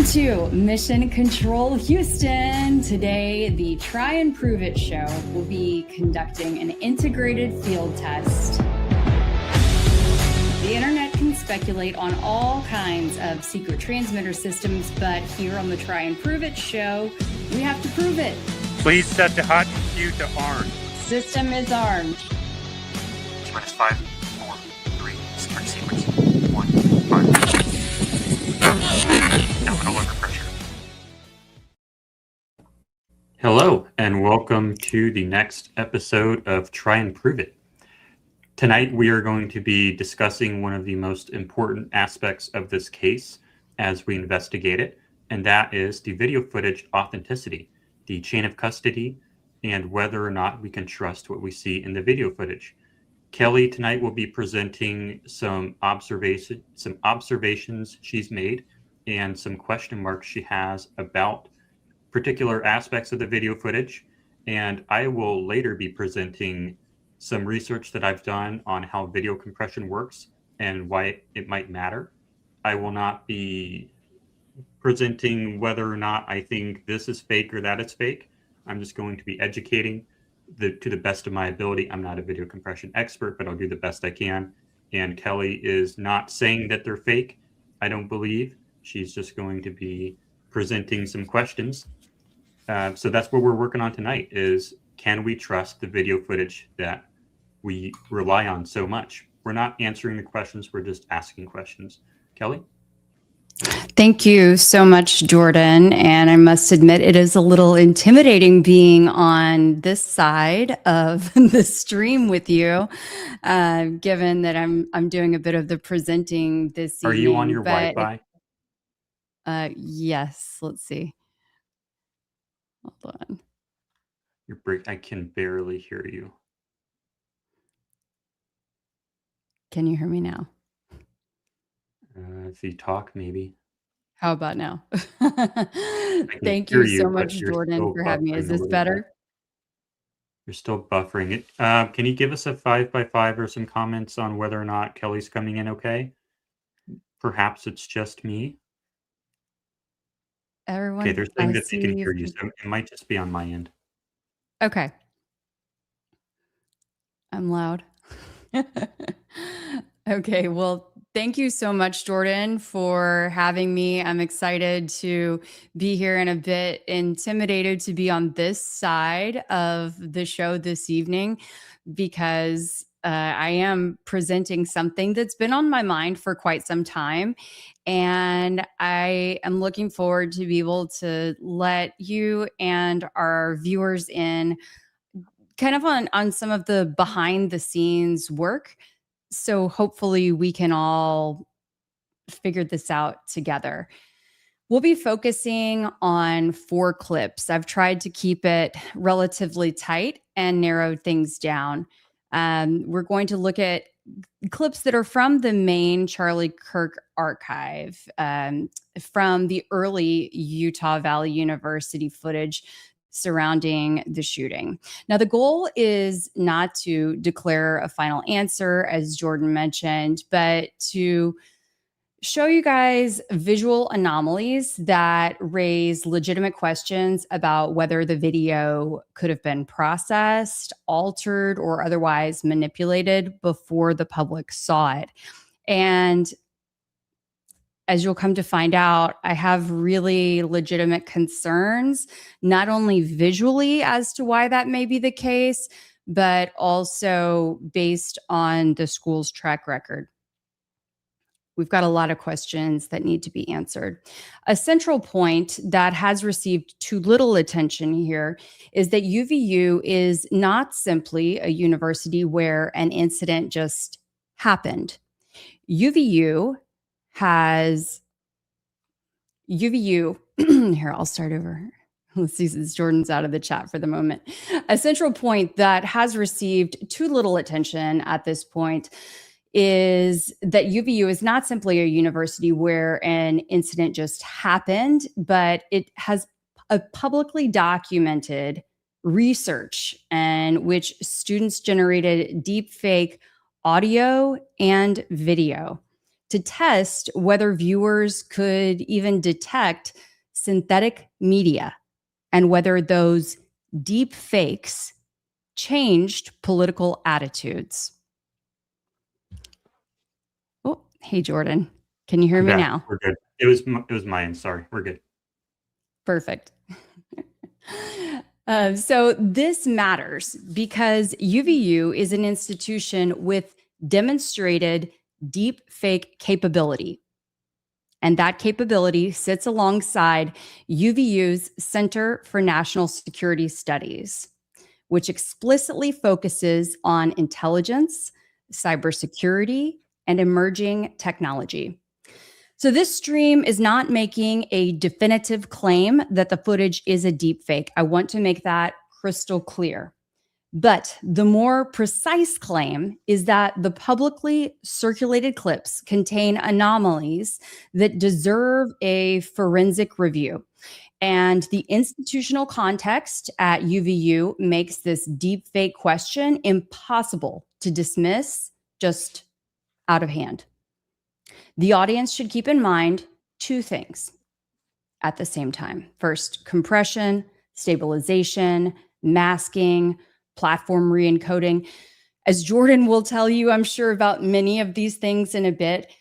Welcome to Mission Control Houston. Today, the Try and Prove It show will be conducting an integrated field test. The internet can speculate on all kinds of secret transmitter systems, but here on the Try and Prove It show, we have to prove it. Please set the hot cue to armed. System is armed. T-minus 5, 4, 3, start sequence, 1, 5. Now no longer pressure. Hello, and welcome to the next episode of Try and Prove It. Tonight, we are going to be discussing one of the most important aspects of this case as we investigate it, and that is the video footage authenticity, the chain of custody, and whether or not we can trust what we see in the video footage. Kelly tonight will be presenting some observations she's made and some question marks she has about particular aspects of the video footage. And I will later be presenting some research that I've done on how video compression works and why it might matter. I will not be presenting whether or not I think this is fake or that is fake. I'm just going to be educating to the best of my ability. I'm not a video compression expert, but I'll do the best I can. And Kelly is not saying that they're fake, I don't believe. She's just going to be presenting some questions. So that's what we're working on tonight is, can we trust the video footage that we rely on so much? We're not answering the questions, we're just asking questions. Kelly? Thank you so much, Jordan. And I must admit, it is a little intimidating being on this side of the stream with you, given that I'm doing a bit of the presenting this evening. Are you on your Wi-Fi? Yes. Let's see. Hold on. I can barely hear you. Can you hear me now? If you talk, maybe. How about now? Thank hear you so you, but much, you're Jordan, still for having me. Is buffering a this little better? bit. You're still buffering it. Can you give us a 5x5 or some comments on whether or not Kelly's coming in okay? Perhaps it's just me. Everyone, Okay, they're saying I that they can see hear you, so it might just be on my end. Okay. I'm loud. Okay, well, thank you so much, Jordan, for having me. I'm excited to be here and a bit intimidated to be on this side of the show this evening because I am presenting something that's been on my mind for quite some time. And I am looking forward to be able to let you and our viewers in kind of on some of the behind the scenes work. So hopefully we can all figure this out together. We'll be focusing on 4 clips. I've tried to keep it relatively tight and narrow things down. We're going to look at clips that are from the main Charlie Kirk archive, from the early Utah Valley University footage surrounding the shooting. Now, the goal is not to declare a final answer, as Jordan mentioned, but to show you guys visual anomalies that raise legitimate questions about whether the video could have been processed, altered, or otherwise manipulated before the public saw it. And as you'll come to find out, I have really legitimate concerns, not only visually as to why that may be the case, but also based on the school's track record. We've got a lot of questions that need to be answered. A central point that has received too little attention here is that UVU is not simply a university where an incident just happened. UVU, here, I'll start over. Let's see, since Jordan's out of the chat for the moment. A central point that has received too little attention at this point is that UVU is not simply a university where an incident just happened, but it has a publicly documented research in which students generated deep fake audio and video to test whether viewers could even detect synthetic media and whether those deep fakes changed political attitudes. Oh, hey, Jordan. Can you hear I'm me back. now? We're good. It was mine. Sorry. We're good. Perfect. So this matters because UVU is an institution with demonstrated deep fake capability. And that capability sits alongside UVU's Center for National Security Studies, which explicitly focuses on intelligence, cybersecurity, and emerging technology. So this stream is not making a definitive claim that the footage is a deep fake. I want to make that crystal clear. But the more precise claim is that the publicly circulated clips contain anomalies that deserve a forensic review. And the institutional context at UVU makes this deep fake question impossible to dismiss just out of hand. The audience should keep in mind two things at the same time. First, compression, stabilization, masking, platform re-encoding. As Jordan will tell you, I'm sure, about many of these things in a bit,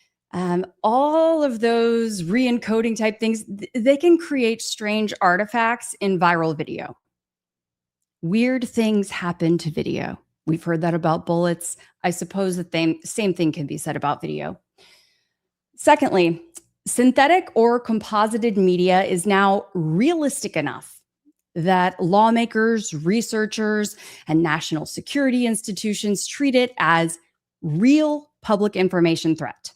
all of those re-encoding type things, they can create strange artifacts in viral video. Weird things happen to video. We've heard that about bullets. I suppose the same thing can be said about video. Secondly, synthetic or composited media is now realistic enough that lawmakers, researchers, and national security institutions treat it as real public information threat.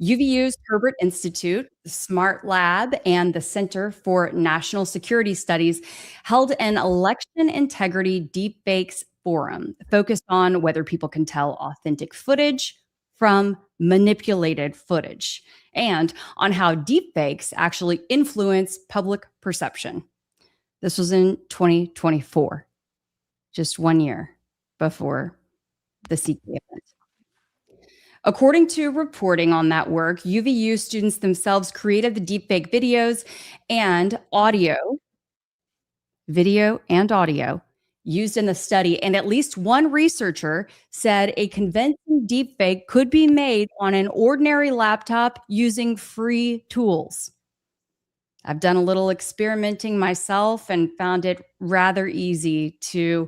UVU's Herbert Institute, Smart Lab, and the Center for National Security Studies held an election integrity deepfakes forum focused on whether people can tell authentic footage from manipulated footage and on how deepfakes actually influence public perception. This was in 2024, just 1 year before the CK event. According to reporting on that work, UVU students themselves created the deepfake video and audio used in the study. And at least one researcher said a convincing deepfake could be made on an ordinary laptop using free tools. I've done a little experimenting myself and found it rather easy to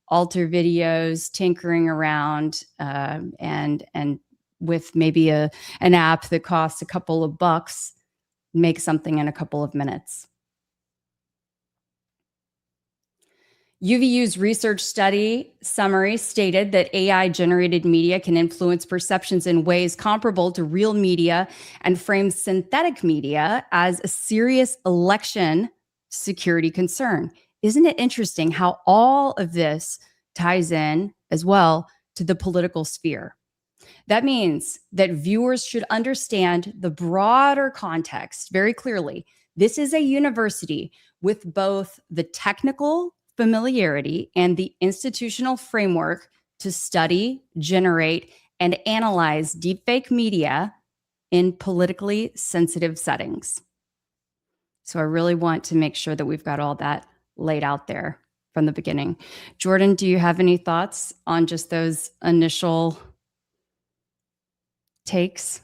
alter videos, tinkering around, and with maybe an app that costs a couple of bucks, make something in a couple of minutes. UVU's research study summary stated that AI-generated media can influence perceptions in ways comparable to real media and frames synthetic media as a serious election security concern. Isn't it interesting how all of this ties in as well to the political sphere? That means that viewers should understand the broader context very clearly. This is a university with both the technical familiarity and the institutional framework to study, generate, and analyze deepfake media in politically sensitive settings. So I really want to make sure that we've got all that laid out there from the beginning. Jordan, do you have any thoughts on just those initial takes?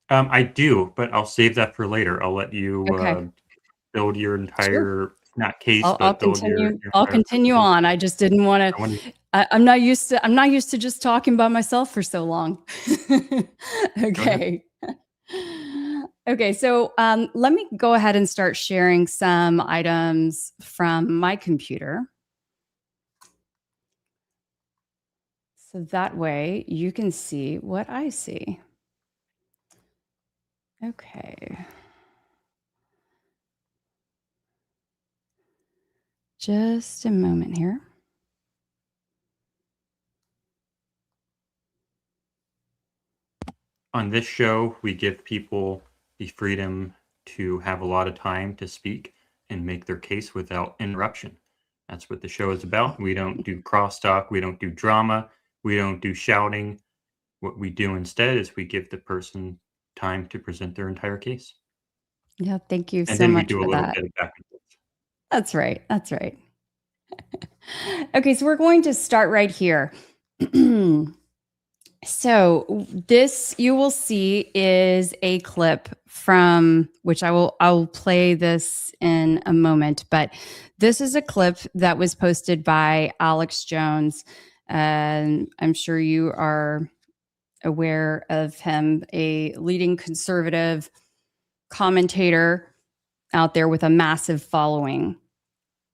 I do, but I'll save that for later. I'll let you Okay. build your entire not case, I'll but build continue. your I'll entire continue presentation. on. I just didn't want I to. wanna- I'm not used to just talking by myself for so long. Okay. Okay. So let me go ahead and start sharing some items from my computer. So that way you can see what I see. Okay. Just a moment here. On this show, we give people the freedom to have a lot of time to speak and make their case without interruption. That's what the show is about. We don't do crosstalk. We don't do drama. We don't do shouting. What we do instead is we give the person time to present their entire case. Yeah, thank you And so then we much do a for little that. bit of back and forth. That's right. That's right. Okay, so we're going to start right here. So this you will see is a clip from which I'll play this in a moment, but this is a clip that was posted by Alex Jones. And I'm sure you are aware of him, a leading conservative commentator out there with a massive following.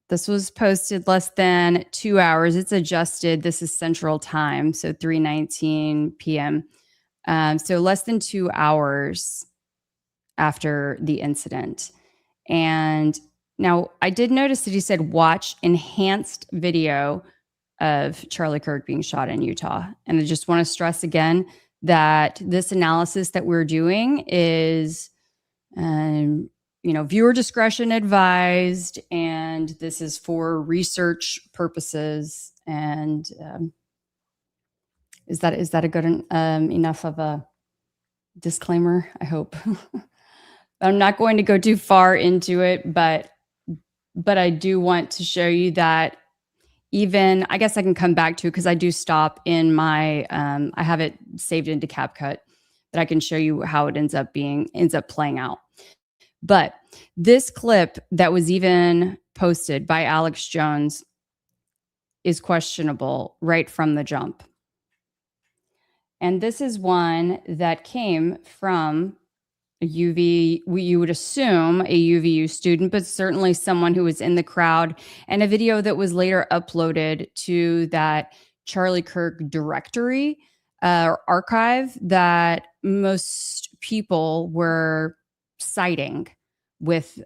This was posted less than 2 hours. It's adjusted. This is Central Time, so 3:19 p.m. So less than 2 hours after the incident. And now I did notice that he said watch enhanced video of Charlie Kirk being shot in Utah. And I just want to stress again that this analysis that we're doing is viewer discretion advised, and this is for research purposes. And is that a good enough of a disclaimer? I hope. I'm not going to go too far into it, but I do want to show you that even I guess I can come back to it because I do stop in my I have it saved into CapCut that I can show you how it ends up playing out. But this clip that was even posted by Alex Jones is questionable right from the jump. And this is one that came from a you would assume a UVU student, but certainly someone who was in the crowd, and a video that was later uploaded to that Charlie Kirk directory or archive that most people were citing with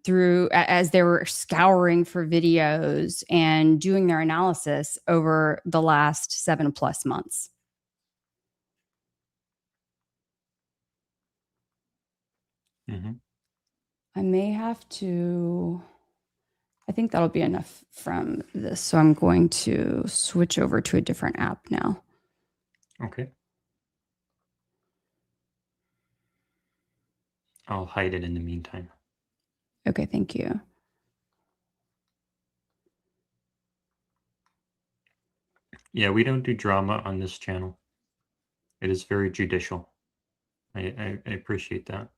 through as they were scouring for videos and doing their analysis over the last 7+ months. Mm-hmm. I may have to, I think that'll be enough from this. So I'm going to switch over to a different app now. Okay. I'll hide it in the meantime. Okay, thank you. Yeah, we don't do drama on this channel. It is very judicial. I appreciate that.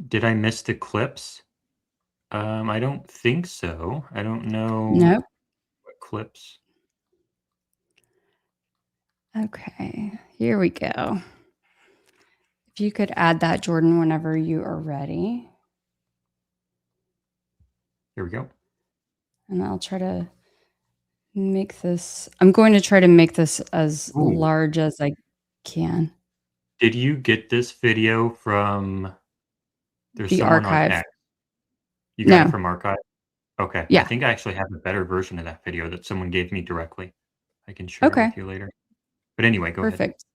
Did I miss the clips? I don't think so. I don't know Nope. what clips. Okay, here we go. If you could add that, Jordan, whenever you are ready. Here we go. And I'll try to make this, I'm going to try to make this as Ooh. large as I can. Did you get this video from there's The someone archive. on X? You got it No. from archive? Okay. Yeah. I think I actually have a better version of that video that someone gave me directly. I can share it Okay. with you later. But anyway, go ahead. Perfect.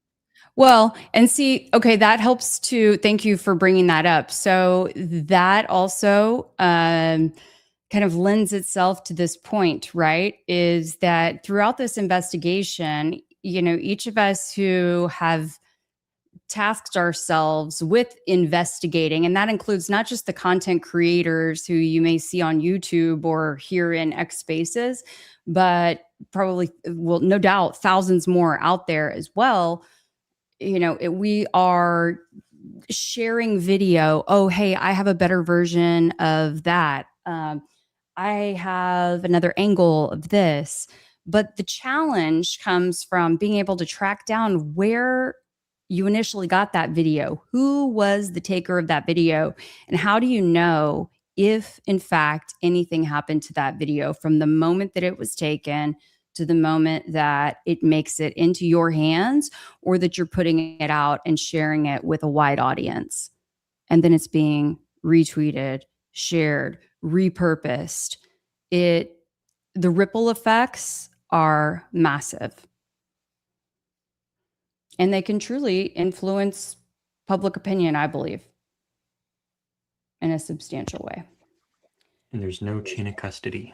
Well, and see, okay, that helps to, thank you for bringing that up. So that also kind of lends itself to this point, right? Is that throughout this investigation, each of us who have tasked ourselves with investigating, and that includes not just the content creators who you may see on YouTube or here in X Spaces, but probably, well, no doubt, thousands more out there as well. We are sharing video. Oh, hey, I have a better version of that. I have another angle of this. But the challenge comes from being able to track down where you initially got that video. Who was the taker of that video? And how do you know if, in fact, anything happened to that video from the moment that it was taken to the moment that it makes it into your hands, or that you're putting it out and sharing it with a wide audience? And then it's being retweeted, shared, repurposed. The ripple effects are massive. And they can truly influence public opinion, I believe. in a substantial way. And there's no chain of custody.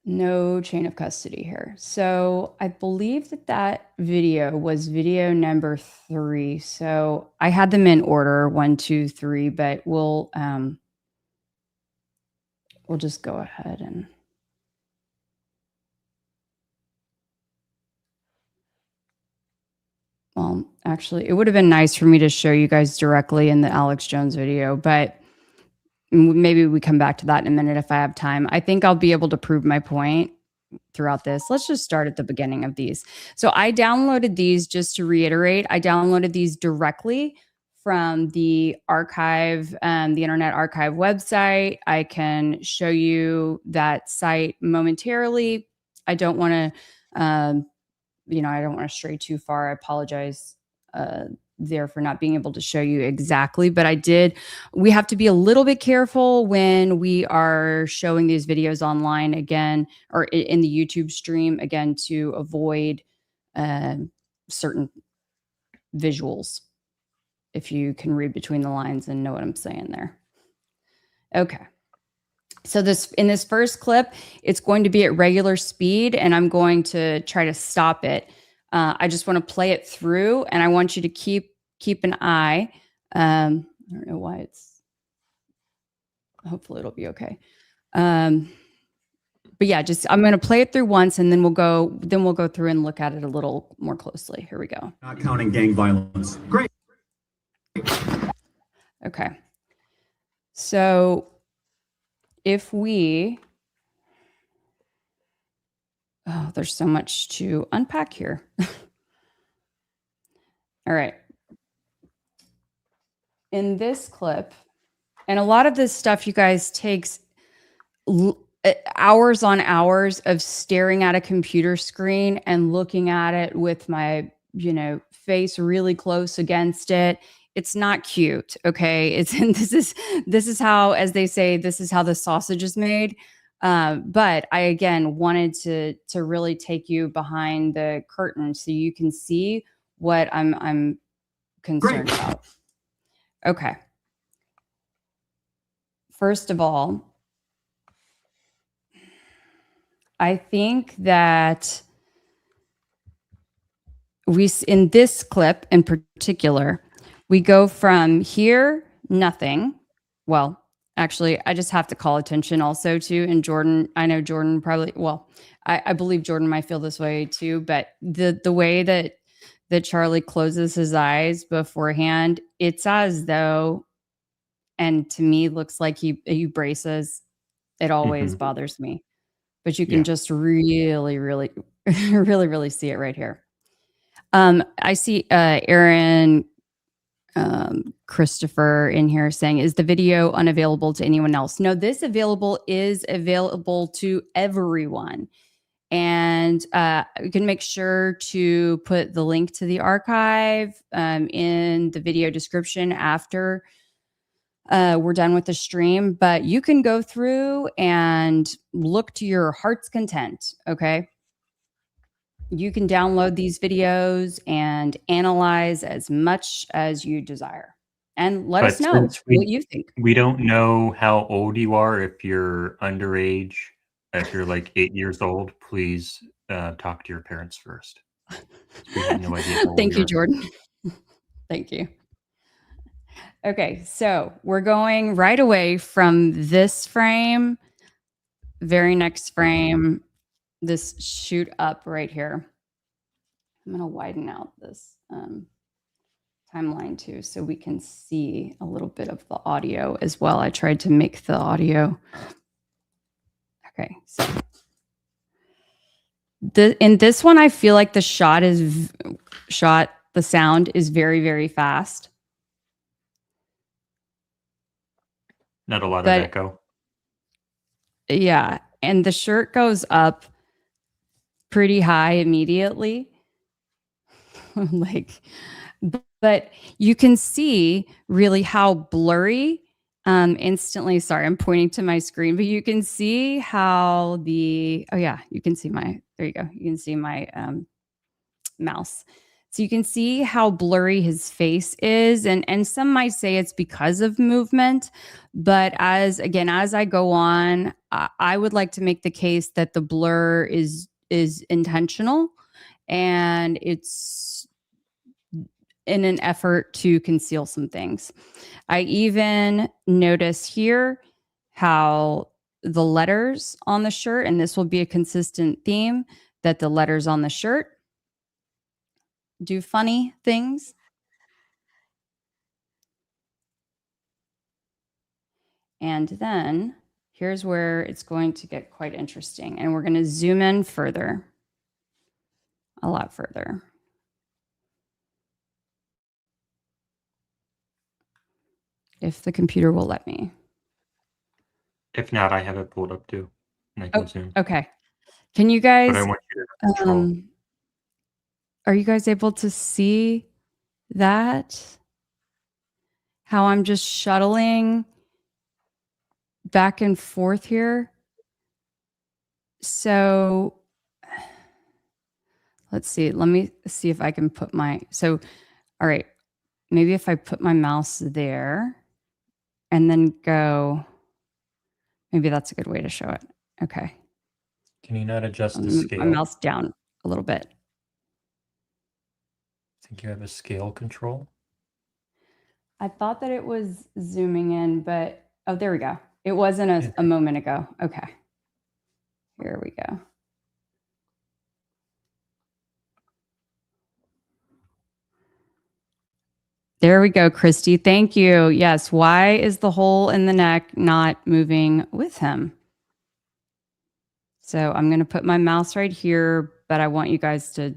No chain of custody here. So I believe that video was video number 3. So I had them in order 1, 2, 3, but we'll just go ahead and well, actually, it would have been nice for me to show you guys directly in the Alex Jones video, but maybe we come back to that in a minute if I have time. I think I'll be able to prove my point throughout this. Let's just start at the beginning of these. So I downloaded these, just to reiterate, I downloaded these directly from the archive, the Internet Archive website. I can show you that site momentarily. I don't want to, I don't want to stray too far. I apologize there for not being able to show you exactly, but we have to be a little bit careful when we are showing these videos online again, or in the YouTube stream again, to avoid certain visuals, if you can read between the lines and know what I'm saying there. Okay. So in this first clip, it's going to be at regular speed, and I'm going to try to stop it. I just want to play it through, and I want you to keep an eye. I don't know why hopefully it'll be okay. But yeah, I'm going to play it through once, and then we'll go through and look at it a little more closely. Here we go. Not counting gang violence. Great. Okay. So if there's so much to unpack here. All right. In this clip, and a lot of this stuff, you guys, takes hours on hours of staring at a computer screen and looking at it with my, face really close against it. It's not cute. Okay. This is how, as they say, this is how the sausage is made. But I, again, wanted to really take you behind the curtain so you can see what I'm concerned about. Okay. First of all, I think that in this clip in particular, we go from here, nothing. Well, actually, I just have to call attention also to, and Jordan, I know Jordan probably, I believe Jordan might feel this way too, but the way that Charlie closes his eyes beforehand, it's as though, and to me looks like he braces. It always bothers me, but you can just really, really, really, really see it right here. I see Aaron Christopher in here saying, is the video unavailable to anyone else? No, this is available to everyone. And you can make sure to put the link to the archive in the video description after we're done with the stream. But you can go through and look to your heart's content, okay? You can download these videos and analyze as much as you desire. And let us know what you think. We don't know how old you are. If you're underage, if you're like 8 years old, please talk to your parents first. We have no idea. Thank you, Jordan. Thank you. Okay, so we're going right away from this frame, very next frame, this shoot up right here. I'm going to widen out this timeline too, so we can see a little bit of the audio as well. I tried to make the audio. Okay, so in this one, I feel like the sound is very, very fast. Not a lot of echo. Yeah, and the shirt goes up pretty high immediately. But you can see really how blurry instantly. Sorry, I'm pointing to my screen, but you can see how you can see there you go. You can see my mouse. So you can see how blurry his face is. And some might say it's because of movement. But as I go on, I would like to make the case that the blur is intentional, and it's in an effort to conceal some things. I even notice here how the letters on the shirt, and this will be a consistent theme, that the letters on the shirt do funny things. And then here's where it's going to get quite interesting. And we're going to zoom in further, a lot further. If the computer will let me. If not, I have it pulled up too, and I can zoom. Okay. Can you But I guys, want you to control. are you guys able to see that? How I'm just shuttling back and forth here. So let's see. Let me see if I can put all right. Maybe if I put my mouse there and then go, maybe that's a good way to show it. Okay. Can you not adjust the Move scale? my mouse down a little bit. I think you have a scale control. I thought that it was zooming in, but oh, there we go. It wasn't a moment ago. Okay. Here we go. There we go, Christy. Thank you. Yes. Why is the hole in the neck not moving with him? So I'm going to put my mouse right here, but I want you guys to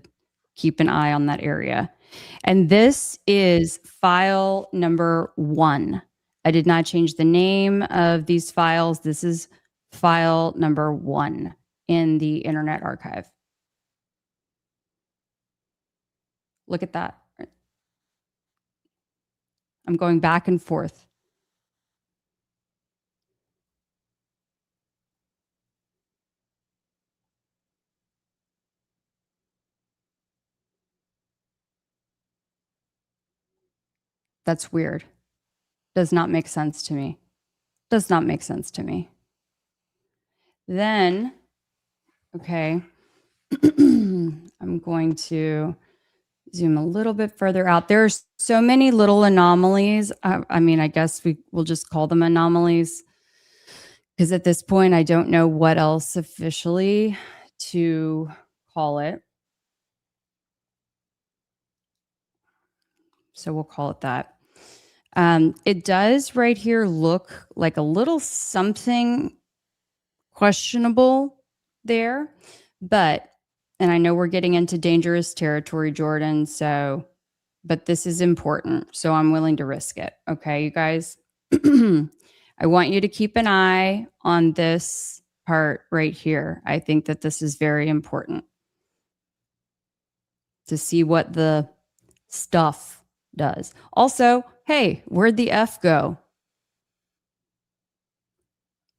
keep an eye on that area. And this is file number 1. I did not change the name of these files. This is file number 1 in the Internet Archive. Look at that. I'm going back and forth. That's weird. Does not make sense to me. Does not make sense to me. Then, okay, I'm going to zoom a little bit further out. There's so many little anomalies. I mean, I guess we'll just call them anomalies, because at this point, I don't know what else officially to call it. So we'll call it that. It does right here look like a little something questionable there, but, and I know we're getting into dangerous territory, Jordan, so, but this is important, so I'm willing to risk it. Okay, you guys? I want you to keep an eye on this part right here. I think that this is very important to see what the stuff does. Also, hey, where'd the F go?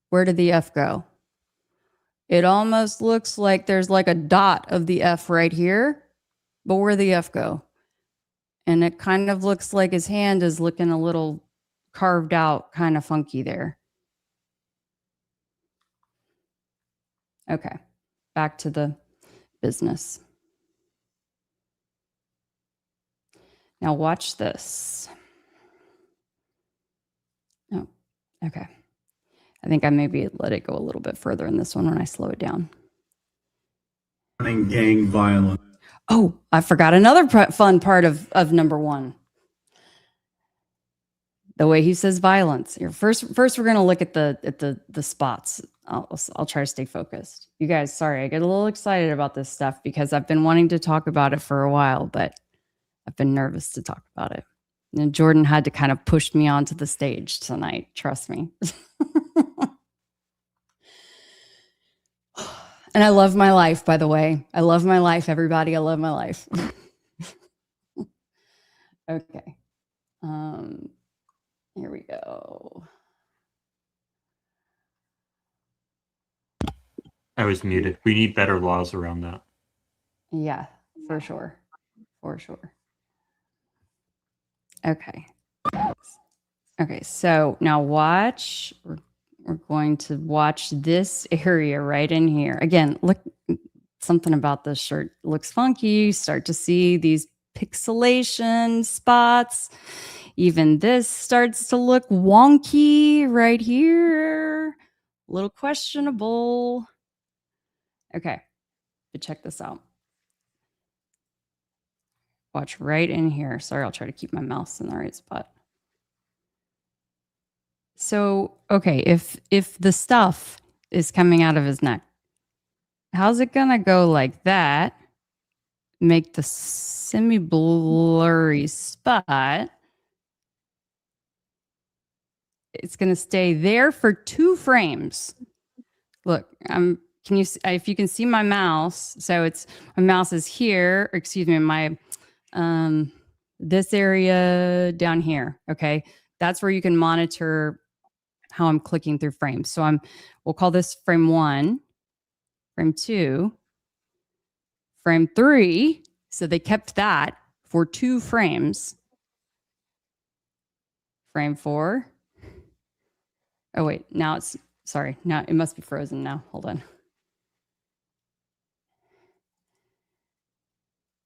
Where did the F go? It almost looks like there's like a dot of the F right here, but where'd the F go? And it kind of looks like his hand is looking a little carved out, kind of funky there. Okay, back to the business. Now watch this. Oh, okay. I think I maybe let it go a little bit further in this one when I slow it down. Gang violence. Oh, I forgot another fun part of number 1. The way he says violence. Here, first we're going to look at the spots. I'll try to stay focused. You guys, sorry, I get a little excited about this stuff because I've been wanting to talk about it for a while, but I've been nervous to talk about it. And Jordan had to kind of push me onto the stage tonight. Trust me. And I love my life, by the way. I love my life, everybody. I love my life. Okay. Here we go. I was muted. We need better laws around that. Yeah, for sure. For sure. Okay. Okay, so now watch. We're going to watch this area right in here. Again, look, something about this shirt looks funky. You start to see these pixelation spots. Even this starts to look wonky right here. A little questionable. Okay, but check this out. Watch right in here. Sorry, I'll try to keep my mouse in the right spot. So, okay, if the stuff is coming out of his neck, how's it gonna go like that? Make the semi-blurry spot. It's gonna stay there for 2 frames. Look, can you if you can see my mouse? So it's my mouse is here. Or excuse me, my this area down here. Okay, that's where you can monitor how I'm clicking through frames. So we'll call this frame 1, frame 2, frame 3. So they kept that for 2 frames. Frame 4. Oh wait, now it's sorry. Now it must be frozen now. Hold on.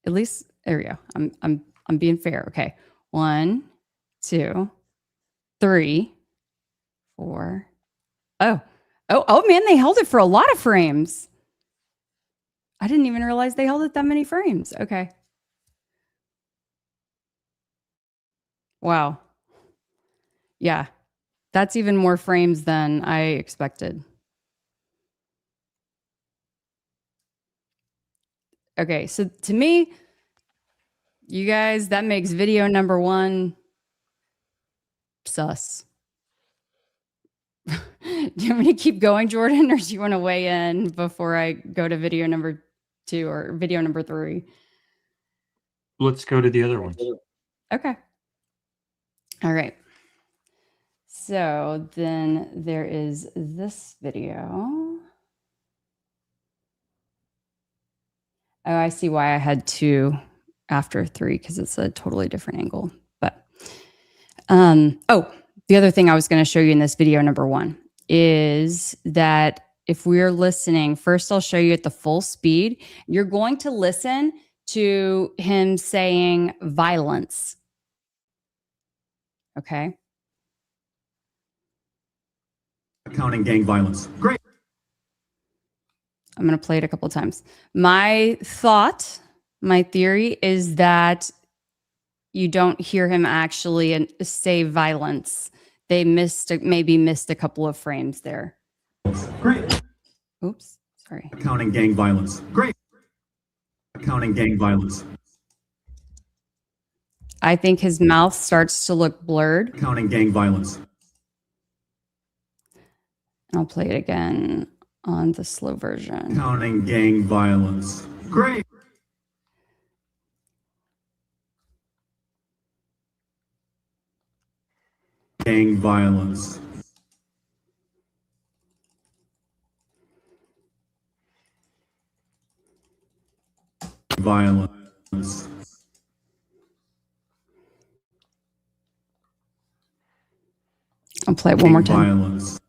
At least there we go. I'm being fair. Okay. 1, 2, 3, 4. Oh man, they held it for a lot of frames. I didn't even realize they held it that many frames. Okay. Wow. Yeah. That's even more frames than I expected. Okay, so to me, you guys, that makes video number 1 sus. Do you want me to keep going, Jordan, or do you want to weigh in before I go to video number 2 or video number 3? Let's go to the other ones. Okay. All right. So then there is this video. Oh, I see why I had 2 after 3 because it's a totally different angle. But the other thing I was going to show you in this video number 1 is that if we're listening, first I'll show you at the full speed. You're going to listen to him saying violence. Okay. Counting gang violence. Great. I'm going to play it a couple of times. My theory is that you don't hear him actually say violence. They maybe missed a couple of frames there. Great. Oops, sorry. Counting gang violence. Great. Counting gang violence. I think his mouth starts to look blurred. Counting gang violence. I'll play it again on the slow version. Counting gang violence. Great. Gang violence. Violence. I'll play it one more time. Violence.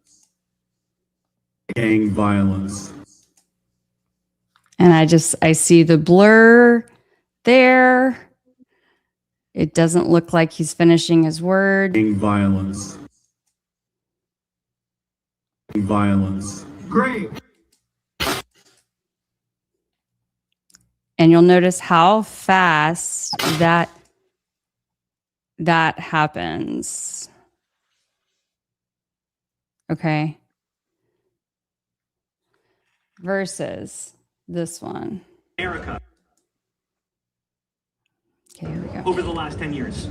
Gang violence. And I see the blur there. It doesn't look like he's finishing his word. Gang violence. Gang violence. Great. And you'll notice how fast that happens. Okay. Versus this one. America Okay, here we go. over the last 10 years.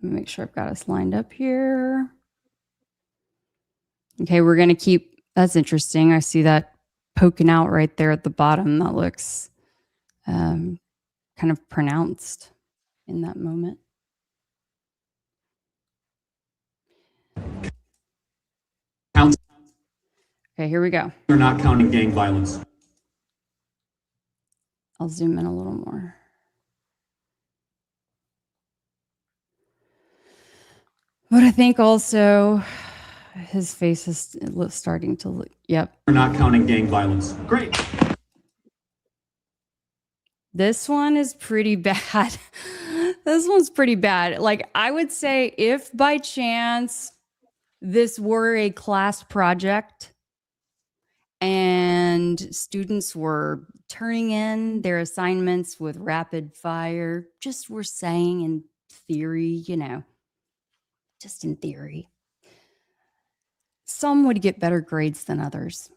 Make sure I've got us lined up here. Okay, we're going to keep, that's interesting. I see that poking out right there at the bottom. That looks kind of pronounced in that moment. Okay, here we go. We're not counting gang violence. I'll zoom in a little more. But I think also his face is starting to look, yep. We're not counting gang violence. Great. This one is pretty bad. This one's pretty bad. Like, I would say if by chance this were a class project and students were turning in their assignments with rapid fire, just were saying in theory, you know, just in theory, some would get better grades than others.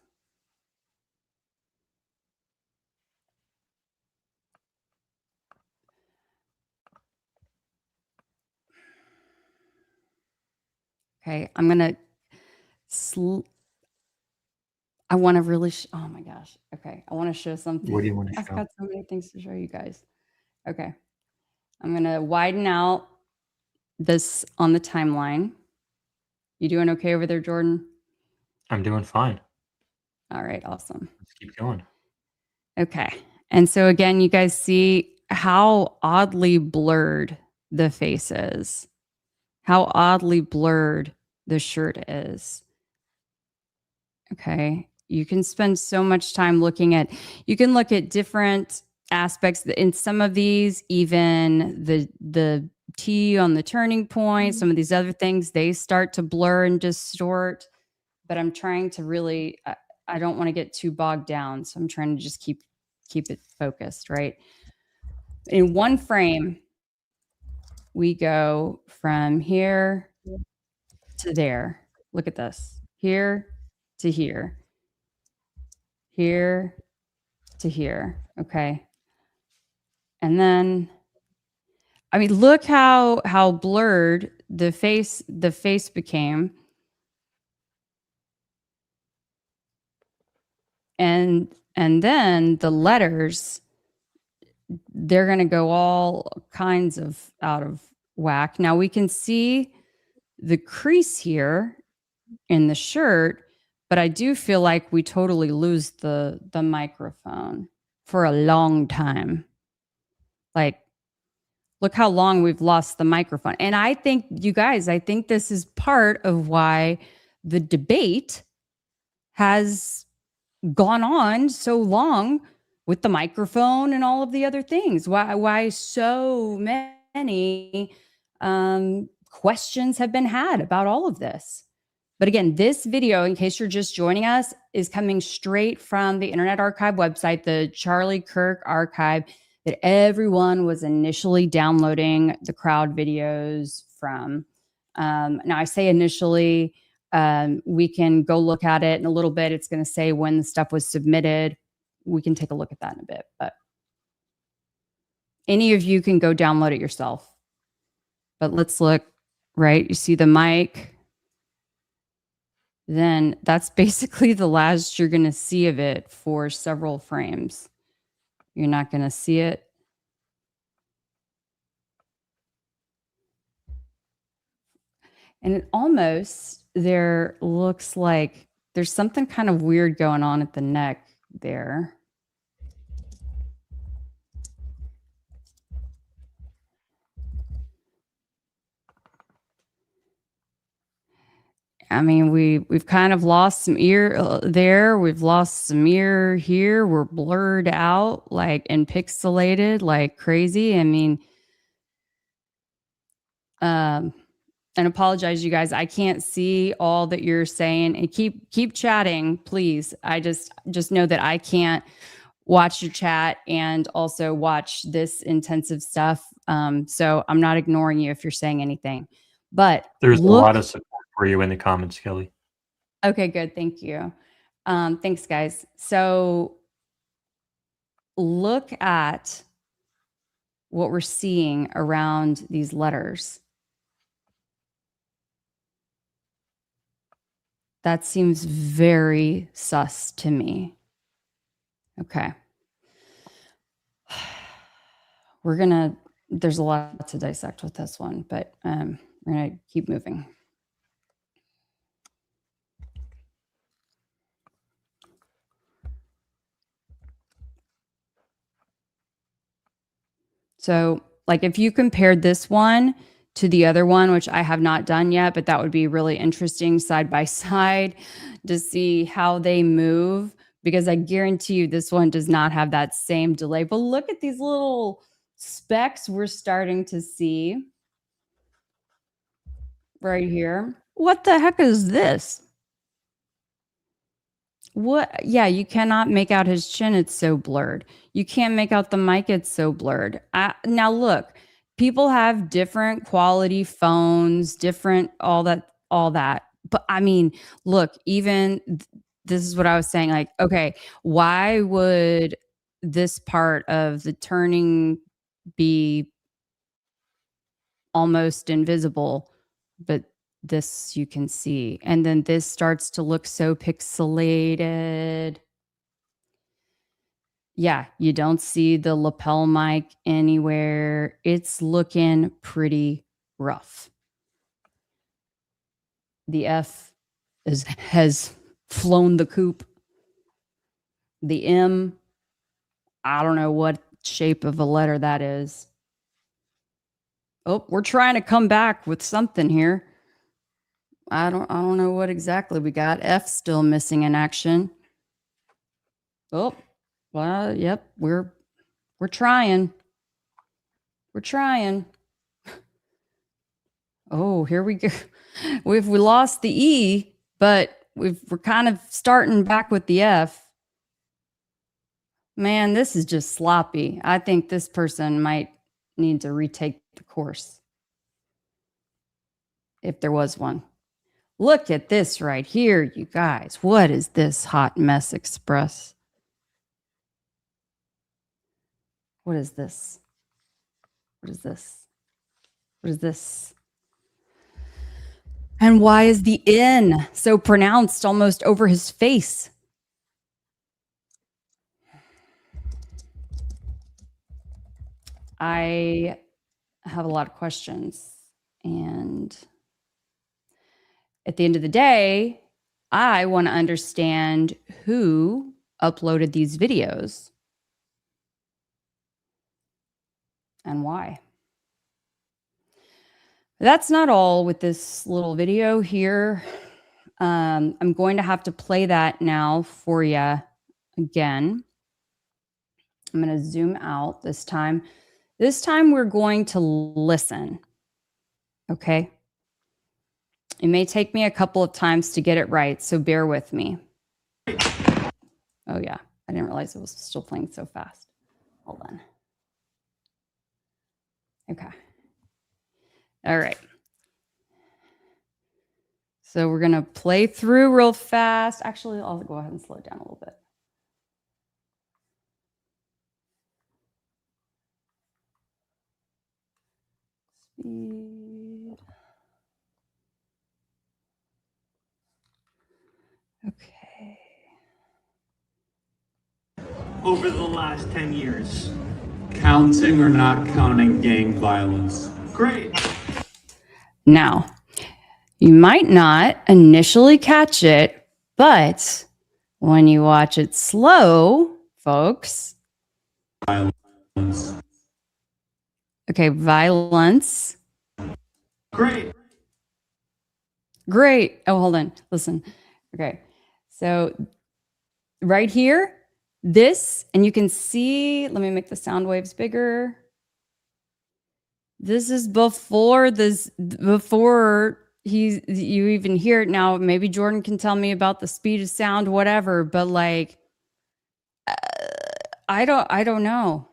Okay, I'm gonna I want to really oh my gosh. Okay, I want to show something. What do you want to I've show? got so many things to show you guys. Okay, I'm gonna widen out this on the timeline. You doing okay over there, Jordan? I'm doing fine. All right, awesome. Let's keep going. Okay, and so again, you guys see how oddly blurred the face is, how oddly blurred the shirt is. Okay. You can spend so much time looking at, you can look at different aspects in some of these, even the T on the turning point, some of these other things, they start to blur and distort. But I'm trying to really, I don't want to get too bogged down. So I'm trying to just keep it focused, right? In one frame, we go from here to there. Look at this. Here to here. Here to here. Okay. And then, I mean, look how blurred the face became. And then the letters, they're going to go all kinds of out of whack. Now we can see the crease here in the shirt, but I do feel like we totally lose the microphone for a long time. Like, look how long we've lost the microphone. And I think, you guys, I think this is part of why the debate has gone on so long with the microphone and all of the other things. Why so many questions have been had about all of this. But again, this video, in case you're just joining us, is coming straight from the Internet Archive website, the Charlie Kirk archive that everyone was initially downloading the crowd videos from. Now, I say initially, we can go look at it in a little bit. It's going to say when the stuff was submitted. We can take a look at that in a bit. But any of you can go download it yourself. But let's look, right? You see the mic. Then that's basically the last you're going to see of it for several frames. You're not going to see it. And it almost, there looks like there's something kind of weird going on at the neck there. I mean, we've kind of lost some ear there. We've lost some ear here. We're blurred out, like, and pixelated like crazy. I mean, and apologize, you guys. I can't see all that you're saying. And keep chatting, please. I just know that I can't watch your chat and also watch this intensive stuff. So I'm not ignoring you if you're saying anything. But There's a lot of support for you in the comments, Kelly. Okay, good. Thank you. Thanks, guys. So look at what we're seeing around these letters. That seems very sus to me. Okay. There's a lot to dissect with this one, but we're going to keep moving. So, like, if you compared this one to the other one, which I have not done yet, but that would be really interesting side by side to see how they move, because I guarantee you this one does not have that same delay. But look at these little specks we're starting to see right here. What the heck is this? What? Yeah, you cannot make out his chin. It's so blurred. You can't make out the mic. It's so blurred. Now, look, people have different quality phones, different all that. But I mean, look, this is what I was saying. Like, okay, why would this part of the turning be almost invisible, but this you can see? And then this starts to look so pixelated. Yeah, you don't see the lapel mic anywhere. It's looking pretty rough. The F has flown the coop. The M, I don't know what shape of a letter that is. Oh, we're trying to come back with something here. I don't know what exactly we got. F still missing in action. Oh, well, yep, we're trying. We're trying. Oh, here we go. We lost the E, but we're kind of starting back with the F. Man, this is just sloppy. I think this person might need to retake the course, if there was one. Look at this right here, you guys. What is this hot mess express? What is this? What is this? What is this? And why is the N so pronounced almost over his face? I have a lot of questions. And at the end of the day, I want to understand who uploaded these videos and why. That's not all with this little video here. I'm going to have to play that now for you again. I'm going to zoom out this time. This time we're going to listen. Okay. It may take me a couple of times to get it right, so bear with me. Oh, yeah. I didn't realize it was still playing so fast. Hold on. Okay. All right. So we're going to play through real fast. Actually, I'll go ahead and slow it down a little bit. Speed. Okay. Over the last 10 years. Counting or not counting gang violence? Great. Now, you might not initially catch it, but when you watch it slow, folks. Violence. Okay, violence. Great. Great. Oh, hold on. Listen. Okay. So right here, this, and you can see, let me make the sound waves bigger. This is before you even hear it. Now, maybe Jordan can tell me about the speed of sound, whatever, but like, I don't know.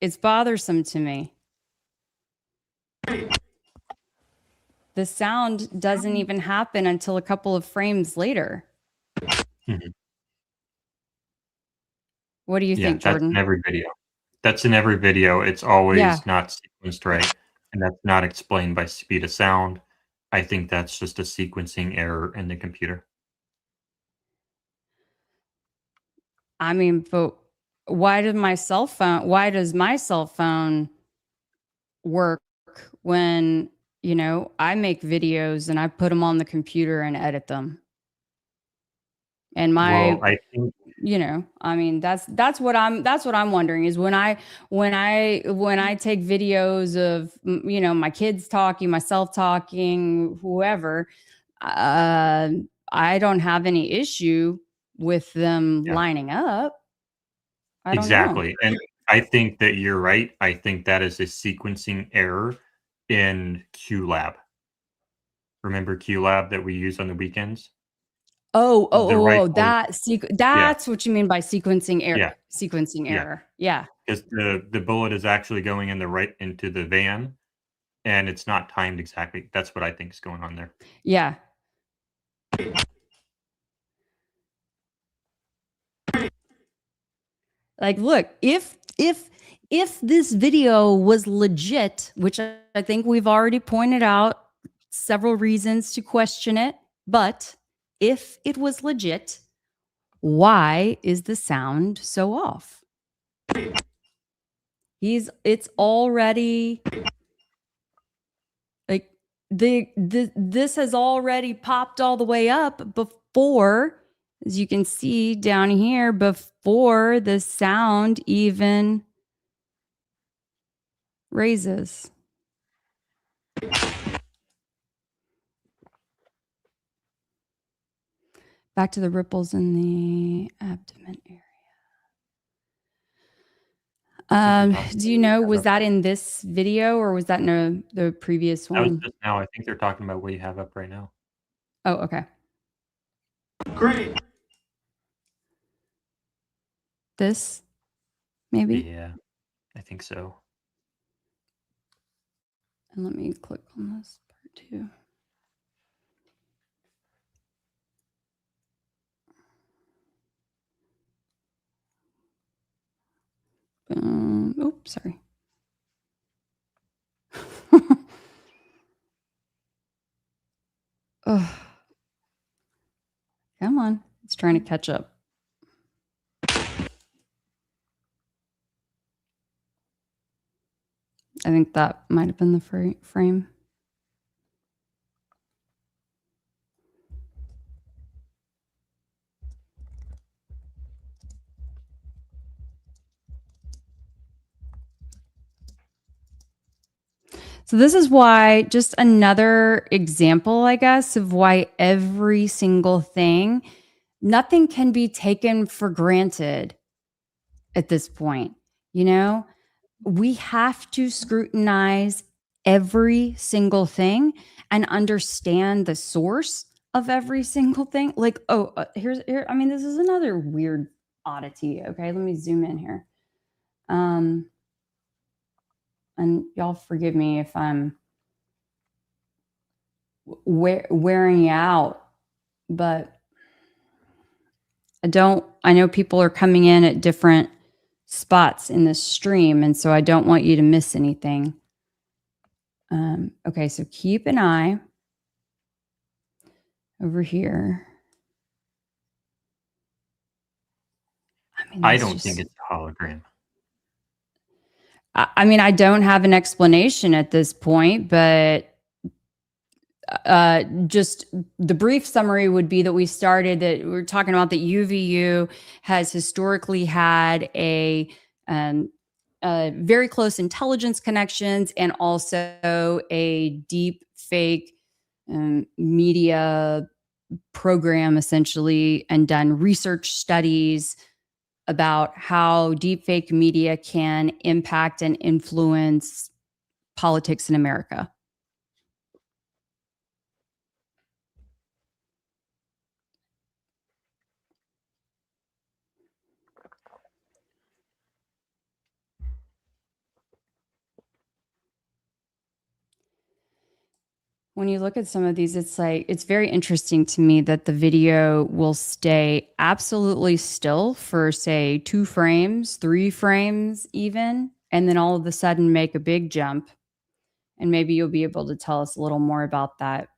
It's bothersome to me. The sound doesn't even happen until a couple of frames later. Mm-hmm. What do you think, Jordan? That's in every video. That's in every video. It's always not sequenced right, and that's not explained by speed of sound. I think that's just a sequencing error in the computer. I mean, but why does my cell phone work when, I make videos and I put them on the computer and edit them? And Well, I think I mean, that's what I'm wondering is when I take videos of my kids talking, myself talking, whoever, uh, I don't have any issue with them yeah, lining up. I don't know. exactly. And I think that you're right. I think that is a sequencing error in QLab. Remember QLab that we use on the weekends? The rifle, yeah, That's what you mean by sequencing error. yeah, Sequencing yeah. error. Yeah. Because the bullet is actually going in the right into the van, and it's not timed exactly. That's what I think is going on there. Yeah. Like, look, if this video was legit, which I think we've already pointed out several reasons to question it, but if it was legit, why is the sound so off? It's already like this has already popped all the way up before, as you can see down here, before the sound even raises. Back to the ripples in the abdomen area. Do you know, was that in this video or was that in the previous That was one? just now. I think they're talking about what you have up right now. Oh, okay. Great. This, maybe? Yeah, I think so. And let me click on this part too. Oops, sorry. Oh, come on. It's trying to catch up. I think that might have been the frame. So this is why, just another example, I guess, of why every single thing, nothing can be taken for granted at this point. We have to scrutinize every single thing and understand the source of every single thing. Like, here, I mean, this is another weird oddity. Okay, let me zoom in here. And y'all forgive me if I'm wearing you out, but I know people are coming in at different spots in this stream, and so I don't want you to miss anything. Okay, so keep an eye over here. I don't think it's a hologram. I mean, I don't have an explanation at this point, but just the brief summary would be that we're talking about that UVU has historically had a very close intelligence connections and also a deep fake media program, essentially, and done research studies about how deepfake media can impact and influence politics in America. When you look at some of these, it's very interesting to me that the video will stay absolutely still for, say, 2 frames, 3 frames even, and then all of a sudden make a big jump. And maybe you'll be able to tell us a little more about that,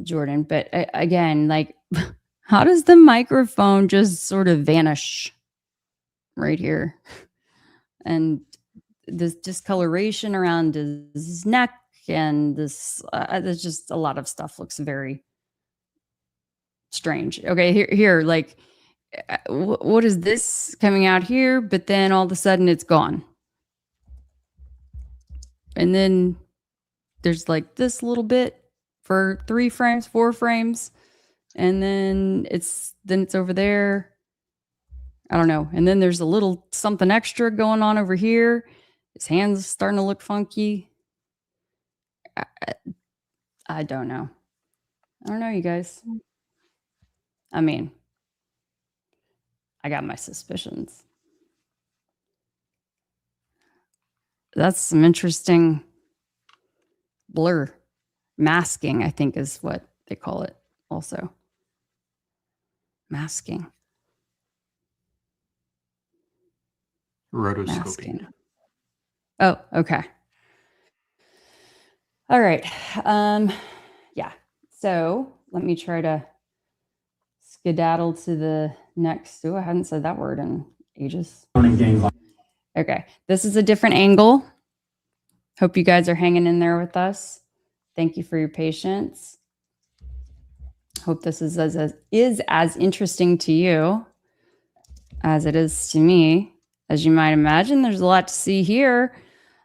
Jordan. But again, like, how does the microphone just sort of vanish right here? And this discoloration around his neck, and this there's just a lot of stuff looks very strange. Okay, here, like, what is this coming out here? But then all of a sudden it's gone. And then there's like this little bit for 3 frames, 4 frames. And then it's over there. I don't know. And then there's a little something extra going on over here. His hands starting to look funky. I don't know. I don't know, you guys. I mean, I got my suspicions. That's some interesting blur. Masking, I think, is what they call it also. Masking. Rotoscoping. Masking. Oh, okay. All right. Yeah. So let me try to skedaddle to the next. Oh, I hadn't said that word in ages. Okay. This is a different angle. Hope you guys are hanging in there with us. Thank you for your patience. Hope this is as interesting to you as it is to me. As you might imagine, there's a lot to see here.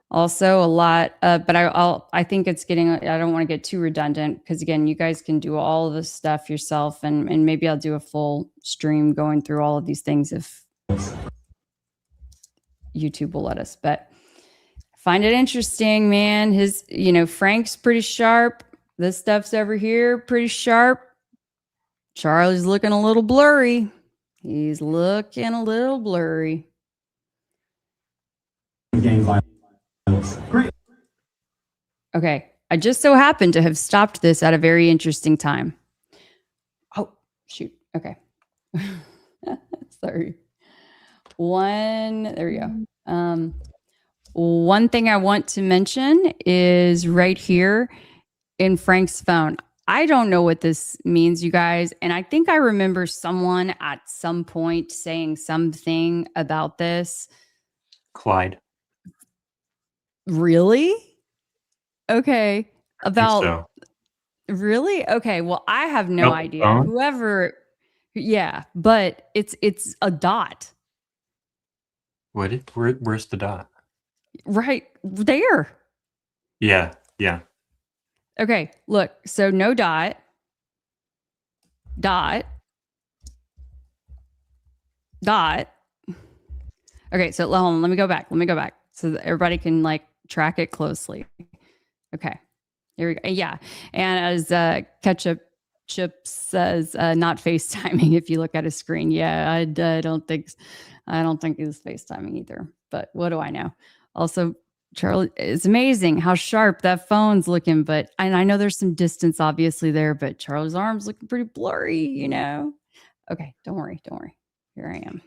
Also a lot, but I think it's getting, I don't want to get too redundant because again, you guys can do all of this stuff yourself and maybe I'll do a full stream going through all of these things if YouTube will let us, but find it interesting, man. His, Frank's pretty sharp. This stuff's over here, pretty sharp. Charlie's looking a little blurry. He's looking a little blurry. Great. Okay. I just so happened to have stopped this at a very interesting time. Oh, shoot. Okay. Sorry. There we go. One thing I want to mention is right here in Frank's phone. I don't know what this means, you guys. And I think I remember someone at some point saying something about this. Clyde. Really? Okay. About so. Really? Okay. Well, I have no About the idea. phone? Whoever, yeah, but it's a dot. Where's the dot? Right there. Yeah. Okay, look. So no dot. Okay, so hold on, let me go back. So that everybody can like track it closely. Okay. Here we go. Yeah. And as Ketchup Chip says, not FaceTiming if you look at a screen. Yeah, I don't think it's FaceTiming either. But what do I know? Also, Charlie, it's amazing how sharp that phone's looking. But I know there's some distance obviously there, but Charlie's arm's looking pretty blurry, Okay, don't worry. Here I am.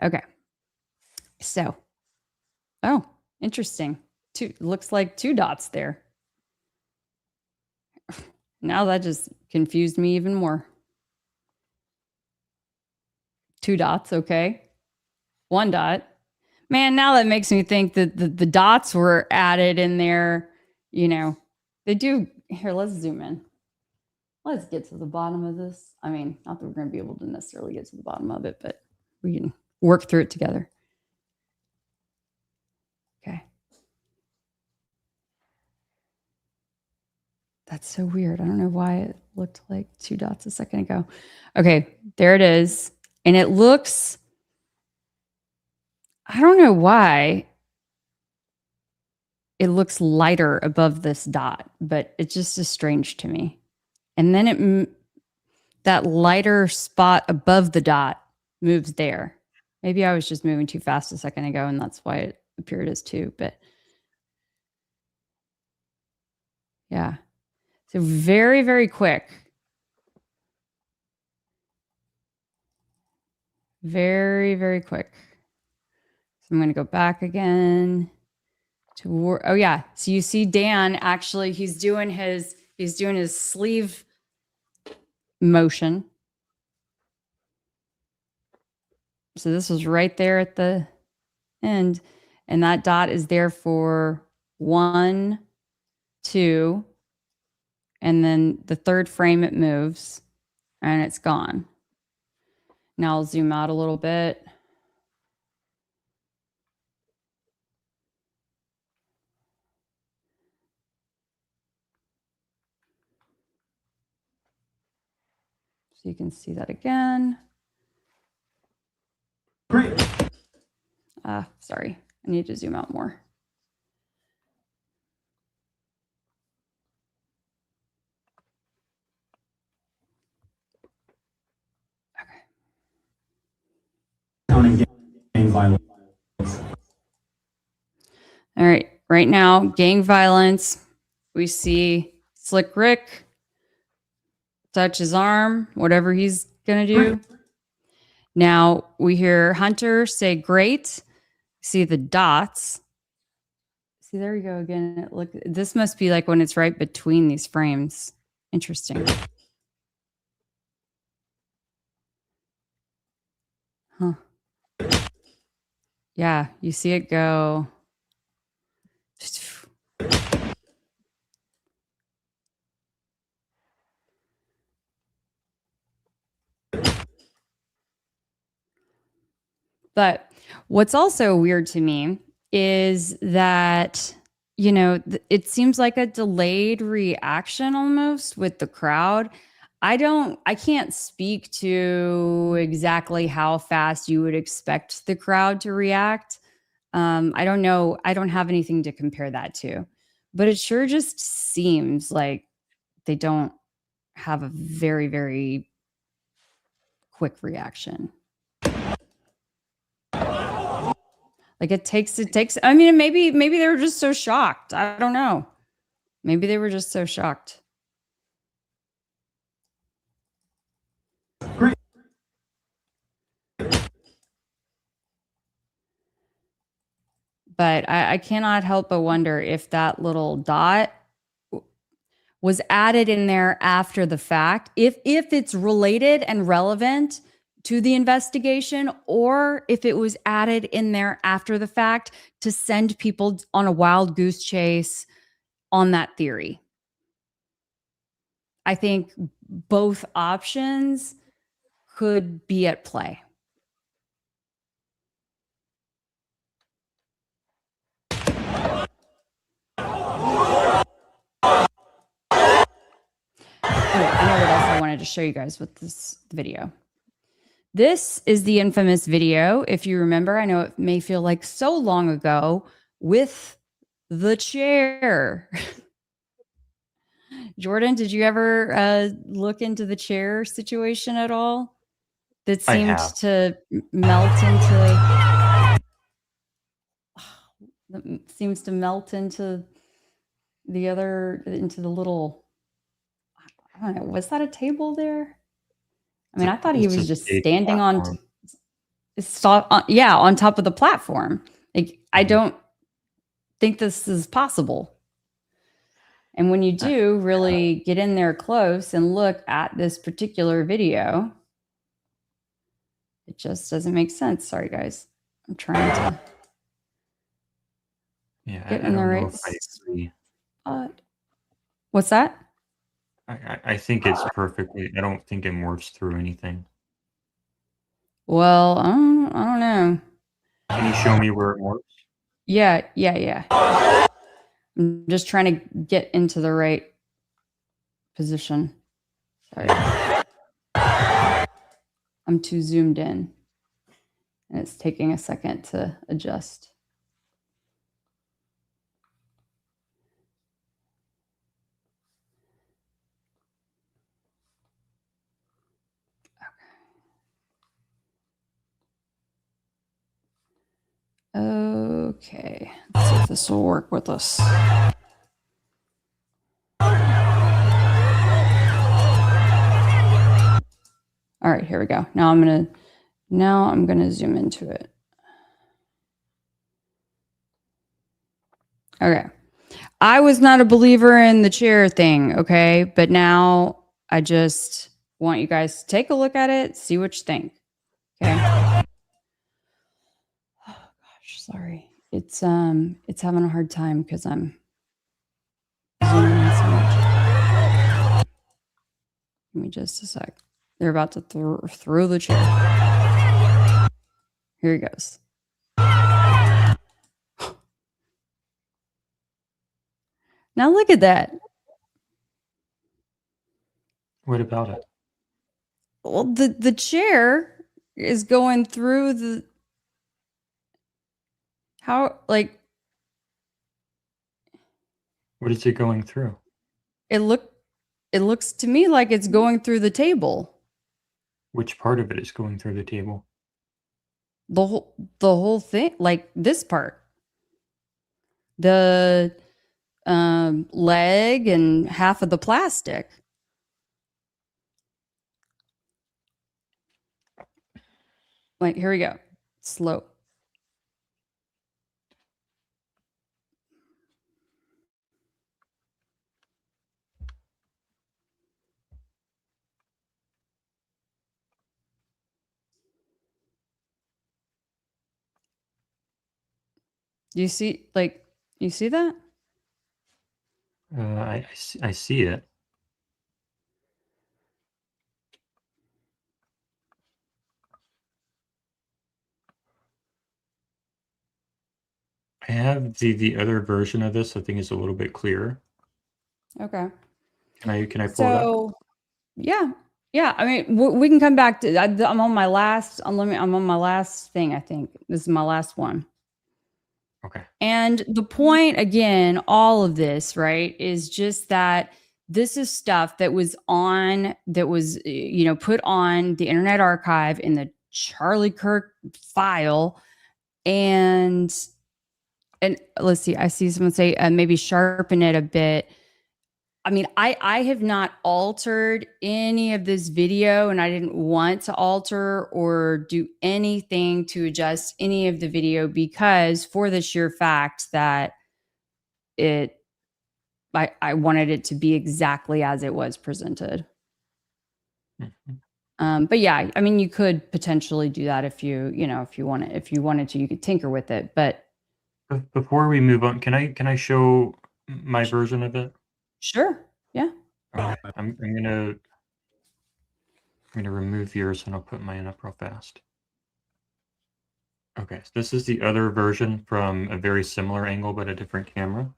Okay. So, oh, interesting. Looks like 2 dots there. Now that just confused me even more. 2 dots, okay. 1 dot. Man, now that makes me think that the dots were added in there. They do. Here, let's zoom in. Let's get to the bottom of this. I mean, not that we're going to be able to necessarily get to the bottom of it, but we can work through it together. Okay. That's so weird. I don't know why it looked like 2 dots a second ago. Okay, there it is. And it looks, I don't know why it looks lighter above this dot, but it just is strange to me. And then that lighter spot above the dot moves there. Maybe I was just moving too fast a second ago and that's why it appeared as 2, but yeah. So very, very quick. Very, very quick. So I'm going to go back again to oh yeah. So you see Dan actually he's doing his sleeve motion. So this was right there at the end and that dot is there for 1, 2 and then the 3rd frame it moves and it's gone. Now I'll zoom out a little bit. So you can see that again. Great. Sorry, I need to zoom out more. Counting gang violence. All right, right now, gang violence. We see Slick Rick touch his arm, whatever he's gonna do. Now we hear Hunter say great. See the dots. See, there we go again. Look, this must be like when it's right between these frames. Interesting. Huh. Yeah, you see it go. But what's also weird to me is that, you know, it seems like a delayed reaction almost with the crowd. I can't speak to exactly how fast you would expect the crowd to react. I don't know. I don't have anything to compare that to, but it sure just seems like they don't have a very, very quick reaction. Like it takes, I mean, maybe they were just so shocked. I don't know. Maybe they were just so shocked. Great. But I cannot help but wonder if that little dot was added in there after the fact, if it's related and relevant to the investigation, or if it was added in there after the fact to send people on a wild goose chase on that theory. I think both options could be at play. Oh, I know what else I wanted to show you guys with this video. This is the infamous video, if you remember. I know it may feel like so long ago, with the chair. Jordan, did you ever look into the chair situation at all? That seemed to melt into into the little, I don't know, was that a table there? I mean, I thought he was just standing on top of the platform. Like, I don't think this is possible. And when you do really get in there close and look at this particular video, it just doesn't make sense. Sorry, guys. I'm trying to get in the right spot. What's that? I think it's perfectly. I don't think it morphs through anything. Well, I don't know. Can you show me where it morphs? Yeah. I'm just trying to get into the right position. Sorry. I'm too zoomed in, and it's taking a second to adjust. Okay, let's see if this will work with us. All right, here we go. Now I'm gonna zoom into it. Okay. I was not a believer in the chair thing, okay? But now I just want you guys to take a look at it, see what you think. Okay. Oh gosh, sorry. It's having a hard time because I'm zooming in so much. Give me just a sec. They're about to throw the chair. Here he goes. Now look at that. What about it? Well, the chair is going through the What is it going through? it looks to me like it's going through the table. Which part of it is going through the table? The whole thing, like this part. The leg and half of the plastic. Like, here we go. Slow. You see that? I see it. I have the other version of this. I think is a little bit clearer. Okay. Can I pull it up? So, yeah. I mean, we can come back to. I'm on my last. I'm on my last thing. I think this is my last one. Okay. And the point, again, all of this, right, is just that this is stuff that was put on the Internet Archive in the Charlie Kirk file, and let's see. I see someone say maybe sharpen it a bit. I mean, I have not altered any of this video, and I didn't want to alter or do anything to adjust any of the video because for the sheer fact that I wanted it to be exactly as it was presented. Mm-hmm. But yeah, I mean, you could potentially do that if you wanted to, you could tinker with it. But before we move on, can I show my version of it? Sure. Yeah. I'm gonna remove yours and I'll put mine up real fast. Okay, so this is the other version from a very similar angle but a different camera.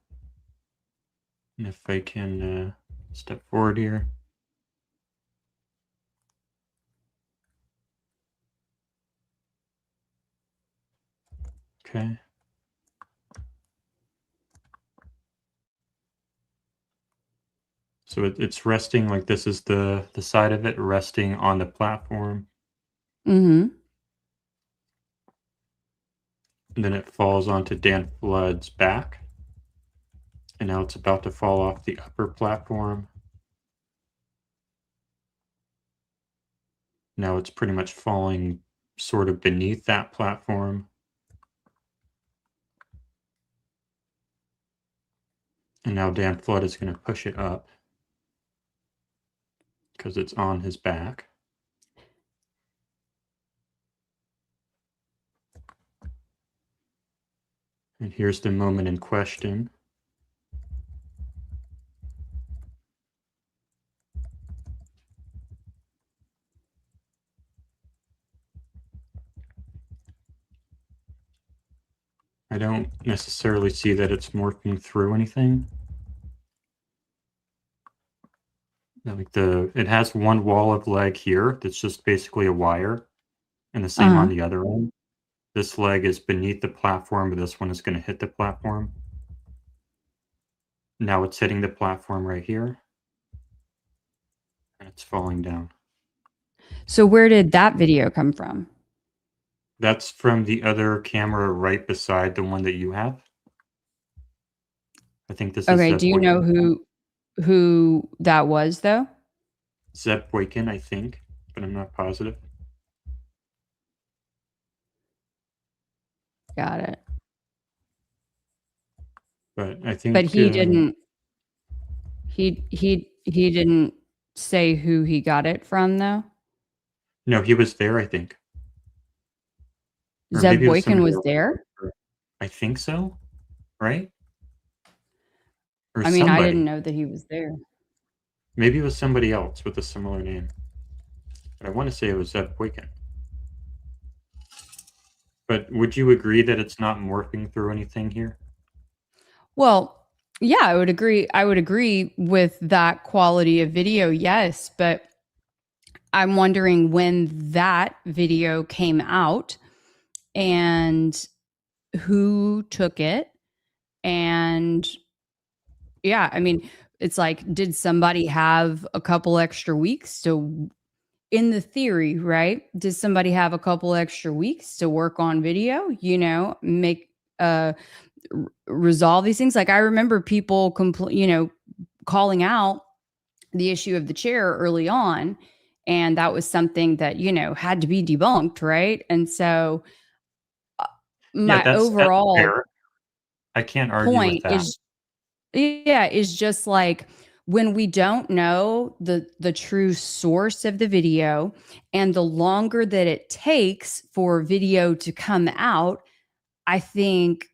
And if I can step forward here. Okay. So it's resting, like this is the side of it resting on the platform. Mm-hmm. And then it falls onto Dan Flood's back. And now it's about to fall off the upper platform. Now it's pretty much falling sort of beneath that platform. And now Dan Flood is going to push it up because it's on his back. And here's the moment in question. I don't necessarily see that it's morphing through anything. Like it has one wall of leg here that's just basically a wire, and the same on the other end. This leg is beneath the platform, but this one is going to hit the platform. Now it's hitting the platform right here, and it's falling down. So where did that video come from? That's from the other camera right beside the one that you have. I think this is Okay. Do you know who that was though? Zeb Boykin, I think, but I'm not positive. Got it. But I think. But he didn't. He didn't say who he got it from though. No, he was there, I think. Or Zeb maybe it was Boykin was somebody there. else. I think so, right? Or I mean, I somebody. didn't know that he was there. Maybe it was somebody else with a similar name. But I want to say it was Zeb Boykin. But would you agree that it's not morphing through anything here? Well, yeah, I would agree. I would agree with that quality of video, yes. But I'm wondering when that video came out and who took it. And yeah, I mean, it's like, did somebody have a couple extra weeks to, in the theory, right? Did somebody have a couple extra weeks to work on video, make, resolve these things? Like, I remember people calling out the issue of the chair early on, and that was something that had to be debunked, right? And so Yeah, my that's overall fair. I can't argue with point that. is just like, when we don't know the true source of the video, and the longer that it takes for video to come out, I think,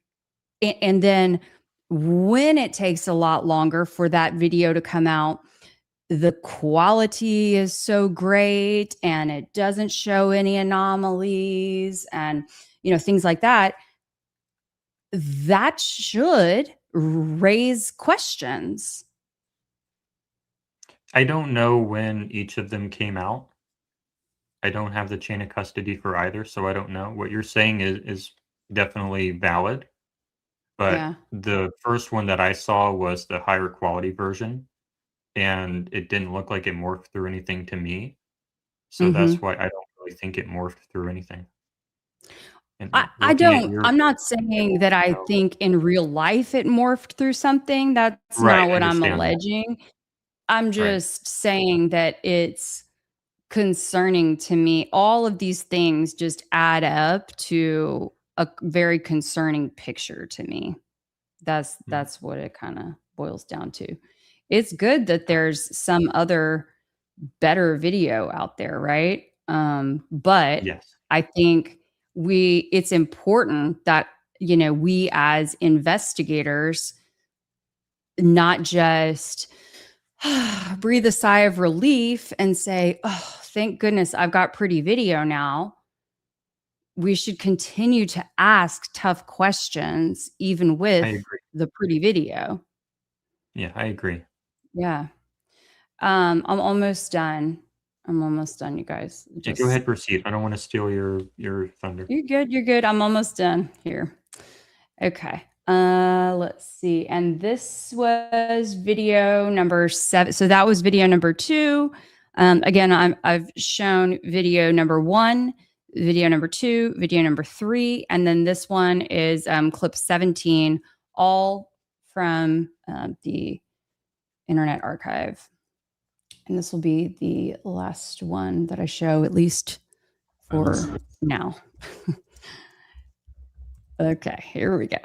and then when it takes a lot longer for that video to come out, the quality is so great and it doesn't show any anomalies and things like that, that should raise questions. I don't know when each of them came out. I don't have the chain of custody for either, so I don't know. What you're saying is definitely valid, but Yeah. the first one that I saw was the higher quality version, and it didn't look like it morphed through anything to me. So Hmm. that's why I don't really think it morphed through anything. I, And I looking at don't, your I'm not I saying don't that I know. think in real life it morphed through something. That's Right, not I what I'm understand that. alleging. I'm Right. just saying that it's concerning to me. All of these things just add up to a very concerning picture to me. That's Mm. that's what it kind of boils down to. It's good that there's some other better video out there, right? But Yes. I think it's important that we as investigators not just breathe a sigh of relief and say, "Oh, thank goodness I've got pretty video now." We should continue to ask tough questions even I with agree. the pretty video. Yeah, I agree. Yeah. I'm almost done. I'm almost done, you guys. Yeah, go Just ahead, proceed. I don't wanna steal your thunder. You're good. You're good. I'm almost done here. Okay. Let's see. And this was video number 7. So that was video number 2. Again, I've shown video number 1, video number 2, video number 3, and then this one is clip 17, all from the Internet Archive. And this will be the last one that I show, at least for now. Okay, here we go.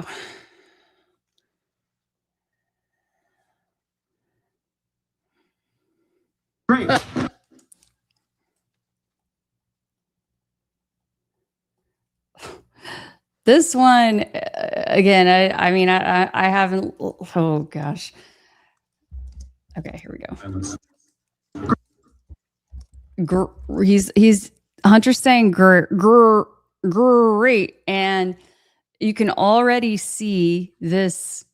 Great. This one, again, I mean, I haven't. Oh gosh. Okay, here we go. He's Hunter's saying great, and you can already see this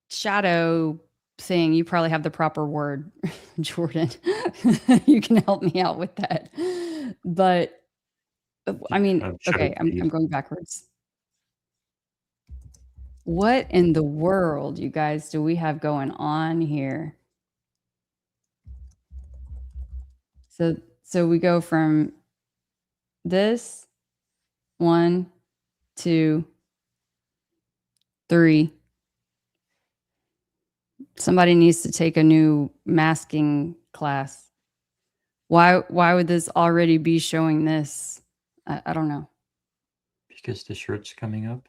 shadow thing. You probably have the proper word, Jordan. You can help me out with that. But I mean, Shadow okay, I'm Steve. going backwards. What in the world, you guys, do we have going on here? So we go from this 1, 2, 3. Somebody needs to take a new masking class. Why would this already be showing this? I don't know. Because the shirt's coming up?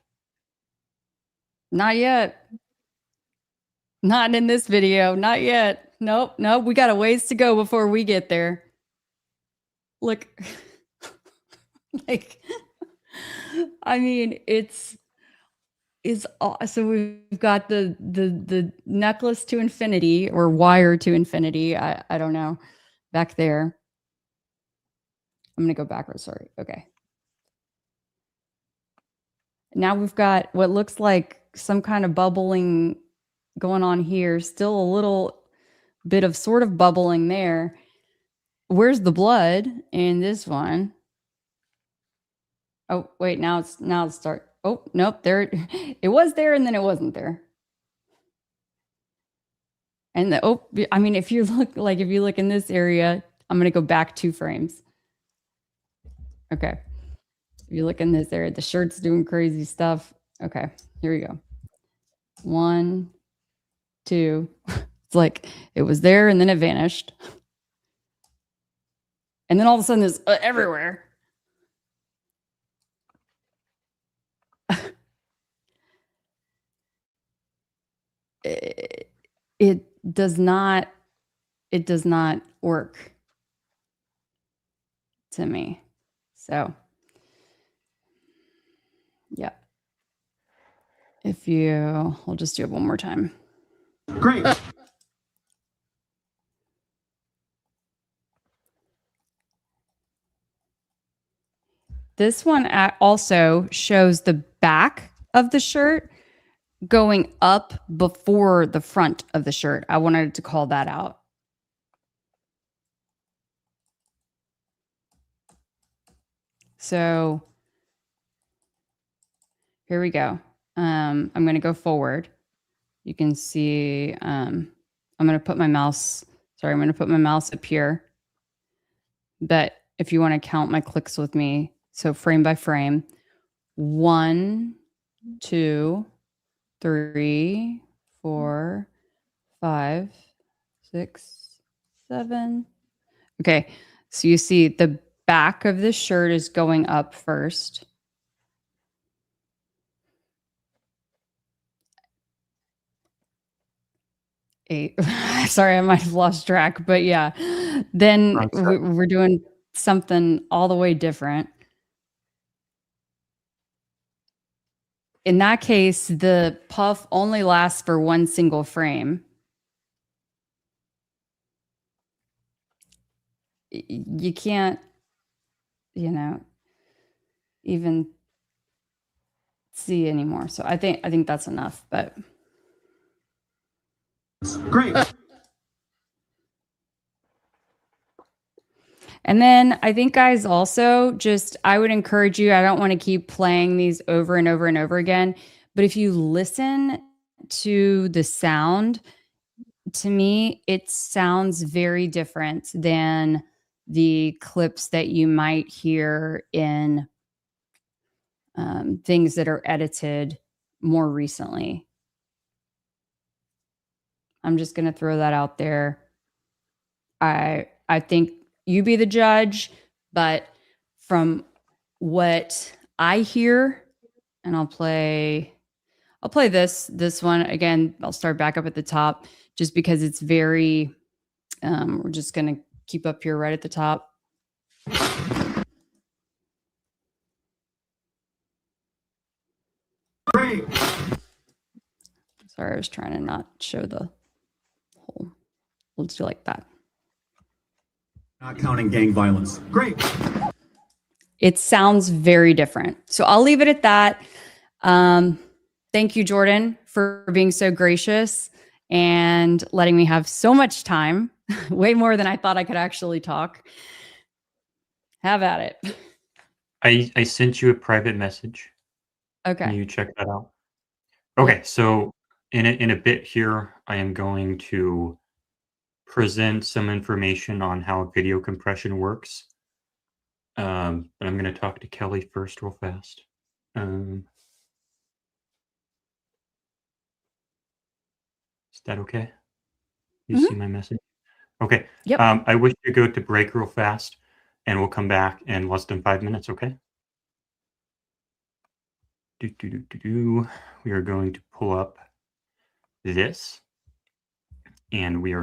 Not yet. Not in this video. Not yet. Nope. We got a ways to go before we get there. Look. Like, I mean, it's so we've got the necklace to infinity, or wire to infinity. I don't know. back there. I'm going to go backwards. Sorry. Okay. Now we've got what looks like some kind of bubbling going on here. Still a little bit of sort of bubbling there. Where's the blood in this one? Oh, wait, now it's start. Oh, nope, there it was there and then it wasn't there. And I mean, if you look in this area, I'm going to go back 2 frames. Okay. If you look in this area, the shirt's doing crazy stuff. Okay, here we go. 1, 2. It's like it was there and then it vanished. And then all of a sudden it's everywhere. It does not work to me. So, yeah. I'll just do it one more time. Great. This one also shows the back of the shirt going up before the front of the shirt. I wanted to call that out. So here we go. I'm going to go forward. You can see, I'm going to put my mouse up here. But if you want to count my clicks with me, so frame by frame, 1, 2, 3, 4, 5, 6, 7. Okay, so you see the back of the shirt is going up first. Eight. Sorry, I might have lost track, but yeah. Then we're doing something all the way different. In that case, the puff only lasts for 1 single frame. You can't, even see anymore. So I think that's enough, but Great. and then I think, guys, also I would encourage you, I don't want to keep playing these over and over and over again, but if you listen to the sound, to me, it sounds very different than the clips that you might hear in things that are edited more recently. I'm just going to throw that out there. I think you be the judge, but from what I hear, and I'll play this one again. I'll start back up at the top just because it's very, we're just going to keep up here right at the top. Great. Sorry, I was trying to not show the whole. We'll just do like that. Not counting gang violence. Great. It sounds very different. So I'll leave it at that. Thank you, Jordan, for being so gracious and letting me have so much time, way more than I thought I could actually talk. Have at it. I sent you a private message. Okay. Can you check that out? Okay, so in a bit here, I am going to present some information on how video compression works. But I'm going to talk to Kelly first real fast. Is that okay? You see my message? Okay. Yep. I wish to go to break real fast, and we'll come back in less than 5 minutes, okay? We are going to pull up this, and we are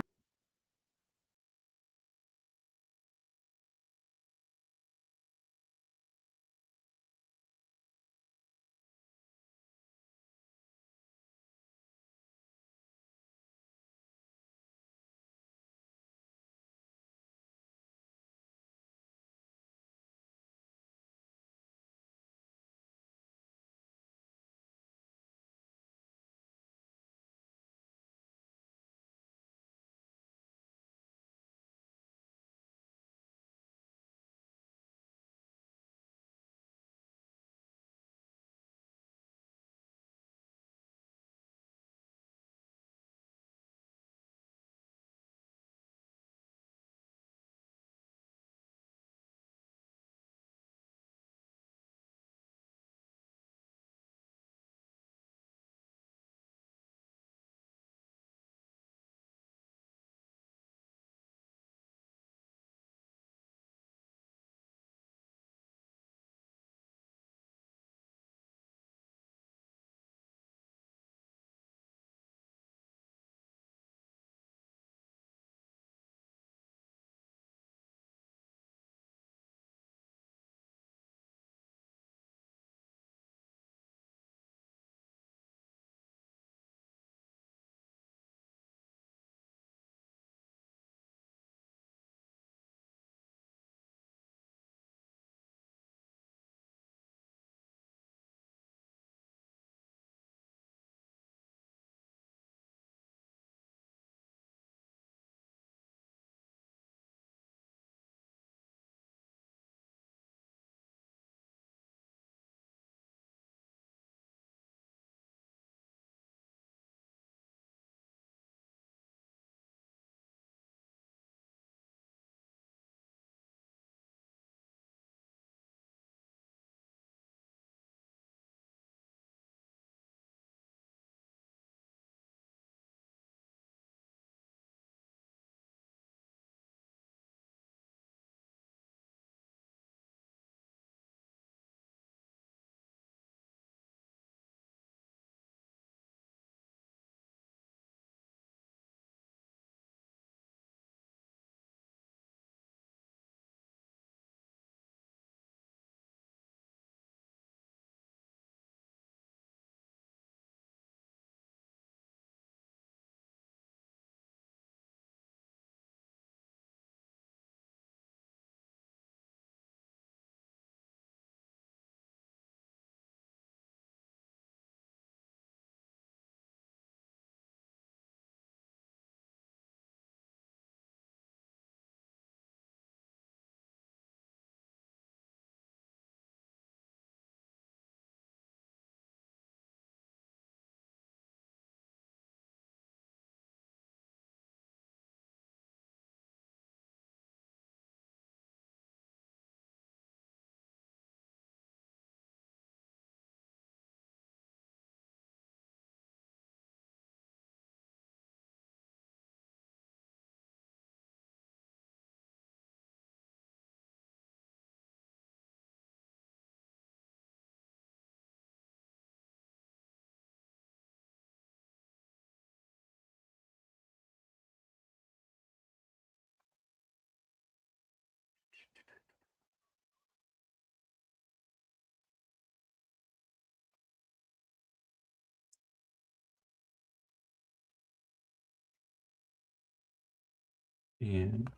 And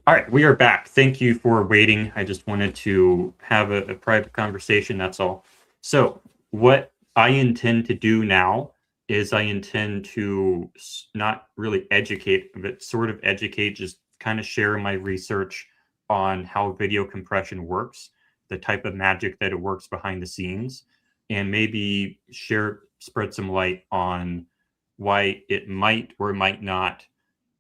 all right, we are back. Thank you for waiting. I just wanted to have a private conversation, that's all. So what I intend to do now is I intend to not really educate, but sort of educate, just kind of share my research on how video compression works, the type of magic that it works behind the scenes, and maybe spread some light on why it might or might not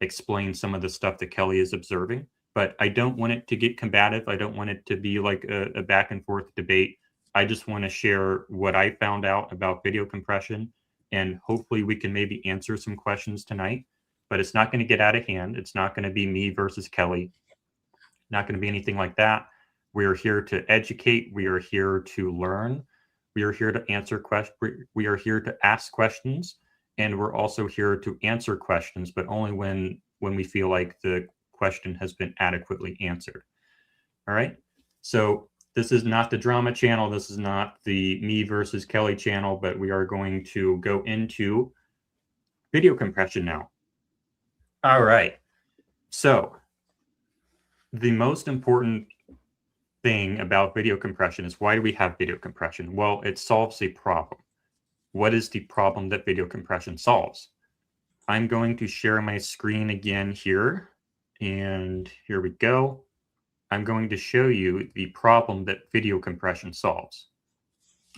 explain some of the stuff that Kelly is observing. But I don't want it to get combative. I don't want it to be like a back and forth debate. I just want to share what I found out about video compression, and hopefully we can maybe answer some questions tonight. But it's not going to get out of hand. It's not going to be me versus Kelly. Not going to be anything like that. We are here to educate. We are here to learn. We are here to answer questions. We are here to ask questions, and we're also here to answer questions, but only when we feel like the question has been adequately answered. All right. So this is not the drama channel. This is not the me versus Kelly channel, but we are going to go into video compression now. All right. So the most important thing about video compression is, why do we have video compression? Well, it solves a problem. What is the problem that video compression solves? I'm going to share my screen again here. And here we go. I'm going to show you the problem that video compression solves.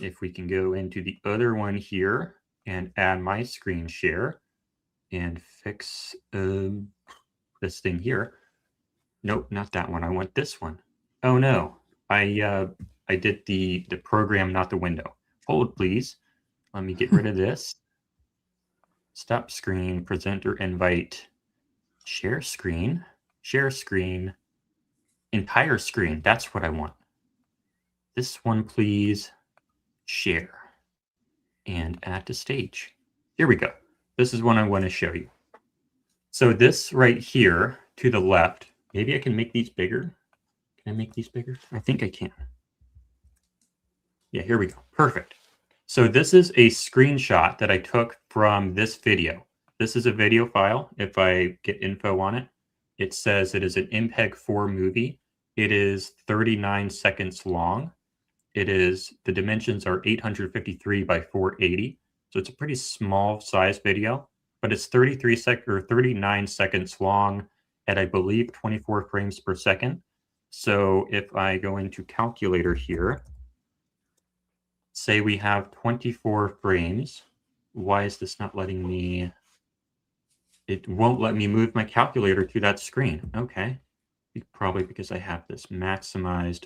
If we can go into the other one here and add my screen share and fix this thing here. Nope, not that one. I want this one. Oh no, I did the program, not the window. Hold, please. Let me get rid of this. Stop screen, presenter invite, share screen, entire screen. That's what I want. This one, please. Share and add to stage. Here we go. This is what I want to show you. So this right here to the left, maybe I can make these bigger. Can I make these bigger? I think I can. Yeah, here we go. Perfect. So this is a screenshot that I took from this video. This is a video file. If I get info on it, it says it is an MPEG-4 movie. It is 39 seconds long. The dimensions are 853 by 480. So it's a pretty small size video, but it's 39 seconds long at, I believe, 24 frames per second. So if I go into calculator here, say we have 24 frames. Why is this not letting me? It won't let me move my calculator to that screen. Okay. Probably because I have this maximized.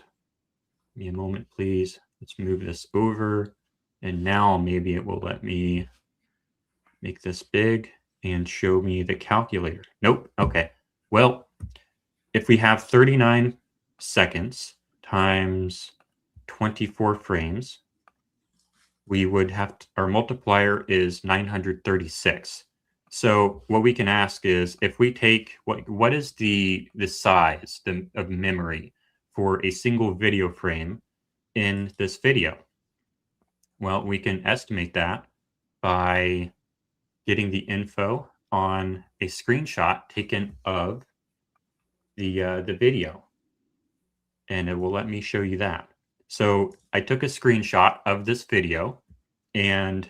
Give me a moment, please. Let's move this over. And now maybe it will let me make this big and show me the calculator. Nope. Okay. Well, if we have 39 seconds times 24 frames, we would have our multiplier is 936. So what we can ask is, if we take what is the size of memory for a single video frame in this video? Well, we can estimate that by getting the info on a screenshot taken of the video, and it will let me show you that. So I took a screenshot of this video, and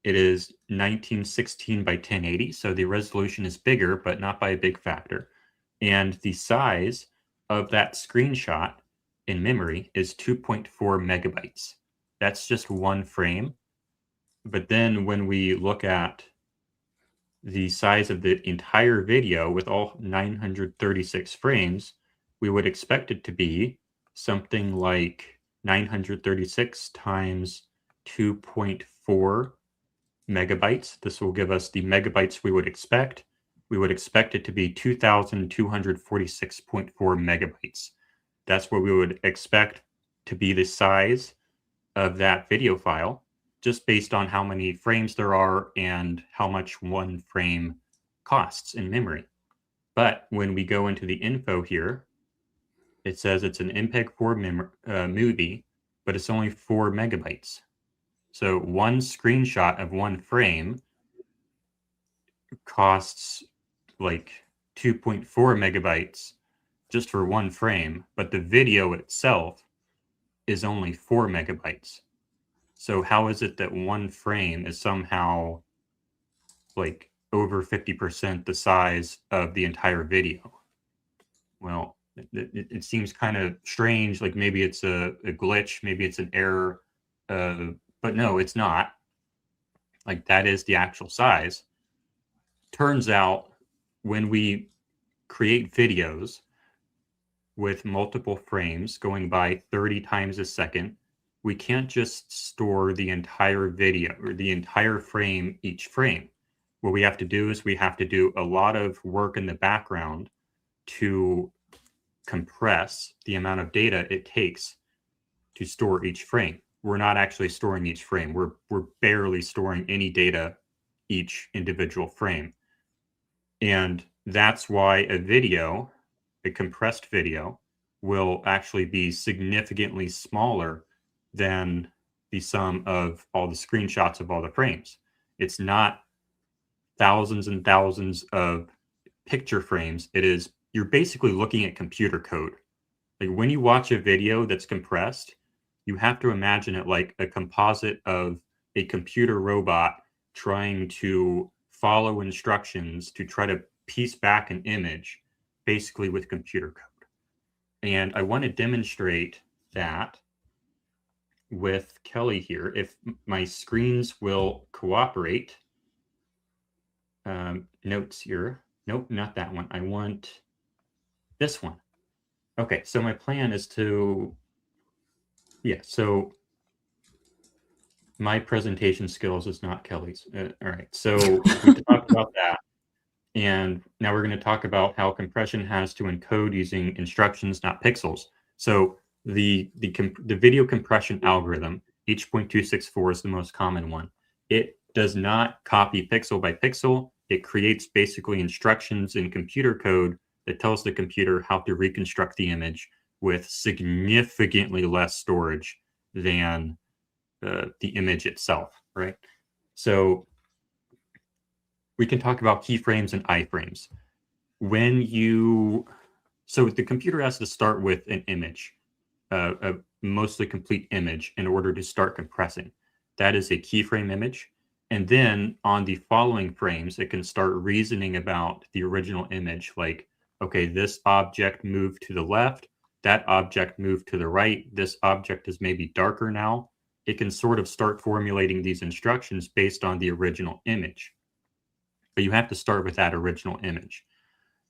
it is 1916 by 1080. So the resolution is bigger, but not by a big factor. And the size of that screenshot in memory is 2.4 megabytes. That's just one frame. But then when we look at the size of the entire video with all 936 frames, we would expect it to be something like 936 times 2.4 megabytes. This will give us the megabytes we would expect. We would expect it to be 2,246.4 megabytes. That's what we would expect to be the size of that video file, just based on how many frames there are and how much one frame costs in memory. But when we go into the info here, it says it's an MPEG-4 movie, but it's only 4 megabytes. So one screenshot of one frame costs like 2.4 megabytes just for one frame, but the video itself is only 4 megabytes. So how is it that one frame is somehow like over 50% the size of the entire video? Well, it seems kind of strange. Like maybe it's a glitch, maybe it's an error, but no, it's not. Like that is the actual size. Turns out when we create videos with multiple frames going by 30 times a second, we can't just store the entire video or the entire frame each frame. What we have to do is we have to do a lot of work in the background to compress the amount of data it takes to store each frame. We're not actually storing each frame. We're barely storing any data each individual frame. And that's why a video, a compressed video, will actually be significantly smaller than the sum of all the screenshots of all the frames. It's not thousands and thousands of picture frames. It is, you're basically looking at computer code. Like when you watch a video that's compressed, you have to imagine it like a composite of a computer robot trying to follow instructions to try to piece back an image, basically with computer code. And I want to demonstrate that with Kelly here. If my screens will cooperate. Notes here. Nope, not that one. I want this one. Okay, so my plan is to, so my presentation skills is not Kelly's. All right, so we talked about that. And now we're going to talk about how compression has to encode using instructions, not pixels. So the video compression algorithm, H.264 is the most common one. It does not copy pixel by pixel. It creates basically instructions in computer code that tells the computer how to reconstruct the image with significantly less storage than the image itself, right? So we can talk about keyframes and iframes. So the computer has to start with an image, a mostly complete image, in order to start compressing. That is a keyframe image. And then on the following frames, it can start reasoning about the original image, like, okay, this object moved to the left, that object moved to the right, this object is maybe darker now. It can sort of start formulating these instructions based on the original image. But you have to start with that original image.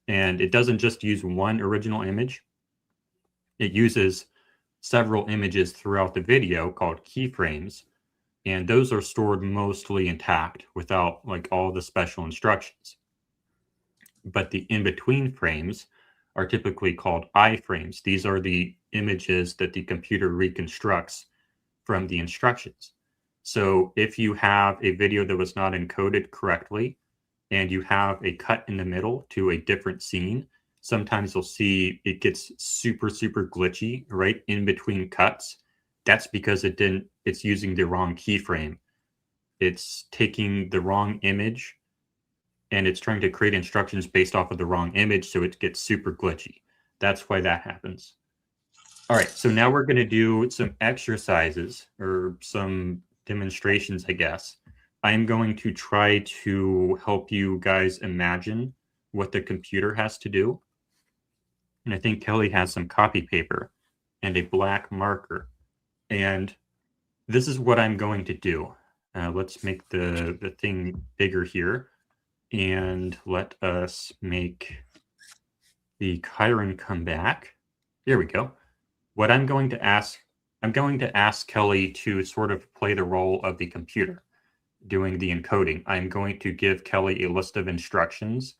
And it doesn't just use one original image. It uses several images throughout the video called keyframes. And those are stored mostly intact without like all the special instructions. But the in-between frames are typically called iframes. These are the images that the computer reconstructs from the instructions. So if you have a video that was not encoded correctly, and you have a cut in the middle to a different scene, sometimes you'll see it gets super, super glitchy right in between cuts. That's because it's using the wrong keyframe. It's taking the wrong image and it's trying to create instructions based off of the wrong image, so it gets super glitchy. That's why that happens. All right, so now we're going to do some exercises or some demonstrations, I guess. I'm going to try to help you guys imagine what the computer has to do. And I think Kelly has some copy paper and a black marker. And this is what I'm going to do. Let's make the thing bigger here. And let us make the Chiron come back. There we go. What I'm going to ask Kelly to sort of play the role of the computer doing the encoding. I'm going to give Kelly a list of instructions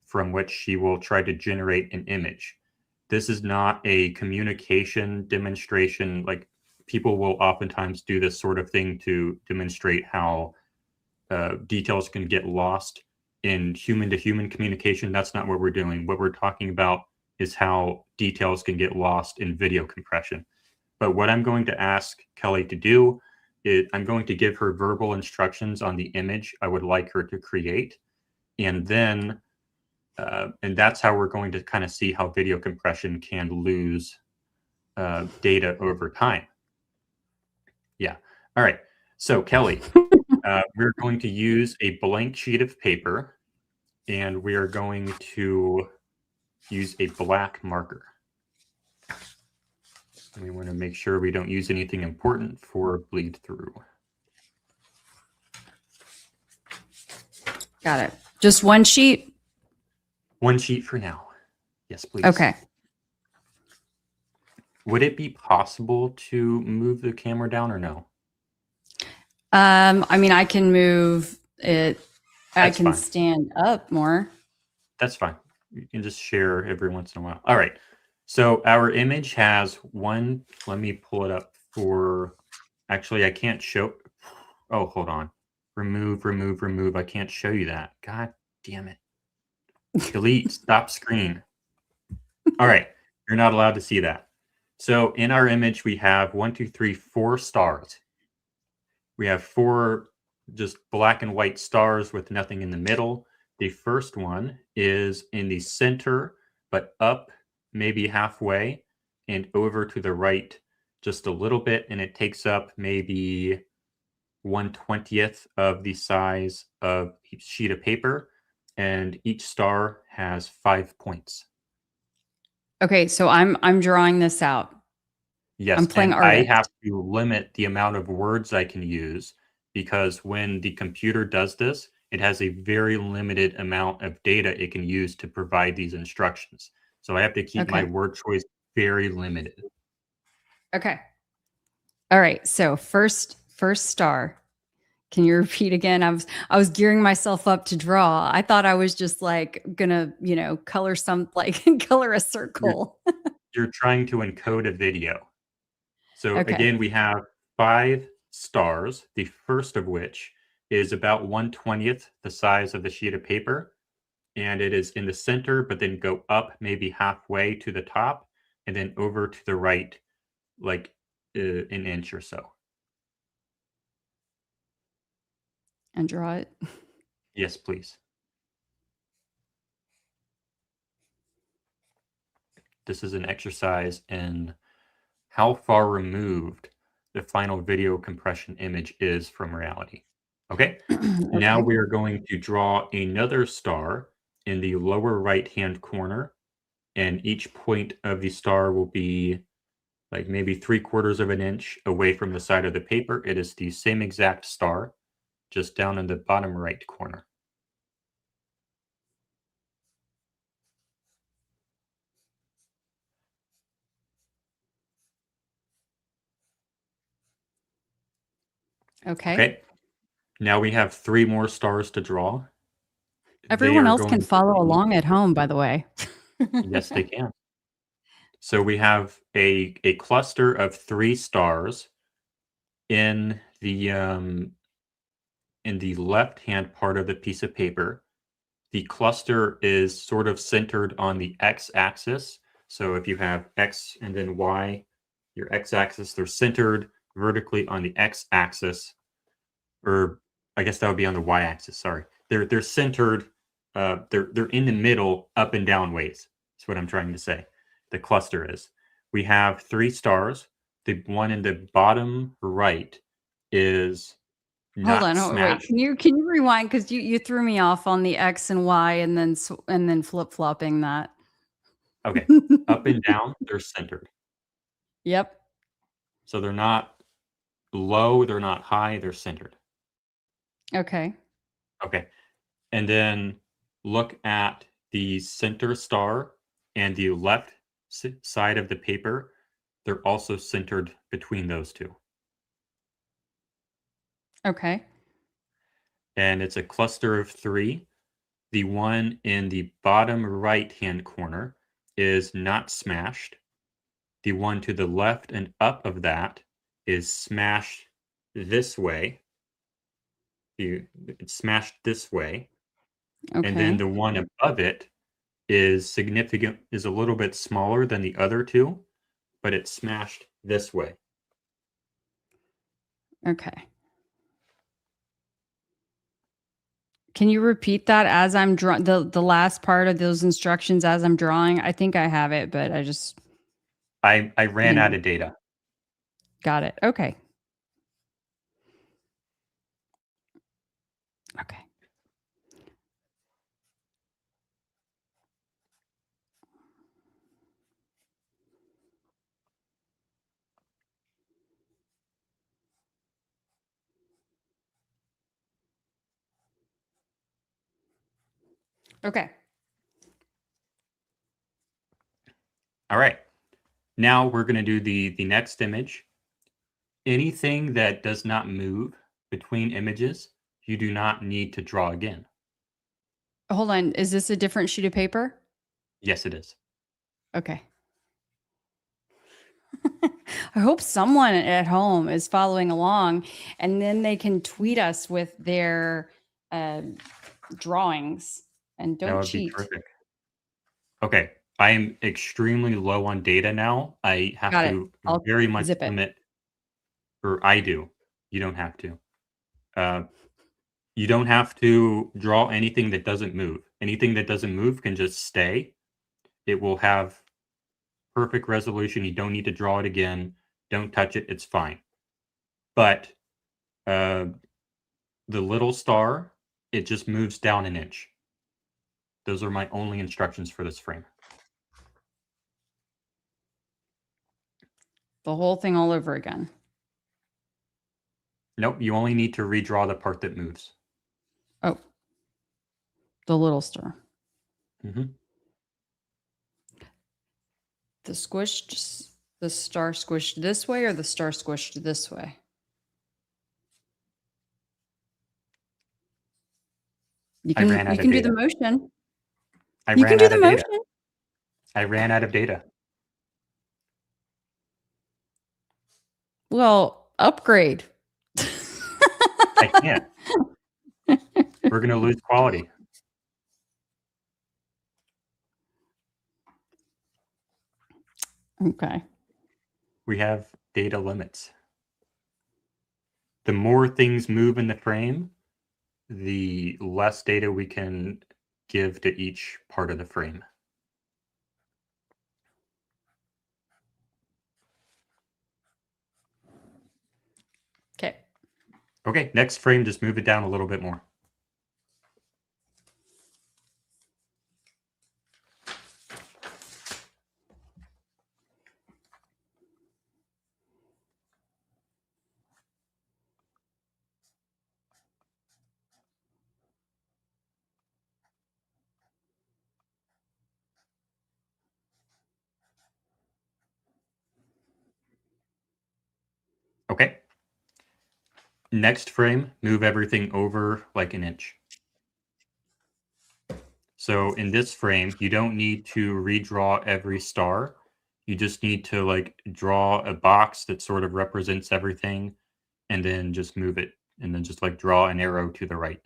from which she will try to generate an image. This is not a communication demonstration. Like, people will oftentimes do this sort of thing to demonstrate how details can get lost in human-to-human communication. That's not what we're doing. What we're talking about is how details can get lost in video compression. But what I'm going to ask Kelly to do is I'm going to give her verbal instructions on the image I would like her to create. And then, and that's how we're going to kind of see how video compression can lose data over time. Yeah. All right. So Kelly, we're going to use a blank sheet of paper, and we are going to use a black marker. And we want to make sure we don't use anything important for bleed through. Got it. Just one sheet? One sheet for now. Yes, please. Okay. Would it be possible to move the camera down or no? I mean, I can move it. I That's can fine. stand up more. That's fine. You can just share every once in a while. All right. So our image has one. Let me pull it up for. Actually, I can't show. Oh, hold on. Remove, remove, remove. I can't show you that. God damn it. Delete. Stop screen. All right. You're not allowed to see that. So in our image, we have 4 stars. We have 4 just black and white stars with nothing in the middle. The first one is in the center, but up maybe halfway and over to the right just a little bit. And it takes up maybe 1/20th of the size of each sheet of paper. And each star has 5 points. Okay, so I'm drawing this out. Yes, I'm playing and I artist. have to limit the amount of words I can use because when the computer does this, it has a very limited amount of data it can use to provide these instructions. So I have to keep my Okay. word choice very limited. Okay. All right. So first star. Can you repeat again? I was gearing myself up to draw. I thought I was just like gonna, color color a circle. You're trying to encode a video. So Okay. again, we have 5 stars, the first of which is about 1/20th the size of the sheet of paper. And it is in the center, but then go up maybe halfway to the top and then over to the right, like an inch or so. And draw it. Yes, please. This is an exercise in how far removed the final video compression image is from reality. Okay. Now Okay. we are going to draw another star in the lower right-hand corner, and each point of the star will be like maybe 3/4 of an inch away from the side of the paper. It is the same exact star, just down in the bottom right corner. Okay. Okay. Now we have 3 more stars to draw. They Everyone are else can going to follow be, along at home, by the way. yes, they can. So we have a cluster of 3 stars in the left-hand part of the piece of paper. The cluster is sort of centered on the x-axis. So if you have x and then y, your x-axis, they're centered vertically on the x-axis, or I guess that would be on the y-axis. Sorry, they're centered. They're in the middle, up and down ways. That's what I'm trying to say. The cluster is. We have 3 stars. The one in the bottom right is Hold not on, wait. smashed. Can you rewind because you threw me off on the X and Y and then flip-flopping that. Okay, up and down, they're centered. Yep. So they're not low, they're not high, they're centered. Okay. Okay. And then look at the center star and the left side of the paper. They're also centered between those two. Okay. And it's a cluster of 3. The one in the bottom right-hand corner is not smashed. The one to the left and up of that is smashed this way. It's smashed this way. Okay. And then the one above it is a little bit smaller than the other 2, but it's smashed this way. Okay. Can you repeat that as I'm drawing the last part of those instructions as I'm drawing? I think I have it, but I just I ran out of data. got it. Okay. Okay. Okay. All right. Now we're going to do the next image. Anything that does not move between images, you do not need to draw again. Hold on. Is this a different sheet of paper? Yes, it is. Okay. I hope someone at home is following along, and then they can tweet us with their drawings and That don't would be cheat. terrific. Okay. I am extremely low on data now. I have Got it. to I'll very much zip it. limit, or I do. You don't have to. You don't have to draw anything that doesn't move. Anything that doesn't move can just stay. It will have perfect resolution. You don't need to draw it again. Don't touch it. It's fine. But the little star, it just moves down an inch. Those are my only instructions for this frame. The whole thing all over again. Nope, you only need to redraw the part that moves. Oh, the little star. Mhm. The squished, the star squished this way or the star squished this way? You I ran can out of do data. the motion. I You can ran do out the of data. motion. I ran out of data. Well, upgrade. I can't. We're going to lose quality. Okay. We have data limits. The more things move in the frame, the less data we can give to each part of the frame. Okay. Okay, next frame, just move it down a little bit more. Okay. Next frame, move everything over like an inch. So in this frame, you don't need to redraw every star. You just need to like draw a box that sort of represents everything and then just move it and then just like draw an arrow to the right.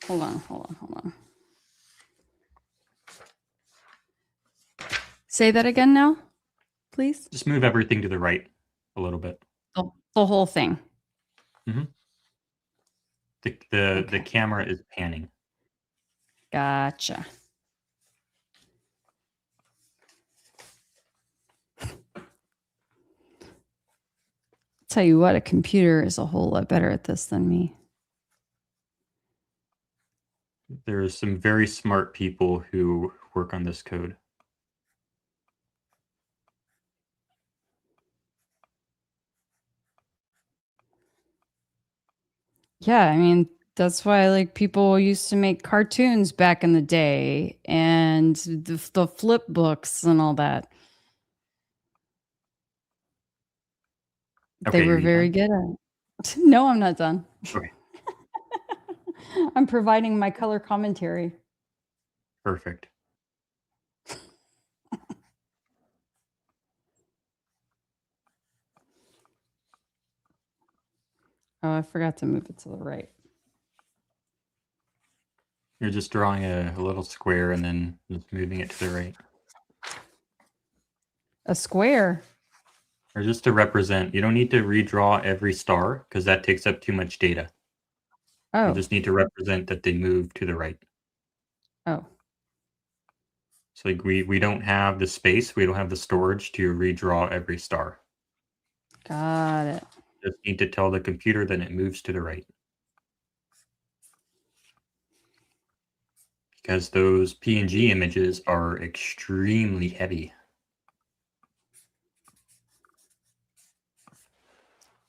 Hold on. Say that again now, please. Just move everything to the right a little bit. The whole thing. Mm-hmm. The Okay. camera is panning. Gotcha. Tell you what, a computer is a whole lot better at this than me. There are some very smart people who work on this code. Yeah, I mean, that's why like people used to make cartoons back in the day and the flip books and all that. They Okay, were are you very done? good at. No, I'm not done. Okay, I'm providing my color commentary. perfect. Oh, I forgot to move it to the right. You're just drawing a little square and then just moving it to the right. A square. Or just to represent, you don't need to redraw every star because that takes up too much data. You Oh, just need to represent that they move to the right. oh, So like we don't have the space, we don't have the storage to redraw every star. got it. Just need to tell the computer that it moves to the right. Because those PNG images are extremely heavy.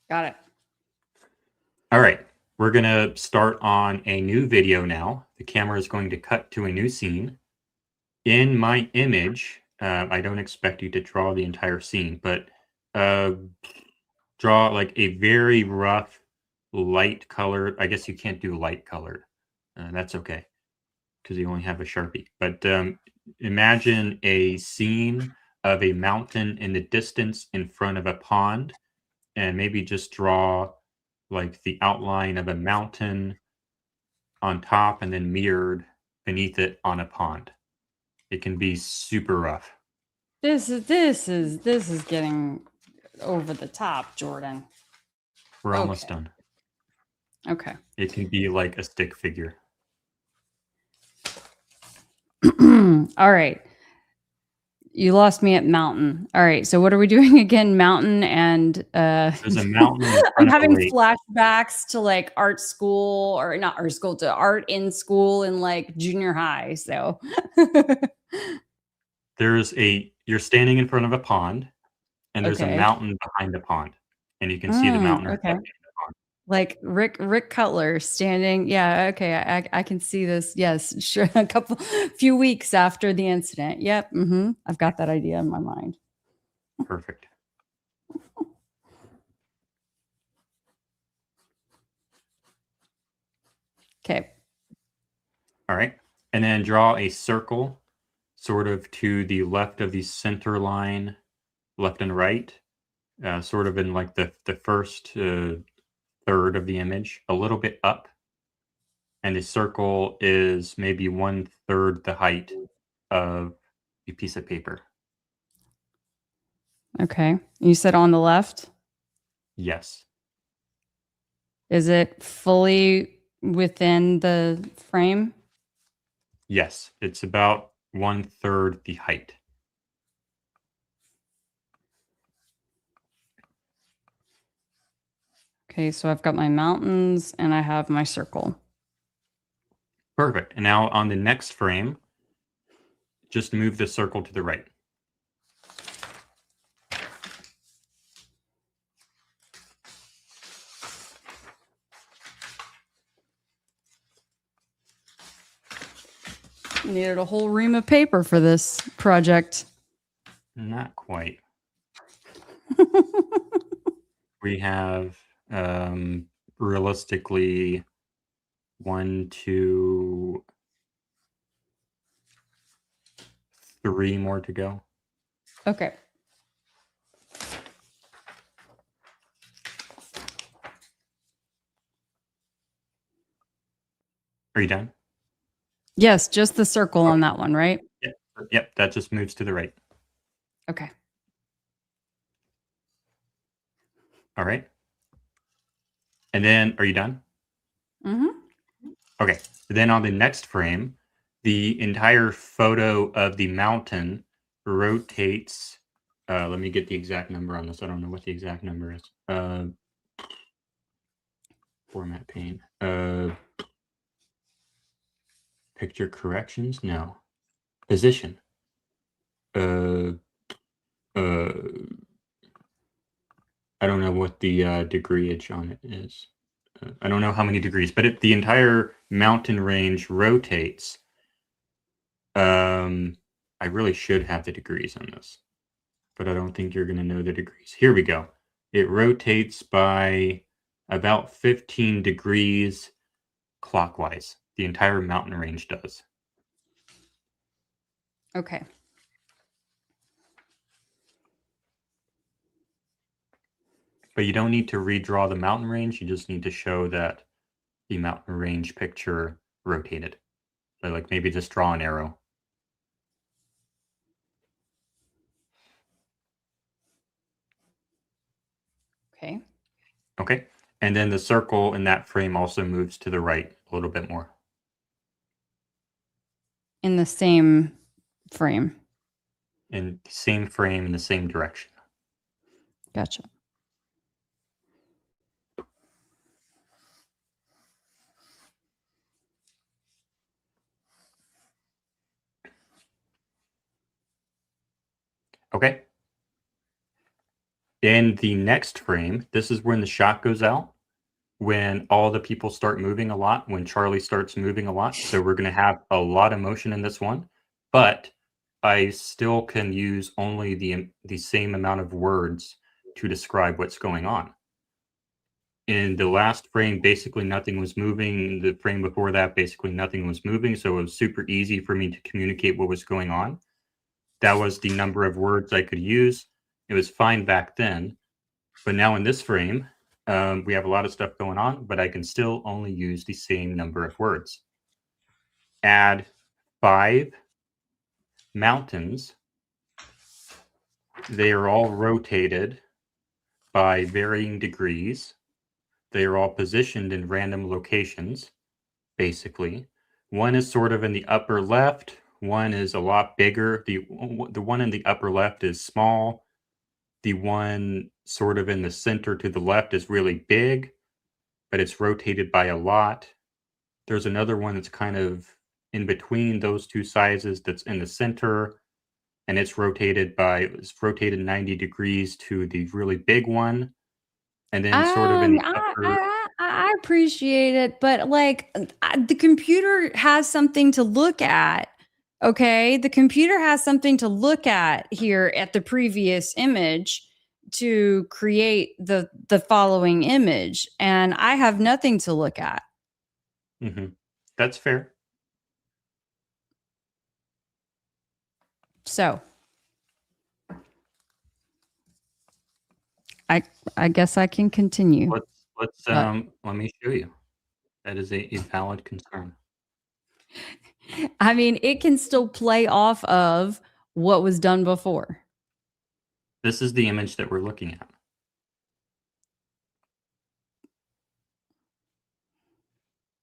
Got it. All right, we're going to start on a new video now. The camera is going to cut to a new scene. In my image, I don't expect you to draw the entire scene, but draw like a very rough light color. I guess you can't do light colored. That's okay because you only have a Sharpie. But imagine a scene of a mountain in the distance in front of a pond, and maybe just draw like the outline of a mountain on top and then mirrored beneath it on a pond. It can be super rough. This is getting over the top, Jordan. We're almost Okay. done. Okay. It can be like a stick figure. All right. You lost me at mountain. All right. So what are we doing again? Mountain and There's a mountain in I'm front of a having lake. flashbacks to like art school or not art school to art in school in like junior high. So You're standing in front of a pond, and there's a okay. mountain behind the pond, and you can see the mountain Okay. reflecting in the pond. Like Rick Cutler standing. Yeah, okay. I can see this. Yes, sure. Few weeks after the incident. Yep. I've got that idea in my mind. Perfect. Okay. All right. And then draw a circle sort of to the left of the center line, left and right, sort of in like the first third of the image, a little bit up. And the circle is maybe 1/3 the height of a piece of paper. Okay. You said on the left. Yes. Is it fully within the frame? Yes. It's about 1/3 the height. Okay, so I've got my mountains and I have my circle. Perfect. And now on the next frame, just move the circle to the right. Needed a whole ream of paper for this project. Not quite. We have realistically 1, 2, 3 more to go. Okay. Are you done? Yes, just the circle on that one, right? Yep, that just moves to the right. Okay. All right. And then, are you done? Okay. Then on the next frame, the entire photo of the mountain rotates. Let me get the exact number on this. I don't know what the exact number is. Format pane. Picture corrections? No. Position. I don't know what the degreeage on it is. I don't know how many degrees, but the entire mountain range rotates. I really should have the degrees on this, but I don't think you're going to know the degrees. Here we go. It rotates by about 15 degrees clockwise. The entire mountain range does. Okay. But you don't need to redraw the mountain range. You just need to show that the mountain range picture rotated. So like maybe just draw an arrow. Okay. Okay. And then the circle in that frame also moves to the right a little bit more. In the same frame. In the same frame in the same direction. Gotcha. Okay. In the next frame, this is when the shot goes out, when all the people start moving a lot, when Charlie starts moving a lot. So we're going to have a lot of motion in this one, but I still can use only the same amount of words to describe what's going on. In the last frame, basically nothing was moving. The frame before that, basically nothing was moving. So it was super easy for me to communicate what was going on. That was the number of words I could use. It was fine back then. But now in this frame, we have a lot of stuff going on, but I can still only use the same number of words. Add 5 mountains. They are all rotated by varying degrees. They are all positioned in random locations, basically. One is sort of in the upper left. One is a lot bigger. The one in the upper left is small. The one sort of in the center to the left is really big, but it's rotated by a lot. There's another one that's kind of in between those two sizes that's in the center, and it's rotated 90 degrees to the really big one. And then sort of in the upper. I appreciate it, but like the computer has something to look at. Okay. The computer has something to look at here at the previous image to create the following image. And I have nothing to look at. That's fair. So I guess I can continue. Let me show you. That is a valid concern. I mean, it can still play off of what was done before. This is the image that we're looking at.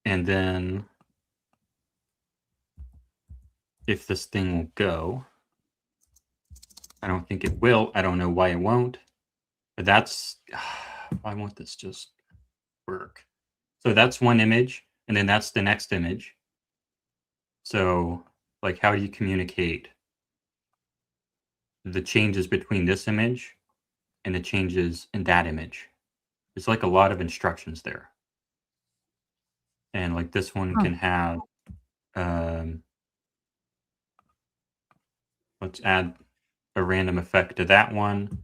And then if this thing will go, I don't think it will. I don't know why it won't. But that's, I want this just work. So that's one image, and then that's the next image. So, like, how do you communicate the changes between this image and the changes in that image? There's like a lot of instructions there. And like this one can have, let's add a random effect to that one.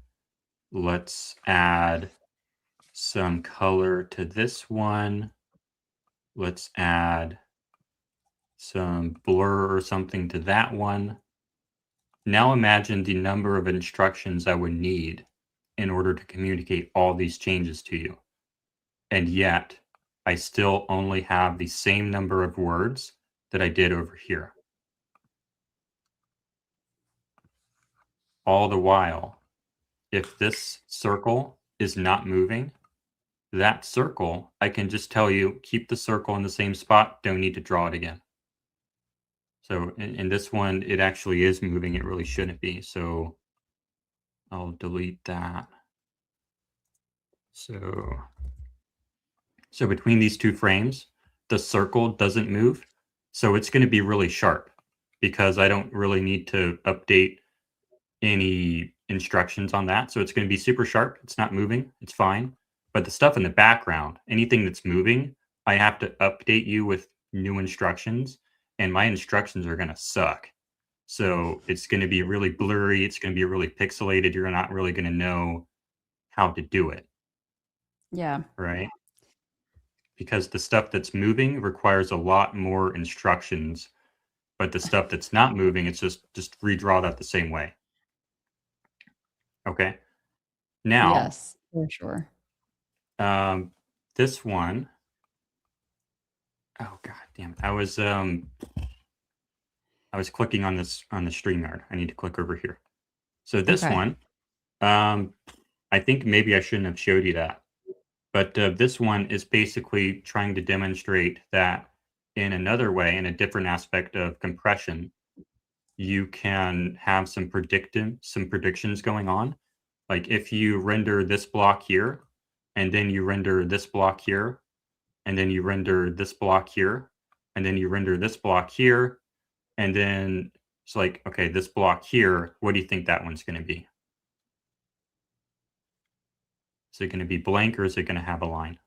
Let's add some color to this one. Let's add some blur or something to that one. Now imagine the number of instructions I would need in order to communicate all these changes to you. And yet, I still only have the same number of words that I did over here. All the while, if this circle is not moving, that circle, I can just tell you, keep the circle in the same spot, don't need to draw it again. So in this one, it actually is moving. It really shouldn't be. So I'll delete that. So between these two frames, the circle doesn't move. So it's going to be really sharp because I don't really need to update any instructions on that. So it's going to be super sharp. It's not moving. It's fine. But the stuff in the background, anything that's moving, I have to update you with new instructions. And my instructions are going to suck. So it's going to be really blurry. It's going to be really pixelated. You're not really going to know how to do it. Yeah. Right? Because the stuff that's moving requires a lot more instructions. But the stuff that's not moving, it's just redraw that the same way. Okay. Now. Yes, for sure. This one. Oh god damn it. I was clicking on this on the StreamYard. I need to click over here. So this one, I I think maybe I shouldn't have showed you that. But this one is basically trying to demonstrate that in another way, in a different aspect of compression, you can have some predictions going on. Like if you render this block here, and then you render this block here, and then you render this block here, and then you render this block here, and then it's like, okay, this block here, what do you think that one's going to be? Is it going to be blank or is it going to have a line?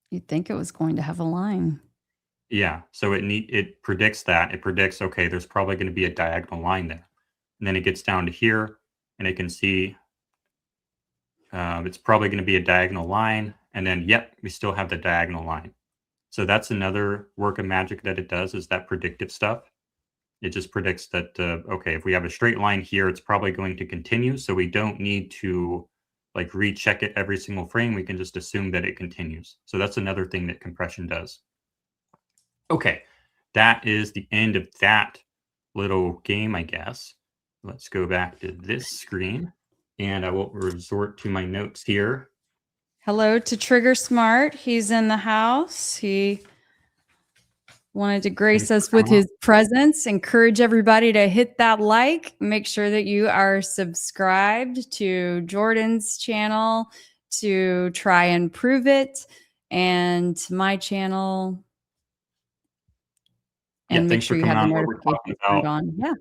You'd think it was going to have a line. Yeah, so it predicts that. It predicts, okay, there's probably going to be a diagonal line there. And then it gets down to here, and it can see it's probably going to be a diagonal line. And then, yep, we still have the diagonal line. So that's another work of magic that it does, is that predictive stuff. It just predicts that, okay, if we have a straight line here, it's probably going to continue. So we don't need to like recheck it every single frame. We can just assume that it continues. So that's another thing that compression does. Okay, that is the end of that little game, I guess. Let's go back to this screen, and I will resort to my notes here. Hello to Trigger Smart. He's in the house. He wanted to grace us with his presence. Encourage everybody to hit that like. Make sure that you are subscribed to Jordan's channel to try and prove it, and to my channel. And make sure you have the notifications turned on. Yeah.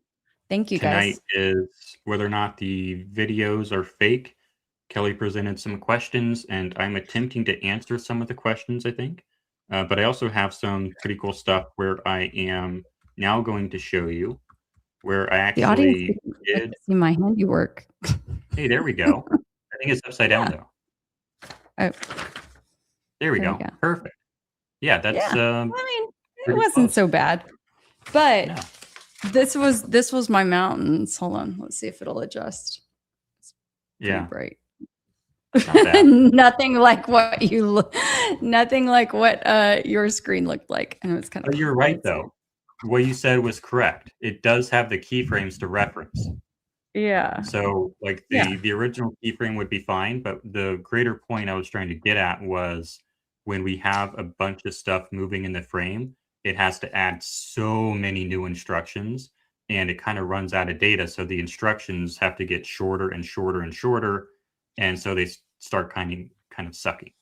Thank you, guys. Tonight is whether or not the videos are fake. Kelly presented some questions, and I'm attempting to answer some of the questions, I think. But I also have some pretty cool stuff where I am now going to show you where I actually did see my handiwork. Hey, there we go. I think it's upside down though. Oh. There we go. Perfect. Yeah, that's I mean, it wasn't so bad. But no. this was my mountains. Hold on. Let's see if it'll adjust. It's pretty bright. Nothing like what your screen looked like. And it was kind of you're right though. What you said was correct. It does have the keyframes to reference. Yeah. So like the original keyframe would be fine, but the greater point I was trying to get at was when we have a bunch of stuff moving in the frame, it has to add so many new instructions, and it kind of runs out of data. So the instructions have to get shorter and shorter and shorter. And so they start kind of sucking.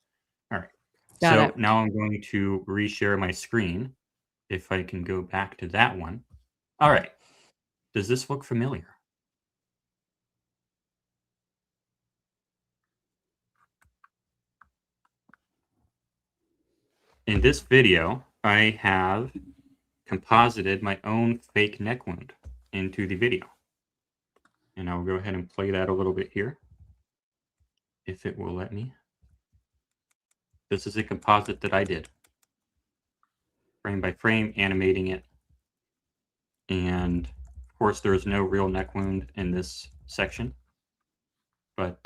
All right. So now I'm going to reshare my screen. If I can go back to that one. All right. Does this look familiar? In this video, I have composited my own fake neck wound into the video. And I'll go ahead and play that a little bit here, if it will let me. This is a composite that I did, frame by frame, animating it. And of course, there is no real neck wound in this section, but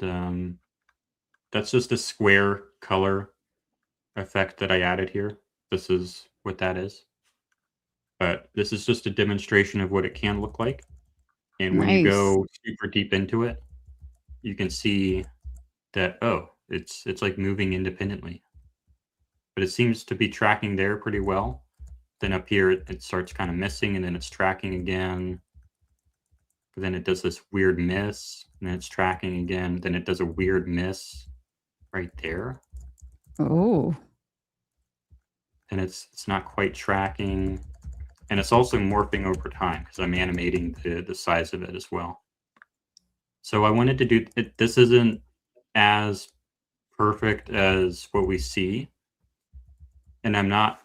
that's just a square color effect that I added here. This is what that is. But this is just a demonstration of what it can look like. And when you go super deep into it, you can see that, oh, it's like moving independently. But it seems to be tracking there pretty well. Then up here, it starts kind of missing, and then it's tracking again. But then it does this weird miss, and then it's tracking again. Then it does a weird miss right there. Oh. And it's not quite tracking. And it's also morphing over time because I'm animating the size of it as well. So I wanted to do it. This isn't as perfect as what we see. And I'm not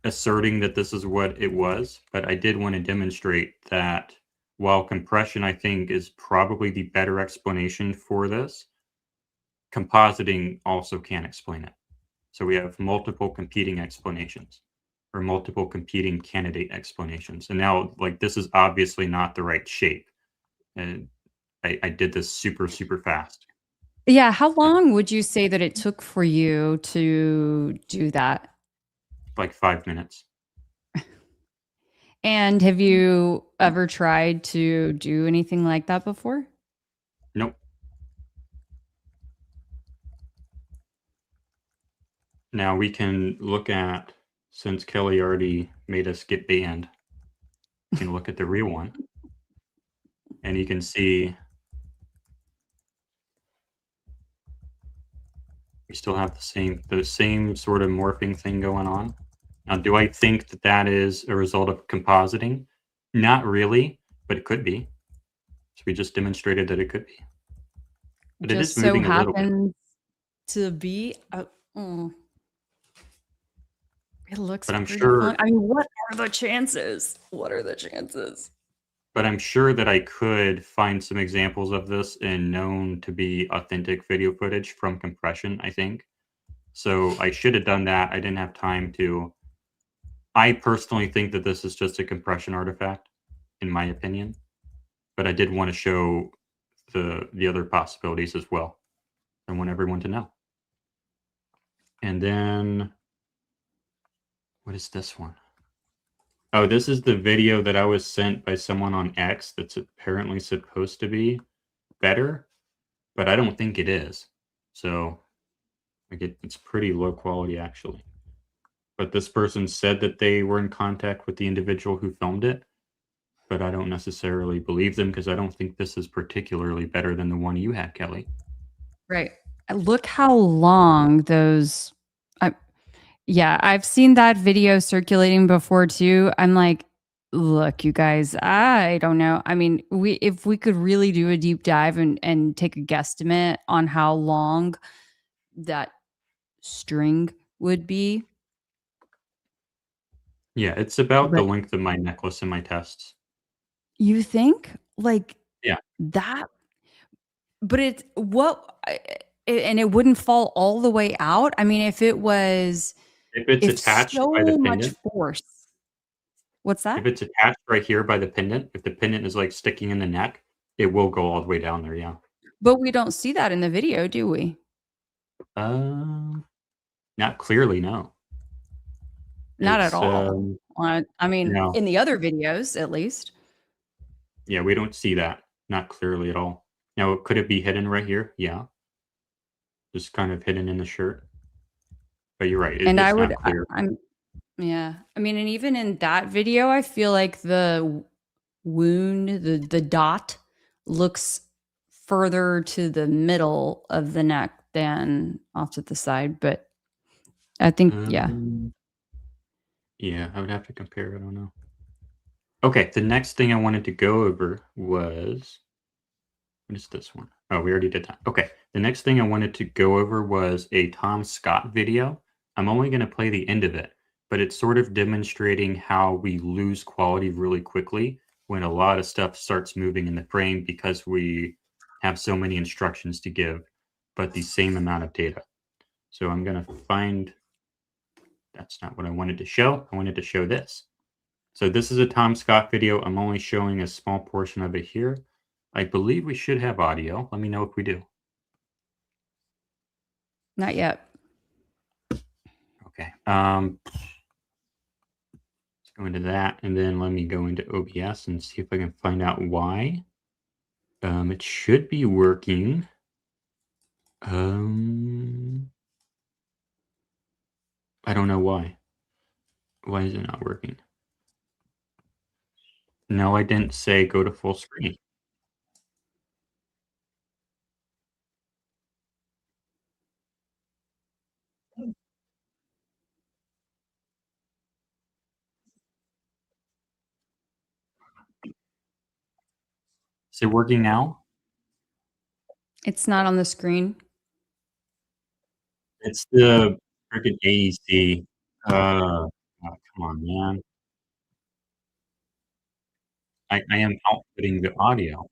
asserting that this is what it was, but I did want to demonstrate that while compression, I think, is probably the better explanation for this, compositing also can explain it. So we have multiple competing explanations, or multiple competing candidate explanations. And now, like, this is obviously not the right shape. And I did this super, super fast. Yeah. How long would you say that it took for you to do that? Like 5 minutes. And have you ever tried to do anything like that before? Nope. Now we can look at, since Kelly already made us get banned, we can look at the real one. And you can see we still have the same sort of morphing thing going on. Now, do I think that that is a result of compositing? Not really, but it could be. So we just demonstrated that it could be. But it is Just so moving a little bit. happens to be. It looks But I'm pretty fun. sure I mean, what are the chances? What are the chances? but I'm sure that I could find some examples of this in known to be authentic video footage from compression, I think. So I should have done that. I didn't have time to. I personally think that this is just a compression artifact, in my opinion. But I did want to show the other possibilities as well. I want everyone to know. And then what is this one? Oh, this is the video that I was sent by someone on X that's apparently supposed to be better, but I don't think it is. So like it's pretty low quality actually. But this person said that they were in contact with the individual who filmed it, but I don't necessarily believe them because I don't think this is particularly better than the one you had, Kelly. Right. Look how long those. Yeah, I've seen that video circulating before too. I'm like, look, you guys, I don't know. I mean, if we could really do a deep dive and take a guesstimate on how long that string would be. Yeah, it's about the But length of my necklace in my tests. you think like Yeah. that? But it's and it wouldn't fall all the way out. I mean, if it was, If it's if attached by the so much pendant, force. What's that? if it's attached right here by the pendant, if the pendant is like sticking in the neck, it will go all the way down there. Yeah. But we don't see that in the video, do we? Not clearly, no. Not at It's all. I mean, no. in the other videos, at least. Yeah, we don't see that. Not clearly at all. Now, could it be hidden right here? Yeah. Just kind of hidden in the shirt. But you're right. And I It's would, not clear. yeah. I mean, and even in that video, I feel like the wound, the dot looks further to the middle of the neck than off to the side. But I think, yeah. Yeah, I would have to compare. I don't know. Okay, the next thing I wanted to go over was what is this one? Oh, we already did that. Okay, the next thing I wanted to go over was a Tom Scott video. I'm only going to play the end of it, but it's sort of demonstrating how we lose quality really quickly when a lot of stuff starts moving in the frame because we have so many instructions to give, but the same amount of data. So I'm going to find, that's not what I wanted to show. I wanted to show this. So this is a Tom Scott video. I'm only showing a small portion of it here. I believe we should have audio. Let me know if we do. Not yet. Okay. Let's go into that, and then let me go into OBS and see if I can find out why. It should be working. I don't know why. Why is it not working? No, I didn't say go to full screen. Is it working now? It's not on the screen. It's the freaking AEC. Oh, come on, man. I am outputting the audio.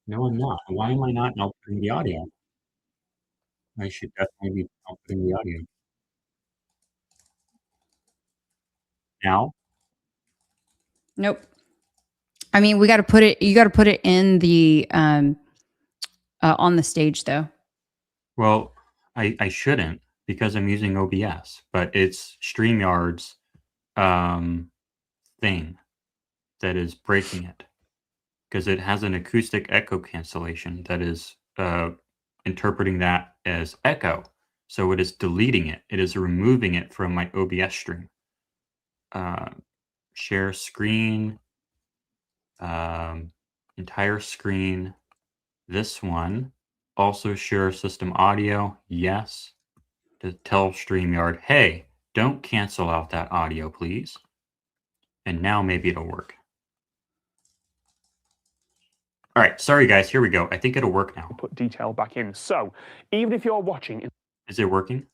No, I'm not. Why am I not outputting the audio? I should definitely be outputting the audio. Now? Nope. I mean, we got to put it, you got to put it in the, on the stage though. Well, I shouldn't because I'm using OBS, but it's StreamYard's thing that is breaking it because it has an acoustic echo cancellation that is interpreting that as echo. So it is deleting it. It is removing it from my OBS stream. Share screen, entire screen. This one, also share system audio. Yes. To tell StreamYard, hey, don't cancel out that audio, please. And now maybe it'll work. All right, sorry guys, here we go. I think it'll work now. Put detail back in. So even if you're watching Is it working?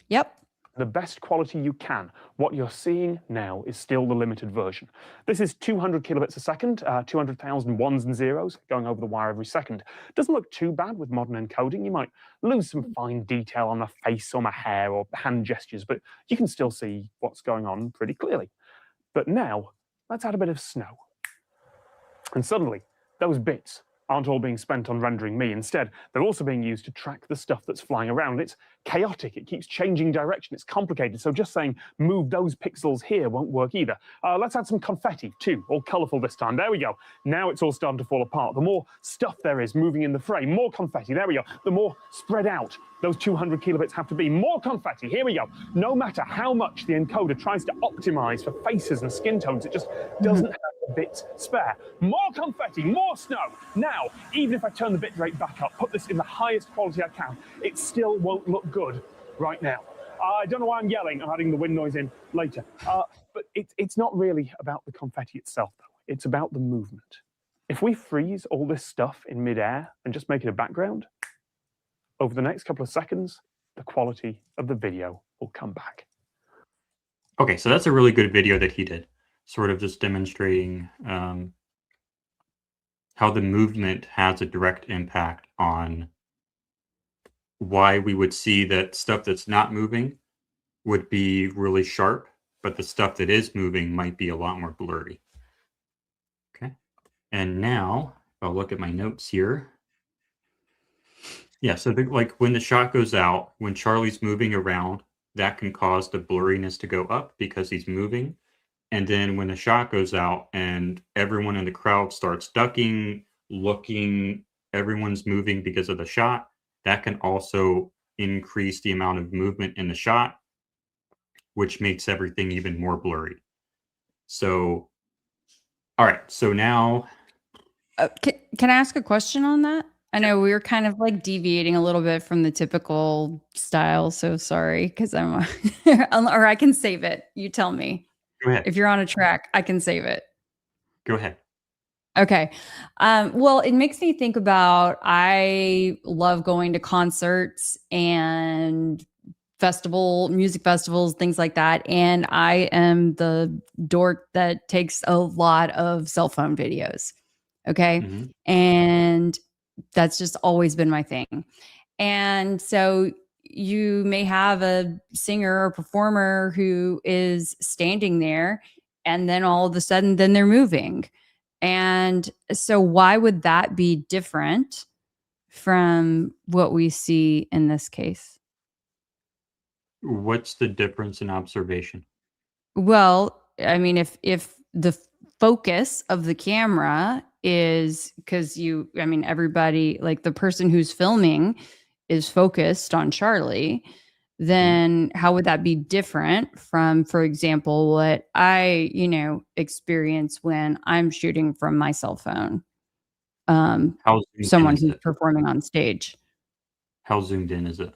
Yep. the best quality you can, what you're seeing now is still the limited version. This is 200 kilobits a second, 200,000 ones and zeros going over the wire every second. Doesn't look too bad with modern encoding. You might lose some fine detail on the face or my hair or hand gestures, but you can still see what's going on pretty clearly. But now, let's add a bit of snow. And suddenly, those bits aren't all being spent on rendering me. Instead, they're also being used to track the stuff that's flying around. It's chaotic. It keeps changing direction. It's complicated. So just saying, move those pixels here won't work either. Let's add some confetti too, all colorful this time. There we go. Now it's all starting to fall apart. The more stuff there is moving in the frame, more confetti. There we go. The more spread out those 200 kilobits have to be. More confetti. Here we go. No matter how much the encoder tries to optimize for faces and skin tones, it just doesn't have a bit spare. More confetti, more snow. Now, even if I turn the bitrate back up, put this in the highest quality I can, it still won't look good right now. I don't know why I'm yelling. I'm adding the wind noise in later. But it's not really about the confetti itself, though. It's about the movement. If we freeze all this stuff in midair and just make it a background, over the next couple of seconds, the quality of the video will come back. Okay, so that's a really good video that he did, sort of just demonstrating how the movement has a direct impact on why we would see that stuff that's not moving would be really sharp, but the stuff that is moving might be a lot more blurry. Okay, and now I'll look at my notes here. Yeah, so like when the shot goes out, when Charlie's moving around, that can cause the blurriness to go up because he's moving. And then when the shot goes out and everyone in the crowd starts ducking, looking, everyone's moving because of the shot, that can also increase the amount of movement in the shot, which makes everything even more blurry. So, all right, so now... Can I ask a question on that? I know we were kind of like deviating a little bit from the typical style, so sorry, because I'm, or I can save it. You tell me. Go ahead. If you're on a track, I can save it. Go ahead. Okay. Well, it makes me think about, I love going to concerts and music festivals, things like that. And I am the dork that takes a lot of cell phone videos. Okay. Mm-hmm. And that's just always been my thing. And so you may have a singer or performer who is standing there and then all of a sudden then they're moving. And so why would that be different from what we see in this case? What's the difference in observation? Well, I mean, if the focus of the camera is, because everybody, like the person who's filming is focused on Charlie, then how would that be different from, for example, what I, experience when I'm shooting from my cell phone? Someone who's performing on stage. How zoomed in is it?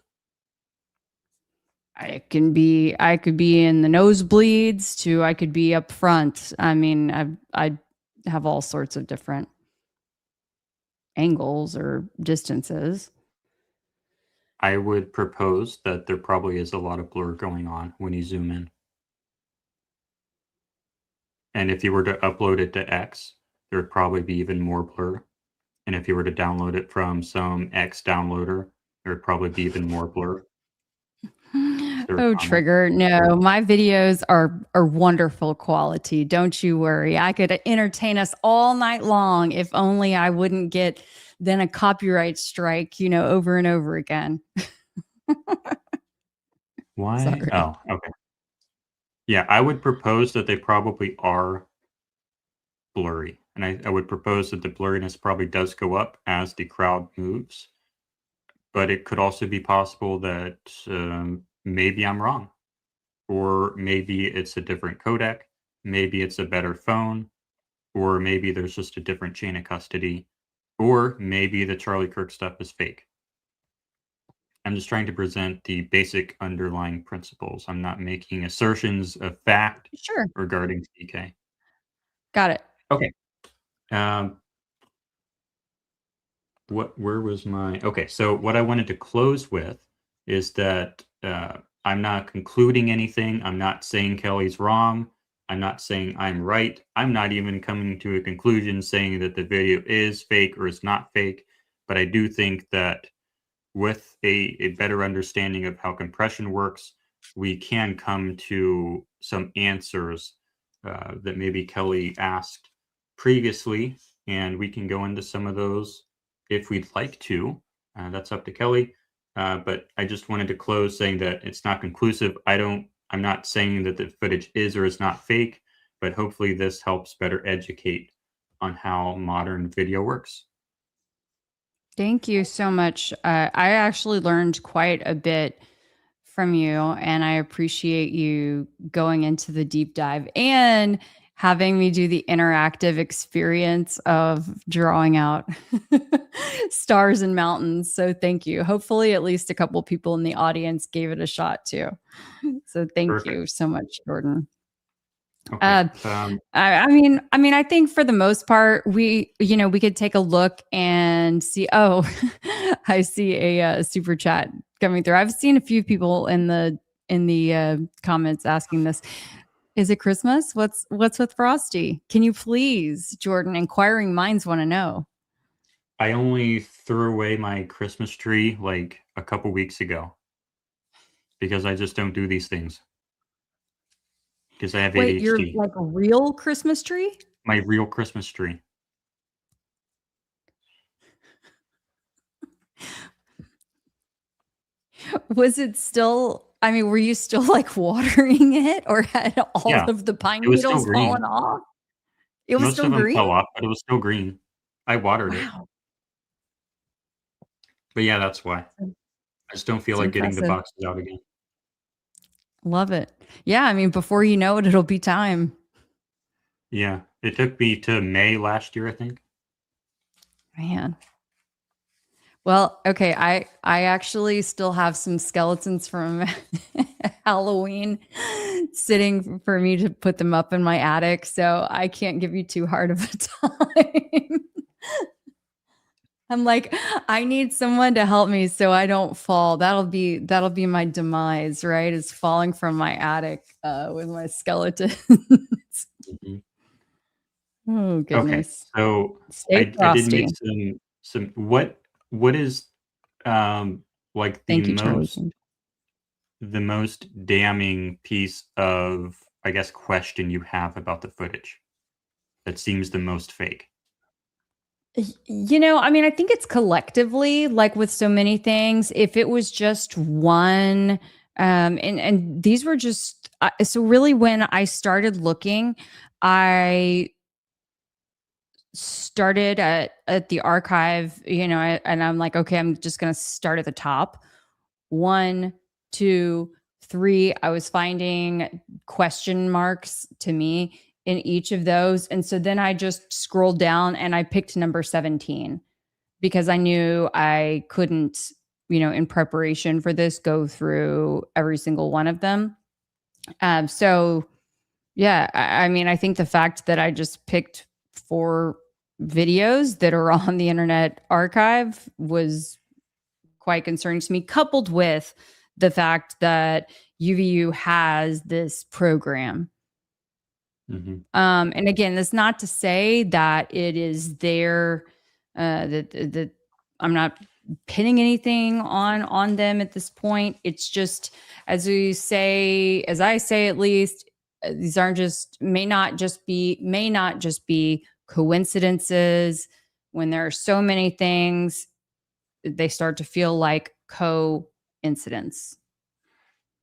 I could be in the nosebleeds to I could be up front. I mean, I have all sorts of different angles or distances. I would propose that there probably is a lot of blur going on when you zoom in. And if you were to upload it to X, there would probably be even more blur. And if you were to download it from some X downloader, there would probably be even more blur. Oh, Trigger. No, my videos are wonderful quality. Don't you worry. I could entertain us all night long if only I wouldn't get then a copyright strike, over and over again. Why? Sorry. Oh, okay. Yeah, I would propose that they probably are blurry. And I would propose that the blurriness probably does go up as the crowd moves. but it could also be possible that maybe I'm wrong, or maybe it's a different codec, maybe it's a better phone, or maybe there's just a different chain of custody, or maybe the Charlie Kirk stuff is fake. I'm just trying to present the basic underlying principles. I'm not making assertions of fact Sure. regarding CK. Got it. Okay. Where was my, okay, so what I wanted to close with is that I'm not concluding anything. I'm not saying Kelly's wrong. I'm not saying I'm right. I'm not even coming to a conclusion saying that the video is fake or is not fake. But I do think that with a better understanding of how compression works, we can come to some answers that maybe Kelly asked previously, and we can go into some of those if we'd like to. That's up to Kelly. But I just wanted to close saying that it's not conclusive. I'm not saying that the footage is or is not fake, but hopefully this helps better educate on how modern video works. Thank you so much. I actually learned quite a bit from you, and I appreciate you going into the deep dive and having me do the interactive experience of drawing out stars and mountains. So thank you. Hopefully, at least a couple people in the audience gave it a shot too. So thank Perfect. you so much, Jordan. Okay. I mean, I think for the most part, we could take a look and see. Oh, I see a super chat coming through. I've seen a few people in the comments asking this. Is it Christmas? What's with Frosty? Can you please, Jordan? Inquiring minds want to know. I only threw away my Christmas tree like a couple weeks ago because I just don't do these things. Because I have Wait, ADHD. you're like a real Christmas tree? My real Christmas tree. Was it still? I mean, were you still like watering it, or had all Yeah, of the pine it was still needles green. fallen off? It was Most still of them green? fell off, but it was still green. I watered it. Wow, But yeah, that's why. I just don't feel it's like getting the impressive. boxes out again. Love it. Yeah, I mean, before you know it, it'll be time. Yeah, it took me to May last year, I think. Man. Well, okay, I actually still have some skeletons from Halloween sitting for me to put them up in my attic, so I can't give you too hard of a time. I'm like, I need someone to help me so I don't fall. That'll be my demise, right? Is falling from my attic with my skeletons. Mhm. Oh Okay, goodness. so Stay I did make frosty. some what is like Thank you, Charlie. the most damning piece of, I guess, question you have about the footage that seems the most fake? I mean, I think it's collectively, like with so many things. If it was just one, and these were just so really when I started looking, I started at the archive, and I'm like, okay, I'm just gonna start at the top. 1, 2, 3. I was finding question marks to me in each of those. And so then I just scrolled down and I picked number 17 because I knew I couldn't, in preparation for this, go through every single one of them. So yeah, I mean, I think the fact that I just picked 4 videos that are on the Internet Archive was quite concerning to me, coupled with the fact that UVU has this program. And again, that's not to say that it is there, that I'm not pinning anything on them at this point. It's just, as I say at least, these aren't just may not just be coincidences. When there are so many things, they start to feel like coincidence.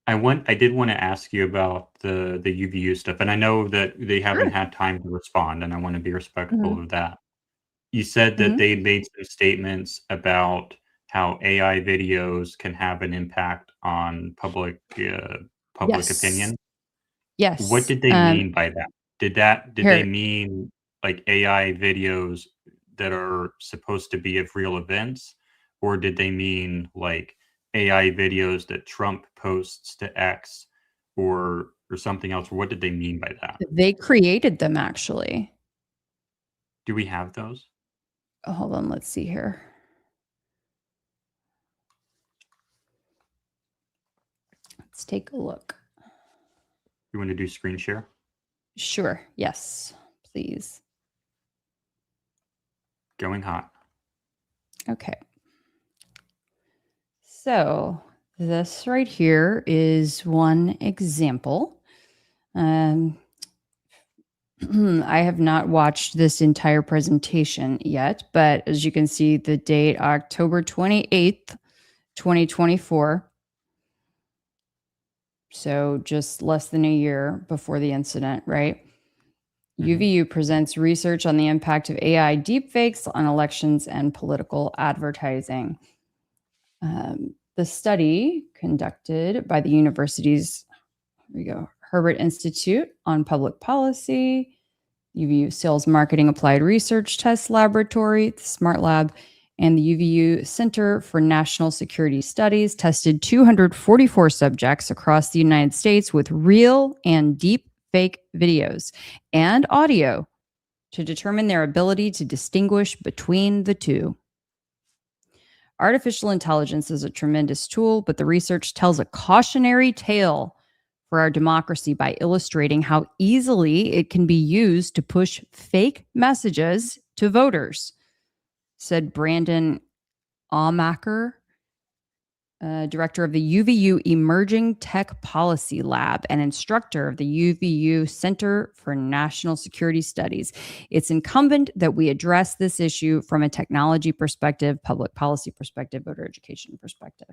I did want to ask you about the UVU stuff, and I know that they haven't Sure. had time to respond, and I want to be respectful Mhm. of that. You said that Mhm. they made some statements about how AI videos can have an impact on public Yes. opinion. Yes. What did they mean by that? Did they Here. mean like AI videos that are supposed to be of real events, or did they mean like AI videos that Trump posts to X or something else? What did they mean by that? They created them, actually. Do we have those? Oh, hold on, let's see here. Let's take a look. You want to do screen share? Sure. Yes, please. Going hot. Okay. So this right here is one example. I have not watched this entire presentation yet, but as you can see, the date October 28th, 2024. So just less than a year before the incident, right? UVU presents research on the impact of AI deepfakes on elections and political advertising. The study conducted by the university's, here we go, Herbert Institute on Public Policy, UVU Sales Marketing Applied Research Test Laboratory, the Smart Lab, and the UVU Center for National Security Studies tested 244 subjects across the United States with real and deep fake videos and audio to determine their ability to distinguish between the two. Artificial intelligence is a tremendous tool, but the research tells a cautionary tale for our democracy by illustrating how easily it can be used to push fake messages to voters, said Brandon Aumacher, director of the UVU Emerging Tech Policy Lab and instructor of the UVU Center for National Security Studies. It's incumbent that we address this issue from a technology perspective, public policy perspective, voter education perspective.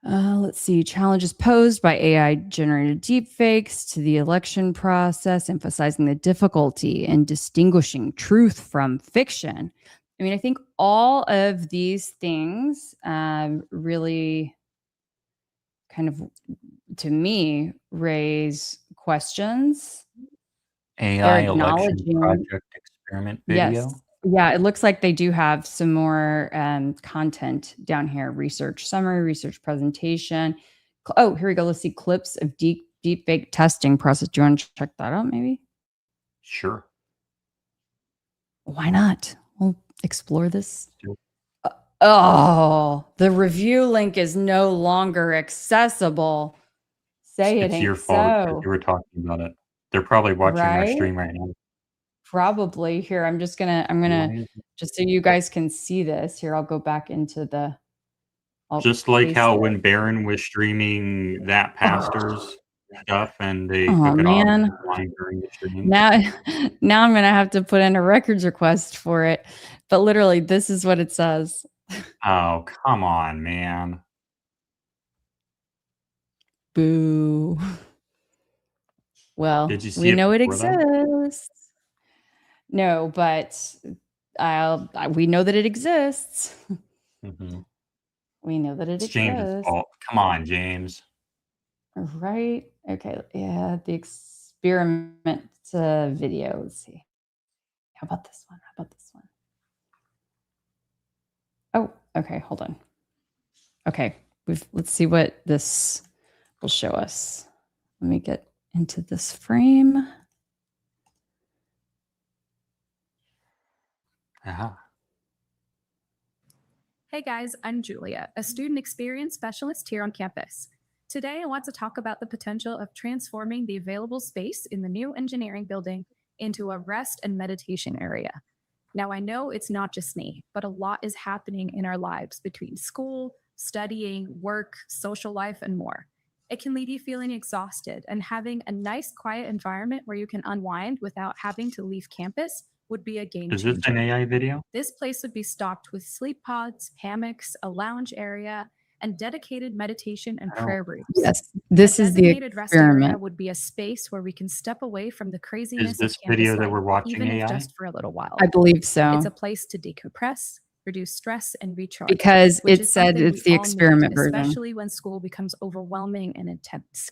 Let's see, challenges posed by AI-generated deepfakes to the election process, emphasizing the difficulty in distinguishing truth from fiction. I mean, I think all of these things really kind of, to me, raise questions. AI They're election acknowledging, project experiment video. yes. Yeah, it looks like they do have some more content down here. Research summary, research presentation. Oh, here we go. Let's see clips of deepfake testing process. Do you want to check that out maybe? Sure. Why not? We'll explore this. Sure. Oh, the review link is no longer accessible. Say it It's ain't your fault because so. you were talking about it. They're probably watching our Right? stream right now. Probably. Here, I'm gonna just so you guys can see this. Here, I'll go back into the. I'll Just like paste how it. when Barron was streaming that pastor's stuff and they Oh, took it man. offline during the stream. Now I'm gonna have to put in a records request for it. But literally, this is what it says. Oh, come on, man. Boo. Well, Did you see we it know it before that? exists. No, but we know that it exists. Mhm. We know that it It's James's exists. fault. Come on, James. Right. Okay. Yeah. The experiment video. Let's see. How about this one? How about this one? Oh, okay. Hold on. Okay. Let's see what this will show us. Let me get into this frame. Aha. Hey guys, I'm Julia, a student experience specialist here on campus. Today I want to talk about the potential of transforming the available space in the new engineering building into a rest and meditation area. Now I know it's not just me, but a lot is happening in our lives between school, studying, work, social life, and more. It can leave you feeling exhausted, and having a nice, quiet environment where you can unwind without having to leave campus would be a game Is this changer. an AI video? This place would be stocked with sleep pods, hammocks, a lounge area, and dedicated meditation and Oh. prayer rooms. Yes, this A is the designated rest area experiment. would be a space where we can step away from the craziness Is this of campus video that life, we're watching even if AI? just for a little while. I believe so. It's a place to decompress, reduce stress, and recharge. Because which it is said something it's we the all need, experiment version. especially when school becomes overwhelming and intense.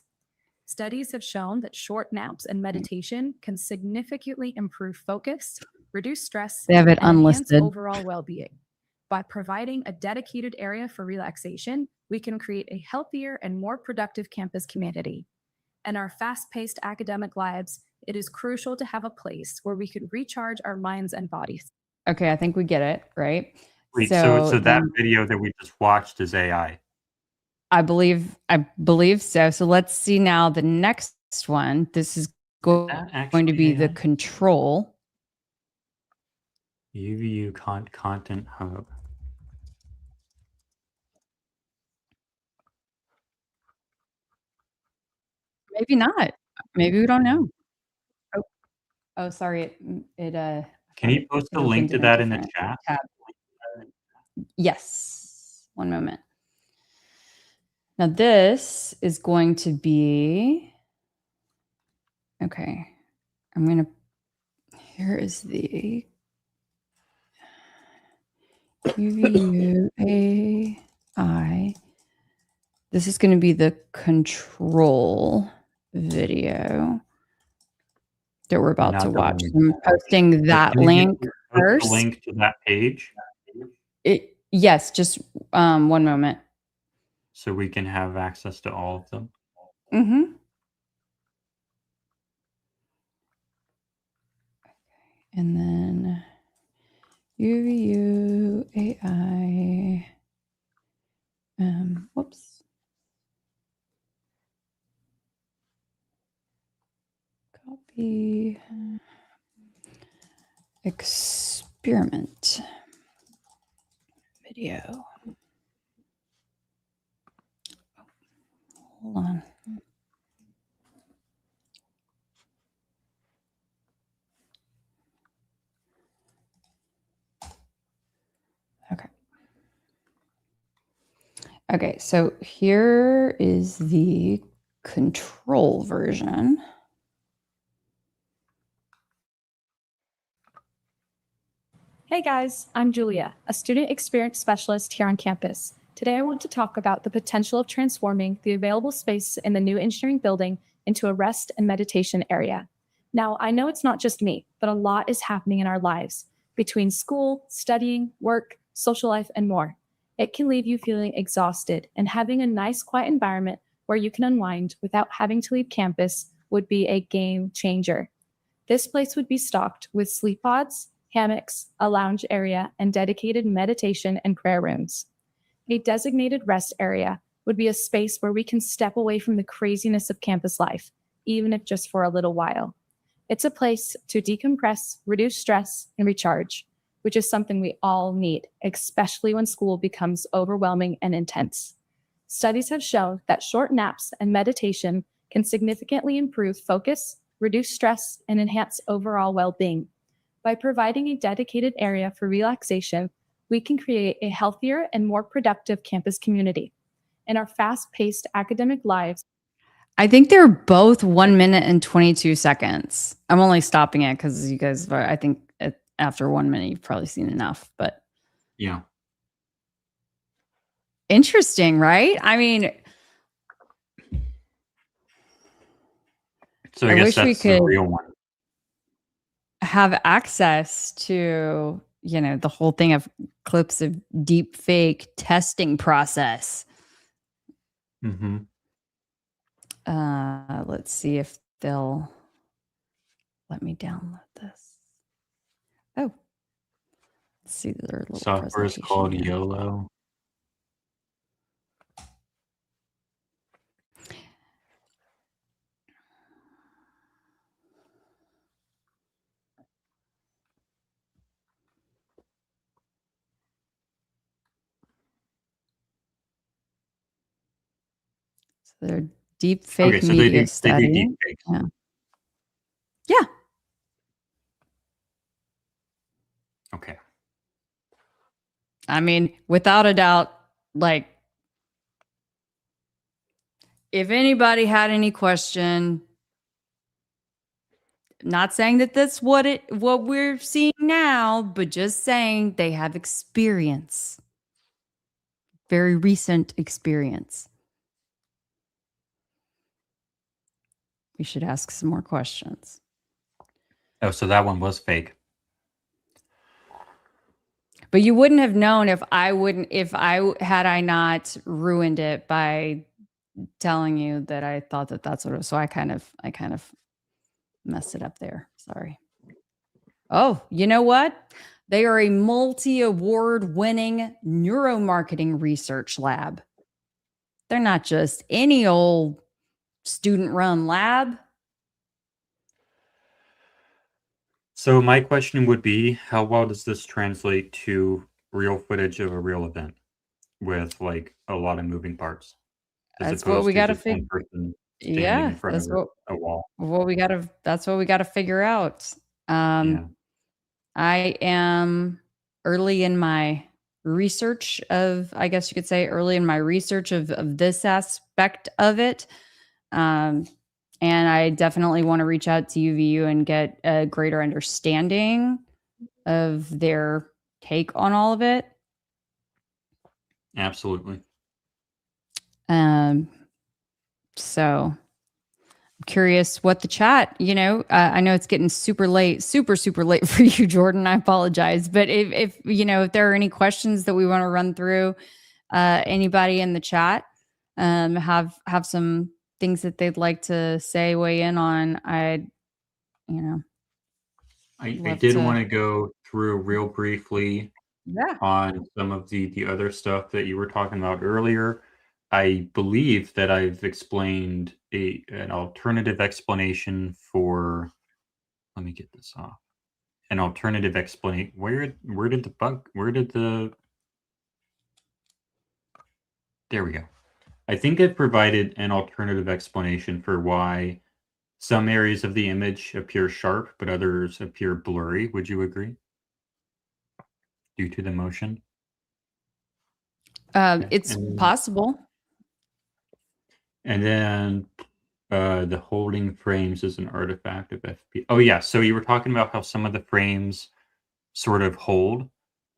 Studies have shown that short naps and meditation can significantly improve focus, reduce stress, They have it and enhance unlisted. overall well-being. By providing a dedicated area for relaxation, we can create a healthier and more productive campus community. In our fast-paced academic lives, it is crucial to have a place where we can recharge our minds and bodies. Okay, I think we get it, right? Wait, so that then video that we just watched is AI. I believe so. So let's see now the next one. This is going to actually be the AI? control. UVU Content Hub. Maybe not. Maybe we don't know. Oh, sorry. Can you post it a link opened to in a that in the different chat? tab. Yes. One moment. Now this is going to be, okay. Here is the UVU AI. This is going to be the control video that we're about to Not the watch. link. I'm posting that Can you link post first. the link to that page Yes, just one moment. so we can have access to all of them. Mm-hmm. And then UVU AI. Whoops. Copy. Experiment video. Hold on. Okay. Okay, so here is the control version. Hey guys, I'm Julia, a student experience specialist here on campus. Today I want to talk about the potential of transforming the available space in the new engineering building into a rest and meditation area. Now, I know it's not just me, but a lot is happening in our lives between school, studying, work, social life, and more. It can leave you feeling exhausted, and having a nice, quiet environment where you can unwind without having to leave campus would be a game changer. This place would be stocked with sleep pods, hammocks, a lounge area, and dedicated meditation and prayer rooms. A designated rest area would be a space where we can step away from the craziness of campus life, even if just for a little while. It's a place to decompress, reduce stress, and recharge, which is something we all need, especially when school becomes overwhelming and intense. Studies have shown that short naps and meditation can significantly improve focus, reduce stress, and enhance overall well-being. By providing a dedicated area for relaxation, we can create a healthier and more productive campus community. In our fast-paced academic lives, I think they're both 1 minute and 22 seconds. I'm only stopping it because you guys, I think after 1 minute, you've probably seen enough, but Yeah. interesting, right? I mean, So I I guess wish we that's the could real one. have access to, the whole thing of clips of deep fake testing process. Mm-hmm. Let's see if they'll let me download this. Oh, let's see their little Software is presentation called here. YOLO. So they're deep fake Okay, so media they do study. deep fakes. Yeah. Yeah. Okay. I mean, without a doubt, like, if anybody had any question, not saying that that's what we're seeing now, but just saying they have experience. Very recent experience. We should ask some more questions. Oh, so that one was fake. But you wouldn't have known if I not ruined it by telling you that I thought that that's what it was. So I kind of messed it up there. Sorry. Oh, you know what? They are a multi-award winning neuromarketing research lab. They're not just any old student run lab. So my question would be, how well does this translate to real footage of a real event with like a lot of moving parts? As That's what we opposed to got to just one figure. person standing Yeah, in front that's of a wall. that's what we got to figure out. Yeah. I am early in my research of, I guess you could say, early in my research of this aspect of it. And I definitely want to reach out to UVU and get a greater understanding of their take on all of it. Absolutely. So I'm curious what the chat, I know it's getting super late, super late for you, Jordan. I apologize. But if there are any questions that we want to run through, anybody in the chat have some things that they'd like to say, weigh in on, I did want to go through real briefly on some of the other stuff that you were talking about earlier. I believe that I've explained an alternative explanation for, let me get this off. An alternative explanation. Where did there we go. I think I've provided an alternative explanation for why some areas of the image appear sharp, but others appear blurry. Would you agree? Due to the motion? It's possible. And then the holding frames is an artifact of FP. Oh, yeah. So you were talking about how some of the frames sort of hold,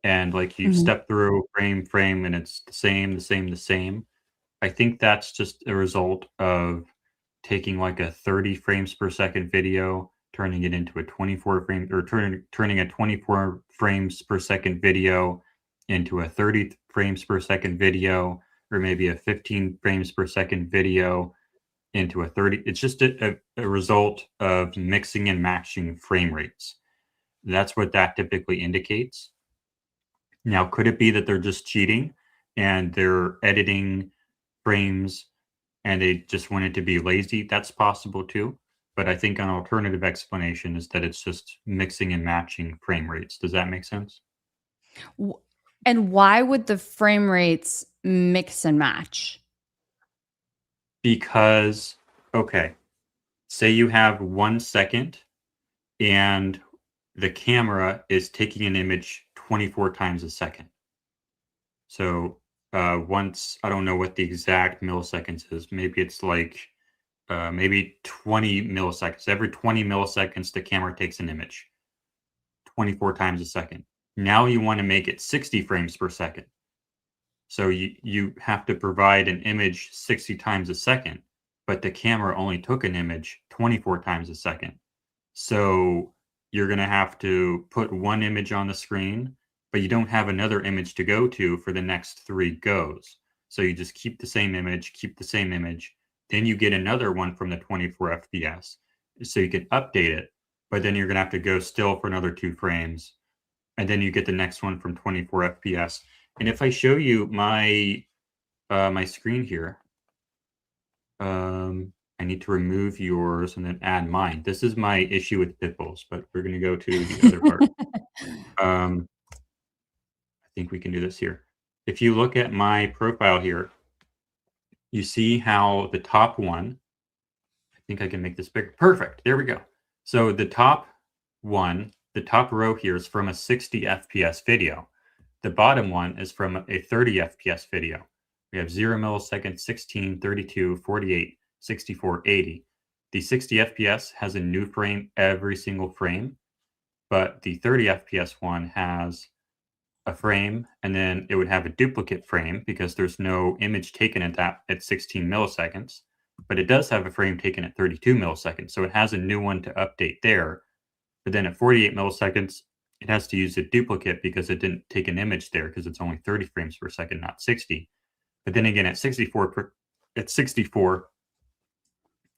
and like you step through frame, and it's the same. I think that's just a result of taking like a 30 frames per second video, turning it into a 24 frame, or turning a 24 frames per second video into a 30 frames per second video, or maybe a 15 frames per second video into a 30. It's just a result of mixing and matching frame rates. That's what that typically indicates. Now, could it be that they're just cheating and they're editing frames and they just wanted to be lazy? That's possible too. But I think an alternative explanation is that it's just mixing and matching frame rates. Does that make sense? And why would the frame rates mix and match? Because, okay, say you have 1 second and the camera is taking an image 24 times a second. So once, I don't know what the exact milliseconds is. Maybe it's like maybe 20 milliseconds. Every 20 milliseconds, the camera takes an image 24 times a second. Now you want to make it 60 frames per second. So you have to provide an image 60 times a second, but the camera only took an image 24 times a second. So you're going to have to put one image on the screen, but you don't have another image to go to for the next 3 goes. So you just keep the same image, then you get another one from the 24 FPS. So you can update it, but then you're going to have to go still for another 2 frames. And then you get the next one from 24 FPS. And if I show you my my screen here, I need to remove yours and then add mine. This is my issue with pitbulls, but we're going to go to the other part. I think we can do this here. If you look at my profile here, you see how the top one, I think I can make this bigger. Perfect. There we go. So the top one, the top row here is from a 60 FPS video. The bottom one is from a 30 FPS video. We have 0 milliseconds, 16, 32, 48, 64, 80. The 60 FPS has a new frame every single frame, but the 30 FPS one has a frame, and then it would have a duplicate frame because there's no image taken at 16 milliseconds, but it does have a frame taken at 32 milliseconds. So it has a new one to update there. But then at 48 milliseconds, it has to use a duplicate because it didn't take an image there because it's only 30 frames per second, not 60. But then again, at 64,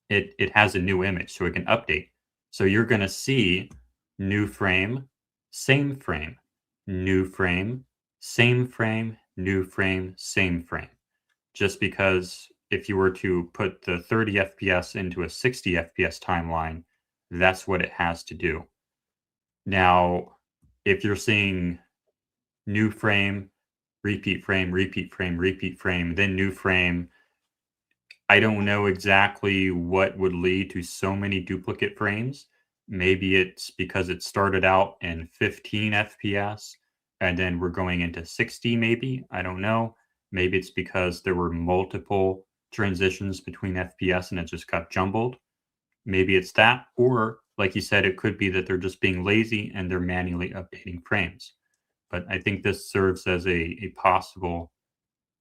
it has a new image, so it can update. So you're going to see new frame, same frame, new frame, same frame, new frame, same frame. Just because if you were to put the 30 FPS into a 60 FPS timeline, that's what it has to do. Now, if you're seeing new frame, repeat frame, repeat frame, repeat frame, then new frame, I don't know exactly what would lead to so many duplicate frames. Maybe it's because it started out in 15 FPS and then we're going into 60 maybe. I don't know. Maybe it's because there were multiple transitions between FPS and it just got jumbled. Maybe it's that, or like you said, it could be that they're just being lazy and they're manually updating frames. But I think this serves as a possible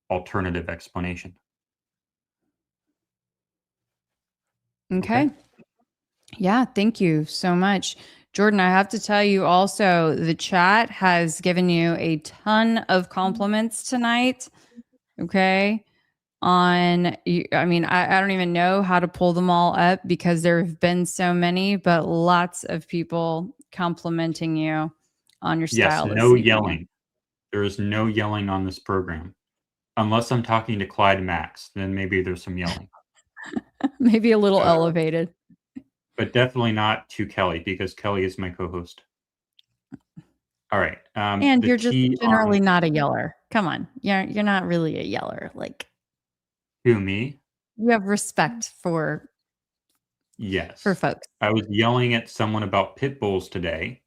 alternative explanation. Okay. Yeah, thank you so much. Jordan, I have to tell you also, the chat has given you a ton of compliments tonight. Okay. I mean, I don't even know how to pull them all up because there have been so many, but lots of people complimenting you on your Yes, style this no evening. yelling. There is no yelling on this program. Unless I'm talking to Clyde and Max, then maybe there's some yelling. Maybe a little elevated. But definitely not to Kelly because Kelly is my co-host. All right. And the you're just T generally on not a yeller. Come on. You're not really a yeller. Like, who, me? you have respect for Yes. folks. I was yelling at someone about pit bulls today,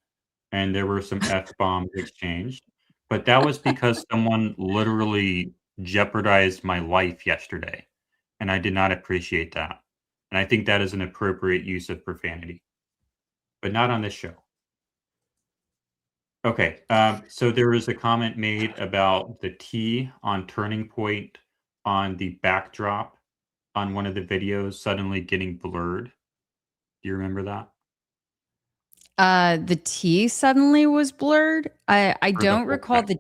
and there were some F-bombs exchanged. But that was because someone literally jeopardized my life yesterday, and I did not appreciate that. And I think that is an appropriate use of profanity, but not on this show. Okay, so there was a comment made about the T on turning point on the backdrop on one of the videos suddenly getting blurred. Do you remember that? The T suddenly was blurred. I Or the don't whole recall thing?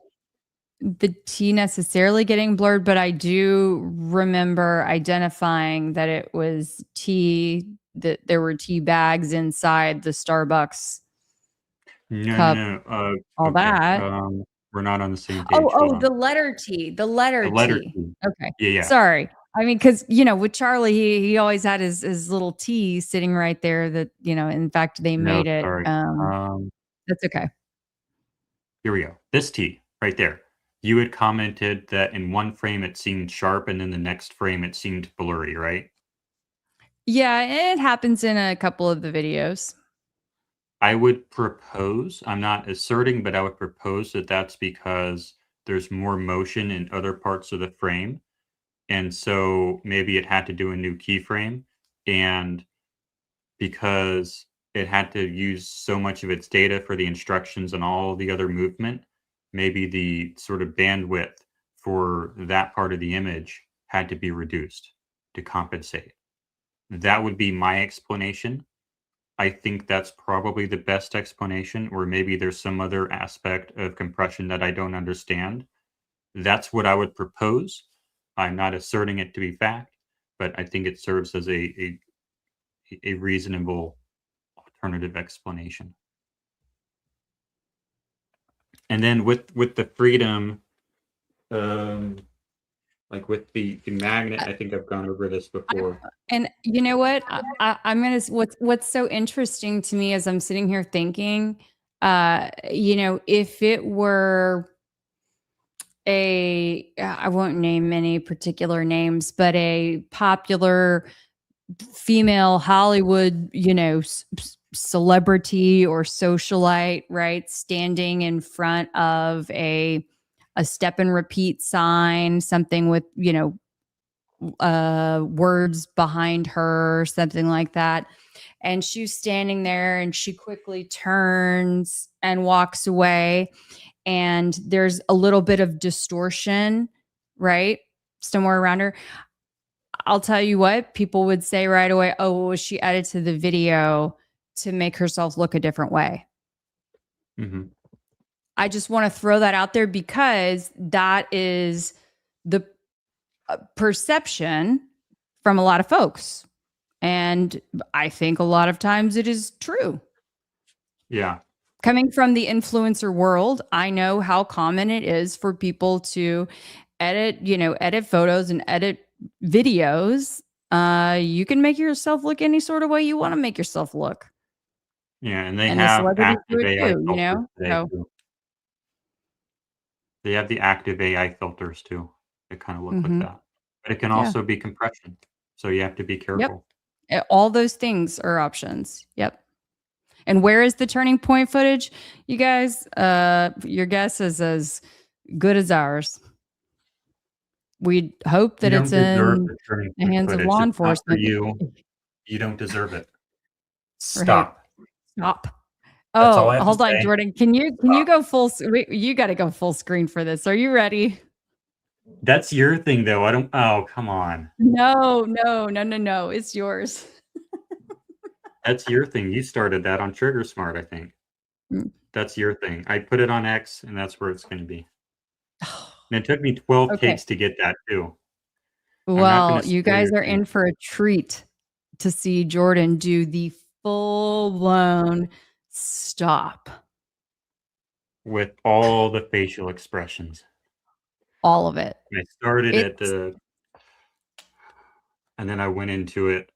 the T necessarily getting blurred, but I do remember identifying that it was tea, that there were tea bags inside the Starbucks No, cup, no, no. all Okay. that. We're not on the same page. Hold Oh, on. the letter T, the letter The letter T. T. Okay. Yeah, yeah. Sorry. I mean, because, with Charlie, he always had his little T sitting right there that, in fact, they No, made it. sorry. That's okay. Here we go. This T right there. You had commented that in one frame it seemed sharp and then the next frame it seemed blurry, right? Yeah, it happens in a couple of the videos. I would propose, I'm not asserting, but I would propose that that's because there's more motion in other parts of the frame. And so maybe it had to do a new keyframe. And because it had to use so much of its data for the instructions and all the other movement, maybe the sort of bandwidth for that part of the image had to be reduced to compensate. That would be my explanation. I think that's probably the best explanation, or maybe there's some other aspect of compression that I don't understand. That's what I would propose. I'm not asserting it to be fact, but I think it serves as a reasonable alternative explanation. And then with the freedom, like with the magnet, I think I've gone over this before. And you know what? I'm gonna. What's so interesting to me as I'm sitting here thinking, if it were I won't name any particular names, but a popular female Hollywood, celebrity or socialite, right, standing in front of a step and repeat sign, something with, words behind her, something like that. And she's standing there and she quickly turns and walks away. And there's a little bit of distortion, right? Somewhere around her. I'll tell you what, people would say right away, oh, well, she edited the video to make herself look a different way. Mm-hmm. I just want to throw that out there because that is the perception from a lot of folks. And I think a lot of times it is true. Yeah. Coming from the influencer world, I know how common it is for people to edit photos and edit videos. You can make yourself look any sort of way you want to make yourself look. Yeah, and they And the have celebrities do active it AI too, you filters know? today So, too. They have the active AI filters too. They kind of look like mhm. that. But it can Yeah. also be compression. So you have to be Yep. careful. All those things are options. Yep. And where is the turning point footage? You guys, your guess is as good as ours. We hope You that it's don't deserve in the turning the point hands of footage. law It's not for enforcement. you. You don't deserve it. Right. Stop. Stop. That's all Oh, I have to hold on, say. Jordan. Can you Stop. go you got to go full screen for this. Are you ready? That's your thing though. Oh, come on. No. It's yours. That's your thing. You started that on Trigger Smart, I think. Mm. That's your thing. I put it on X and that's where it's going to be. And it took me 12 Okay. takes to get that too. Well, you spoil guys your are in thing. for a treat to see Jordan do the full-blown stop. With all the facial expressions. All of it. I started at It's and then I went into it,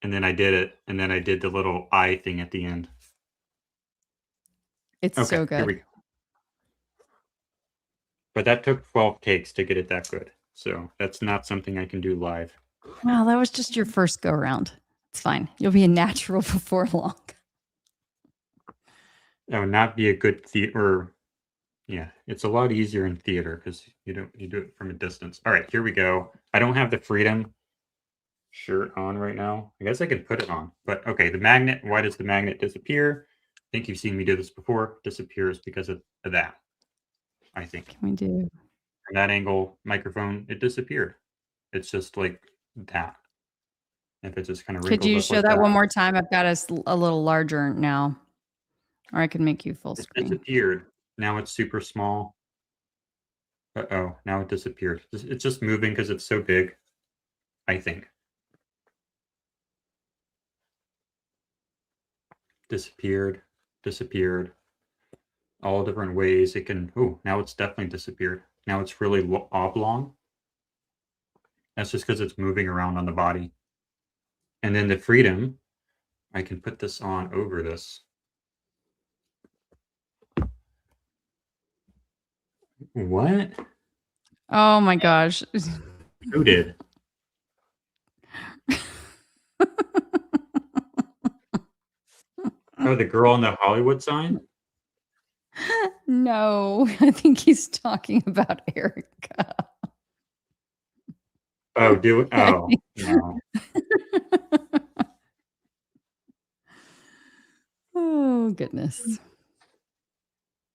and then I did it, and then I did the little eye thing at the end. it's Okay, so here we good. go. But that took 12 takes to get it that good. So that's not something I can do live. Well, that was just your first go around. It's fine. You'll be a natural before long. That would not be a good theater. Yeah, it's a lot easier in theater because you do it from a distance. All right, here we go. I don't have the Freedom shirt on right now. I guess I could put it on, but okay. The magnet. Why does the magnet disappear? I think you've seen me do this before. Disappears because of that. I think Can we do? from that angle, microphone, it disappeared. It's just like that. If it just kind of Could wrinkles you up show like that that, one more time? I've got us a little larger now, or I could make you full it screen. disappeared. Now it's super small. Uh-oh, now it disappeared. It's just moving because it's so big, I think. Disappeared, disappeared. All different ways it can, oh, now it's definitely disappeared. Now it's really oblong. That's just because it's moving around on the body. And then the Freedom, I can put this on over this. What? Oh my gosh. Who did? Oh, the girl on the Hollywood sign? No, I think he's talking about Erica. Oh, do it? Oh, no. Oh, goodness.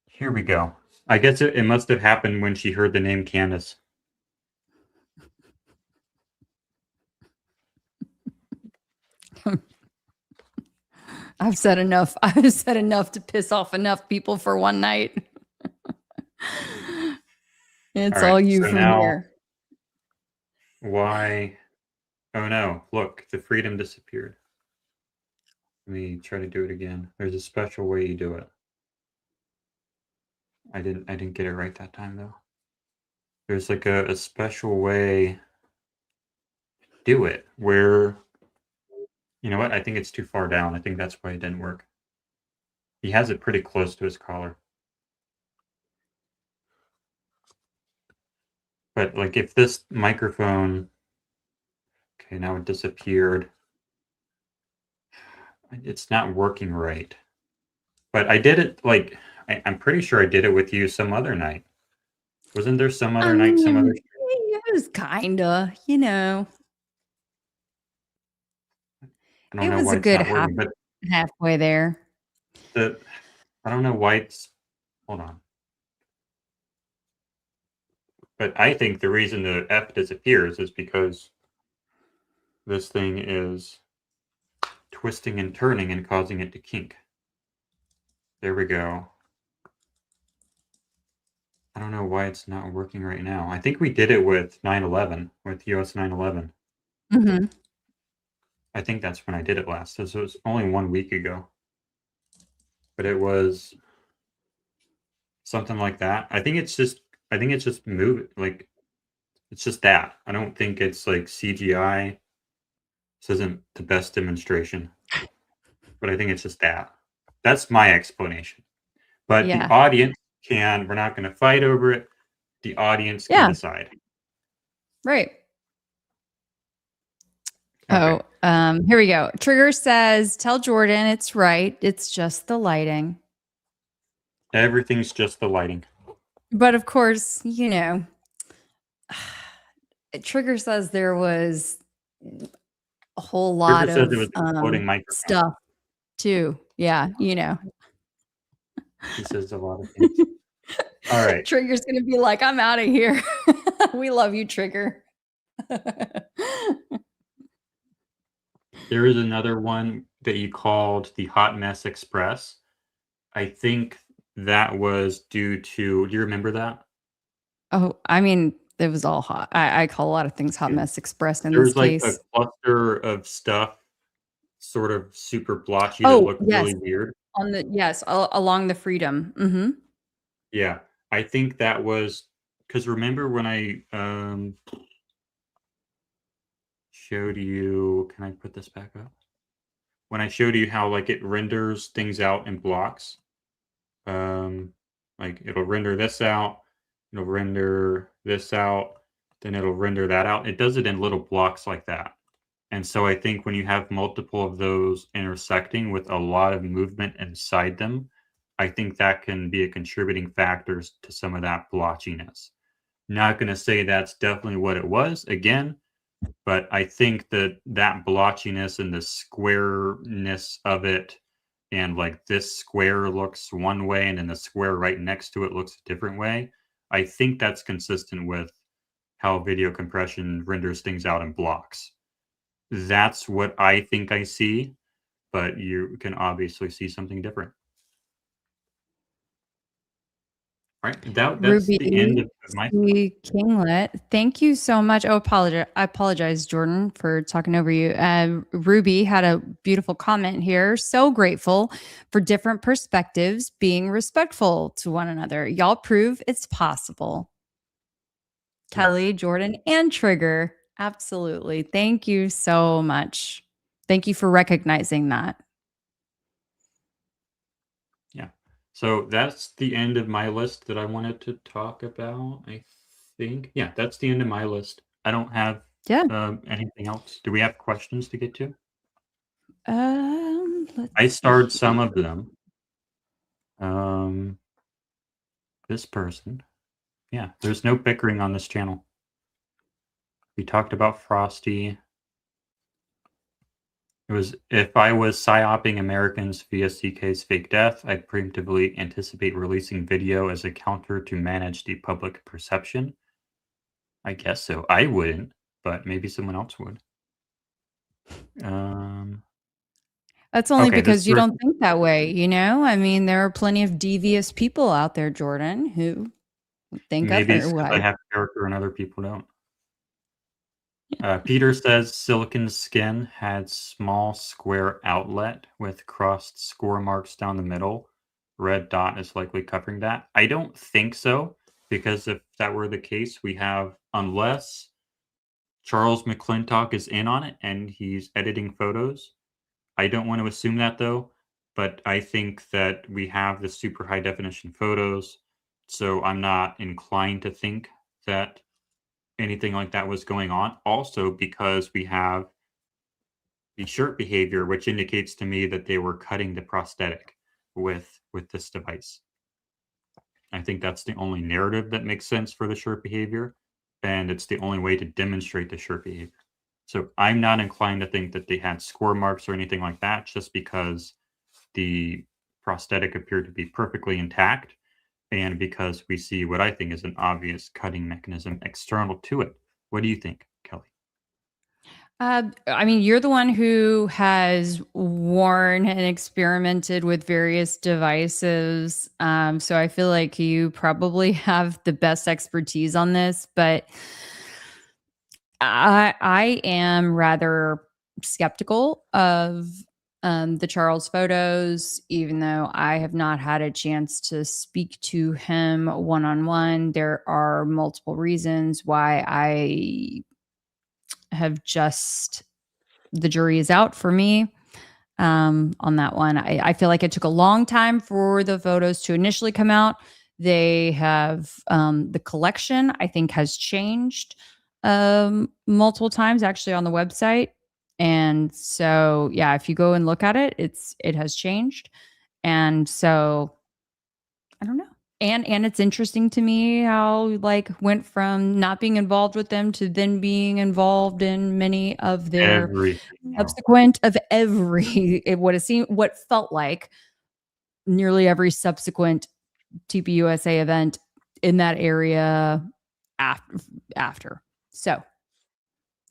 Here we go. I guess it must have happened when she heard the name Candace. I've said enough. I've said enough to piss off enough people for one night. It's all right, you so from now- here. Why? Oh no, look, the Freedom disappeared. Let me try to do it again. There's a special way you do it. I didn't get it right that time though. There's like a special way to do it where, you know what? I think it's too far down. I think that's why it didn't work. He has it pretty close to his collar. But like if this microphone, okay, now it disappeared. It's not working right. But I did it like, I'm pretty sure I did it with you some other night. Wasn't there some other night, some other? It was kinda, you know. I don't It know was why a it's good not working, but halfway there. I don't know why it's, hold on. But I think the reason the F disappears is because this thing is twisting and turning and causing it to kink. There we go. I don't know why it's not working right now. I think we did it with 9/11, with US 9/11. Hmm. I think that's when I did it last. So it was only 1 week ago. But it was something like that. I think it's just like it's just that. I don't think it's like CGI. This isn't the best demonstration, but I think it's just that. That's my explanation. But the Yeah. audience we're not going to fight over it. The audience can Yeah. decide. Right. Okay. Here we go. Trigger says, tell Jordan it's right. It's just the lighting. Everything's just the lighting. But of course, Trigger says there was a whole lot Trigger says it of was exploding microphone. stuff too. Yeah, He says a lot of things. All right. Trigger's gonna be like, I'm out of here. We love you, Trigger. There is another one that you called the Hot Mess Express. I think that was due to, do you remember that? Oh, I mean, it was all hot. I call a lot of things Hot Yeah. Mess Express in There this was like a case. cluster of stuff, sort of super blotchy that Oh, looked yes. really weird. Along the Freedom. Mm-hmm. Yeah. I think that was because remember when I showed you, can I put this back up? When I showed you how like it renders things out in blocks. Like it'll render this out, it'll render this out, then it'll render that out. It does it in little blocks like that. And so I think when you have multiple of those intersecting with a lot of movement inside them, I think that can be a contributing factor to some of that blotchiness. Not going to say that's definitely what it was again, but I think that that blotchiness and the squareness of it, and like this square looks one way and then the square right next to it looks a different way. I think that's consistent with how video compression renders things out in blocks. That's what I think I see, but you can obviously see something different. All right, that's the end Ruby of my C. Kinglet, thank you so much. Oh, I apologize, Jordan, for talking over you. Ruby had a beautiful comment here. So grateful for different perspectives, being respectful to one another. Y'all prove it's possible. Kelly, Jordan, and Trigger. Absolutely. Thank you so much. Thank you for recognizing that. Yeah. So that's the end of my list that I wanted to talk about, I think. Yeah, that's the end of my list. I don't have anything else. Do we have questions to get to? I starred some of them. This person. Yeah, there's no bickering on this channel. We talked about Frosty. It was, if I was psyoping Americans via CK's fake death, I'd preemptively anticipate releasing video as a counter to manage the public perception. I guess so. I wouldn't, but maybe someone else would. That's only Okay, because you don't think that way, I mean, there are plenty of devious people out there, Jordan, who think maybe it's 'cause I otherwise. have character and other people don't. Peter says silicon skin had small square outlet with crossed score marks down the middle. Red dot is likely covering that. I don't think so, because if that were the case, we have, unless Charles McClintock is in on it and he's editing photos. I don't want to assume that though, but I think that we have the super high definition photos, so I'm not inclined to think that anything like that was going on. Also, because we have the shirt behavior, which indicates to me that they were cutting the prosthetic with this device. I think that's the only narrative that makes sense for the shirt behavior, and it's the only way to demonstrate the shirt behavior. So I'm not inclined to think that they had score marks or anything like that, just because the prosthetic appeared to be perfectly intact, and because we see what I think is an obvious cutting mechanism external to it. What do you think, Kelly? I mean, you're the one who has worn and experimented with various devices. So I feel like you probably have the best expertise on this, but I am rather skeptical of the Charles photos, even though I have not had a chance to speak to him one on one. There are multiple reasons why I have just the jury is out for me on that one. I feel like it took a long time for the photos to initially come out. They have the collection, I think, has changed multiple times actually on the website. And so, yeah, if you go and look at it, it has changed. And so I don't know. And it's interesting to me how like went from not being involved with them to then being involved in many of their Everything now. subsequent of every what felt like nearly every subsequent TPUSA event in that area after. So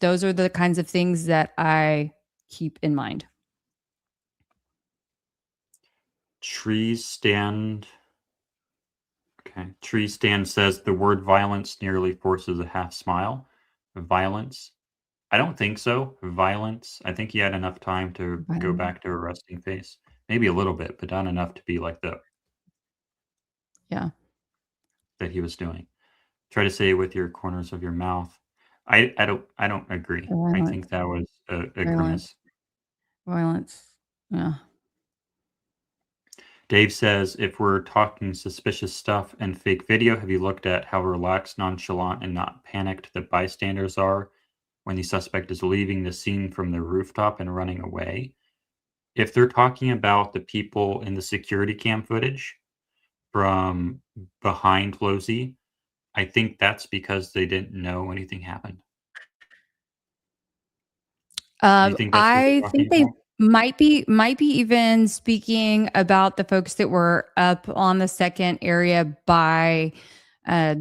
those are the kinds of things that I keep in mind. Trees stand. Okay. Tree stand says the word violence nearly forces a half smile. Violence. I don't think so. Violence. I think he had enough time to go back to a resting face. Maybe a little bit, but not enough to be like Yeah. that he was doing. Try to say it with your corners of your mouth. I don't agree. I Violence. think that was a Violence. grimace. Violence. Yeah. Dave says, if we're talking suspicious stuff and fake video, have you looked at how relaxed, nonchalant, and not panicked the bystanders are when the suspect is leaving the scene from the rooftop and running away? If they're talking about the people in the security cam footage from behind Losey, I think that's because they didn't know anything happened. Do you think that's what they're I talking think they about? might be even speaking about the folks that were up on the second area by uh,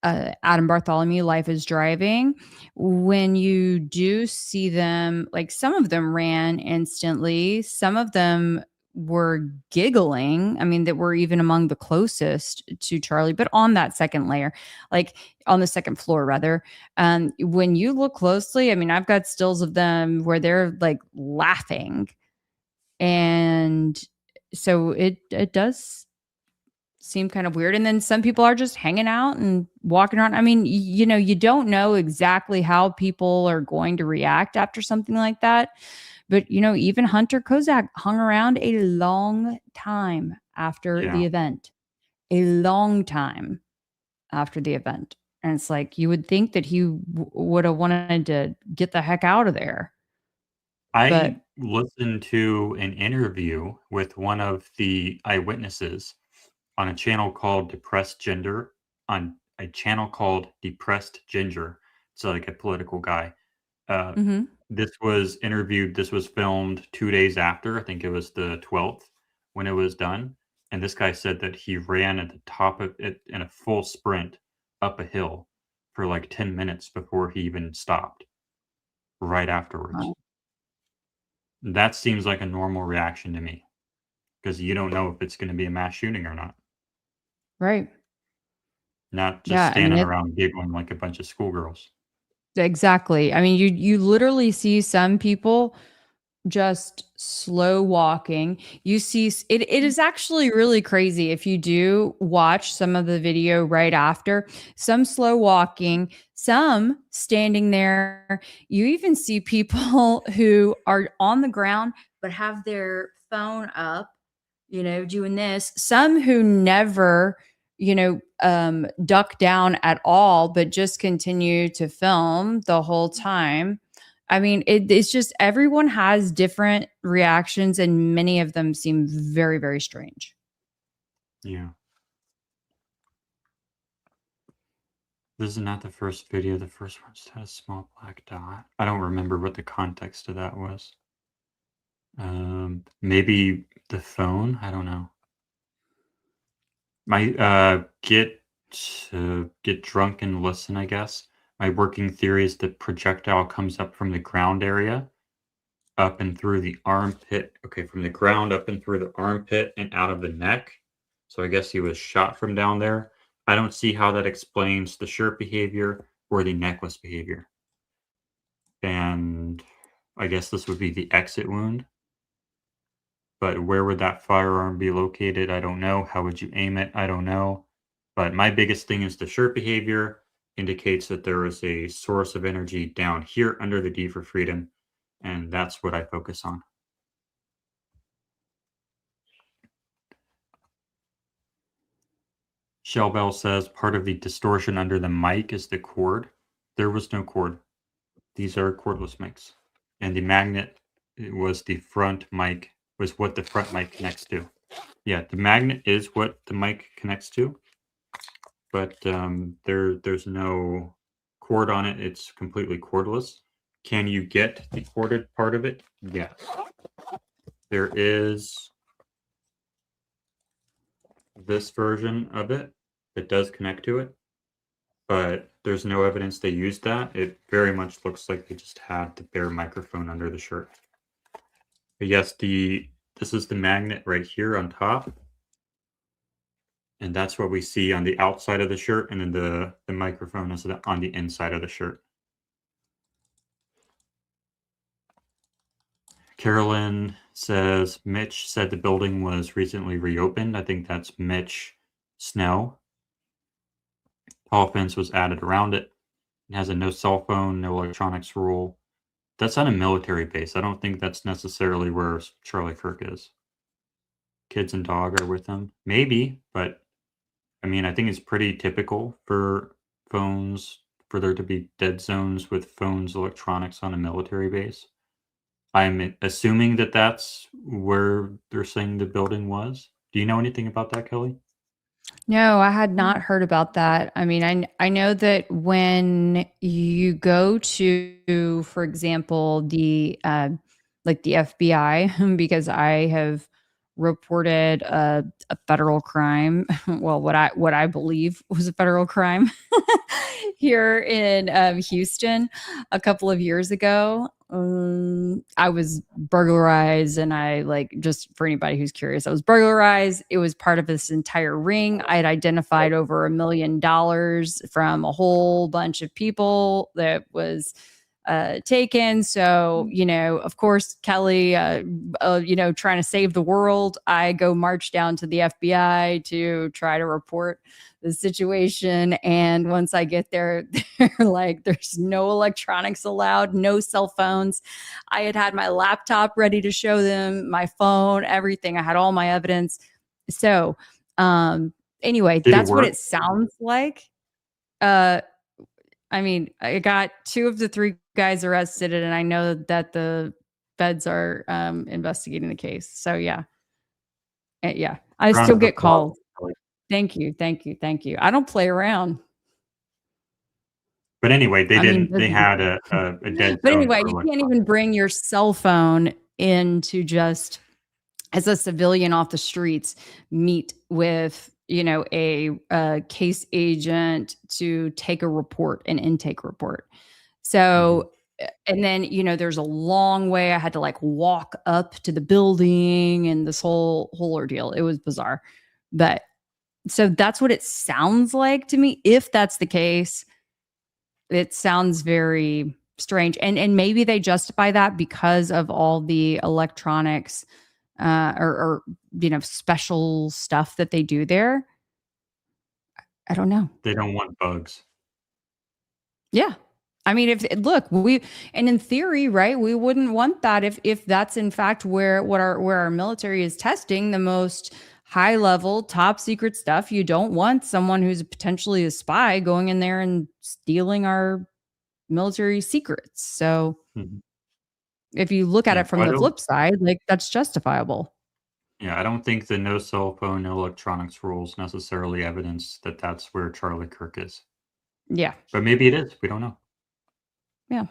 Adam Bartholomew, Life is Driving. When you do see them, like some of them ran instantly, some of them were giggling. I mean, that were even among the closest to Charlie, but on that second layer, like on the second floor, rather. When you look closely, I mean, I've got stills of them where they're like laughing. And so it does seem kind of weird. And then some people are just hanging out and walking around. I mean, you don't know exactly how people are going to react after something like that. But, even Hunter Kozak hung around a long time after Yeah. the event, a long time after the event. And it's like, you would think that he would have wanted to get the heck out of there. But I listened to an interview with one of the eyewitnesses on a channel called Depressed Ginger. It's like a political guy. Uh, mhm. this was filmed 2 days after, I think it was the 12th when it was done, and this guy said that he ran at the top of it in a full sprint up a hill for like 10 minutes before he even stopped right afterwards. Wow. That seems like a normal reaction to me because you don't know if it's gonna be a mass shooting or not. Right. Not just Yeah. I mean, standing around giggling like a bunch of schoolgirls. exactly. I mean, you literally see some people just slow walking. You see it is actually really crazy if you do watch some of the video right after. Some slow walking, some standing there. You even see people who are on the ground but have their phone up, doing this. Some who never, duck down at all, but just continue to film the whole time. I mean, it's just everyone has different reactions, and many of them seem very, very strange. Yeah. This is not the first video. The first one just had a small black dot. I don't remember what the context of that was. Maybe the phone. I don't know. My get drunk and listen, I guess. My working theory is the projectile comes up from the ground area, up and through the armpit. Okay, from the ground up and through the armpit and out of the neck. So I guess he was shot from down there. I don't see how that explains the shirt behavior or the necklace behavior. And I guess this would be the exit wound. But where would that firearm be located? I don't know. How would you aim it? I don't know. But my biggest thing is the shirt behavior indicates that there is a source of energy down here under the D for freedom. And that's what I focus on. Shellbell says part of the distortion under the mic is the cord. There was no cord. These are cordless mics. And the magnet was the front mic, was what the front mic connects to. Yeah, the magnet is what the mic connects to. But there's no cord on it. It's completely cordless. Can you get the corded part of it? Yes. There is this version of it that does connect to it, but there's no evidence they used that. It very much looks like they just had the bare microphone under the shirt. But yes, this is the magnet right here on top. And that's what we see on the outside of the shirt, and then the microphone is on the inside of the shirt. Carolyn says, Mitch said the building was recently reopened. I think that's Mitch Snell. Tall fence was added around it. It has a no cell phone, no electronics rule. That's on a military base. I don't think that's necessarily where Charlie Kirk is. Kids and dog are with him. Maybe, but I mean, I think it's pretty typical for phones, for there to be dead zones with phones, electronics on a military base. I'm assuming that that's where they're saying the building was. Do you know anything about that, Kelly? No, I had not heard about that. I mean, I know that when you go to, for example, the like the FBI, because I have reported a federal crime, well, what I believe was a federal crime here in Houston a couple of years ago. I was burglarized, and I, like, just for anybody who's curious, I was burglarized. It was part of this entire ring. I had identified over $1 million from a whole bunch of people that was taken. So, of course, Kelly, trying to save the world, I go march down to the FBI to try to report the situation. And once I get there, they're like, there's no electronics allowed, no cell phones. I had my laptop ready to show them, my phone, everything. I had all my evidence. So, anyway, that's what it sounds like. I mean, I got 2 of the 3 guys arrested, and I know that the feds are investigating the case. So yeah. Yeah. I still get called. Thank you. I don't play around. But anyway, they had a dead But zone anyway, for you like can't even bring your cell phone in to just, as a civilian off the streets, meet with, a case agent to take a report, an intake report. So, and then, there's a long way. I had to, like, walk up to the building and this whole ordeal. It was bizarre. But so that's what it sounds like to me. If that's the case, it sounds very strange. And maybe they justify that because of all the electronics or special stuff that they do there. I don't know. They don't want bugs. Yeah. I mean, and in theory, right, we wouldn't want that if that's in fact where our military is testing the most high level, top secret stuff. You don't want someone who's potentially a spy going in there and stealing our military secrets. So if you look at it from the flip side, like, that's justifiable. Yeah, I don't think the no cell phone, no electronics rules necessarily evidence that that's where Charlie Kirk is. Yeah. But maybe it is. We don't know. Yeah. All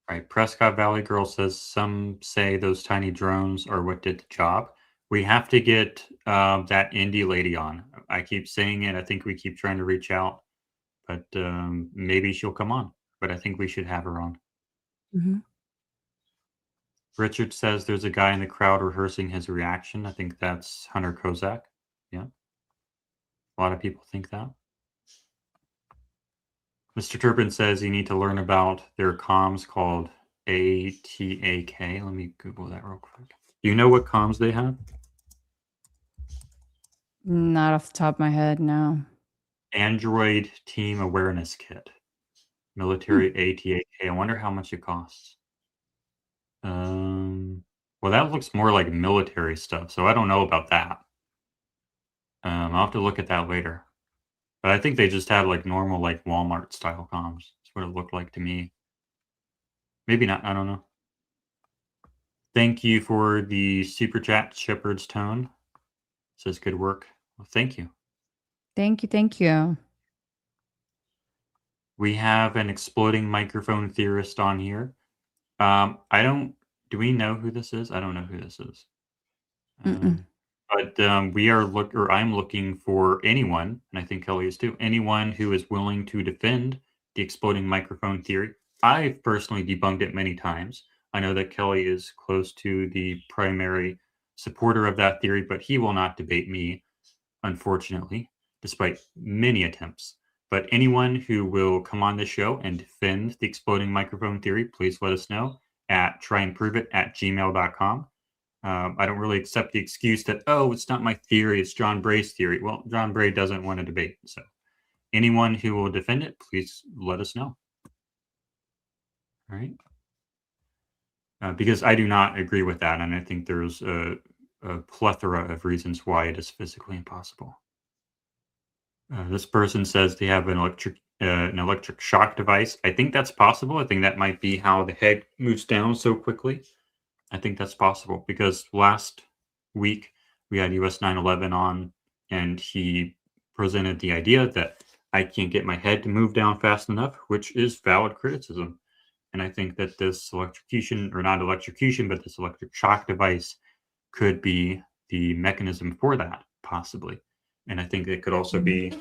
right. Prescott Valley Girl says some say those tiny drones are what did the job. We have to get that indie lady on. I keep saying it. I think we keep trying to reach out, but maybe she'll come on. But I think we should have her on. Mm-hmm. Richard says there's a guy in the crowd rehearsing his reaction. I think that's Hunter Kozak. Yeah. A lot of people think that. Mr. Turpin says you need to learn about their comms called ATAK. Let me Google that real quick. Do you know what comms they have? Not off the top of my head, no. Android Team Awareness Kit. Military ATAK. I wonder how much it costs. Well, that looks more like military stuff, so I don't know about that. I'll have to look at that later. But I think they just have like normal, like Walmart style comms. That's what it looked like to me. Maybe not. I don't know. Thank you for the super chat, Shepherd's Tone. Says good work. Well, thank you. Thank you. Thank you. We have an exploding microphone theorist on here. Do we know who this is? I don't know who this is. But I'm looking for anyone, and I think Kelly is too, anyone who is willing to defend the exploding microphone theory. I've personally debunked it many times. I know that Kelly is close to the primary supporter of that theory, but he will not debate me, unfortunately, despite many attempts. But anyone who will come on the show and defend the exploding microphone theory, please let us know at tryandproveit@gmail.com. I don't really accept the excuse that, oh, it's not my theory, it's John Bray's theory. Well, John Bray doesn't want to debate. So anyone who will defend it, please let us know. All right. Because I do not agree with that. And I think there's a plethora of reasons why it is physically impossible. This person says they have an electric shock device. I think that's possible. I think that might be how the head moves down so quickly. I think that's possible because last week we had US 911 on, and he presented the idea that I can't get my head to move down fast enough, which is valid criticism. And I think that this electrocution, or not electrocution, but this electric shock device could be the mechanism for that, possibly. And I think it could also be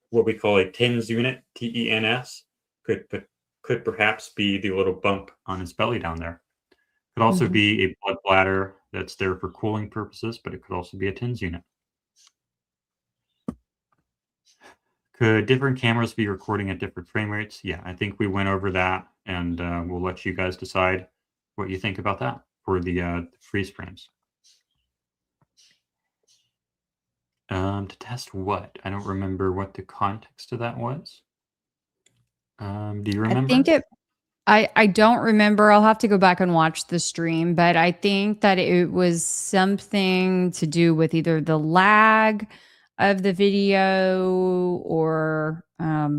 what we call a TENS unit, TENS, could perhaps be the little bump on his belly down there. Could also be a blood bladder that's there for cooling purposes, but it could also be a TENS unit. Could different cameras be recording at different frame rates? Yeah, I think we went over that, and we'll let you guys decide what you think about that for the freeze frames. To test what? I don't remember what the context of that was. Do you remember? I don't remember. I'll have to go back and watch the stream, but I think that it was something to do with either the lag of the video or I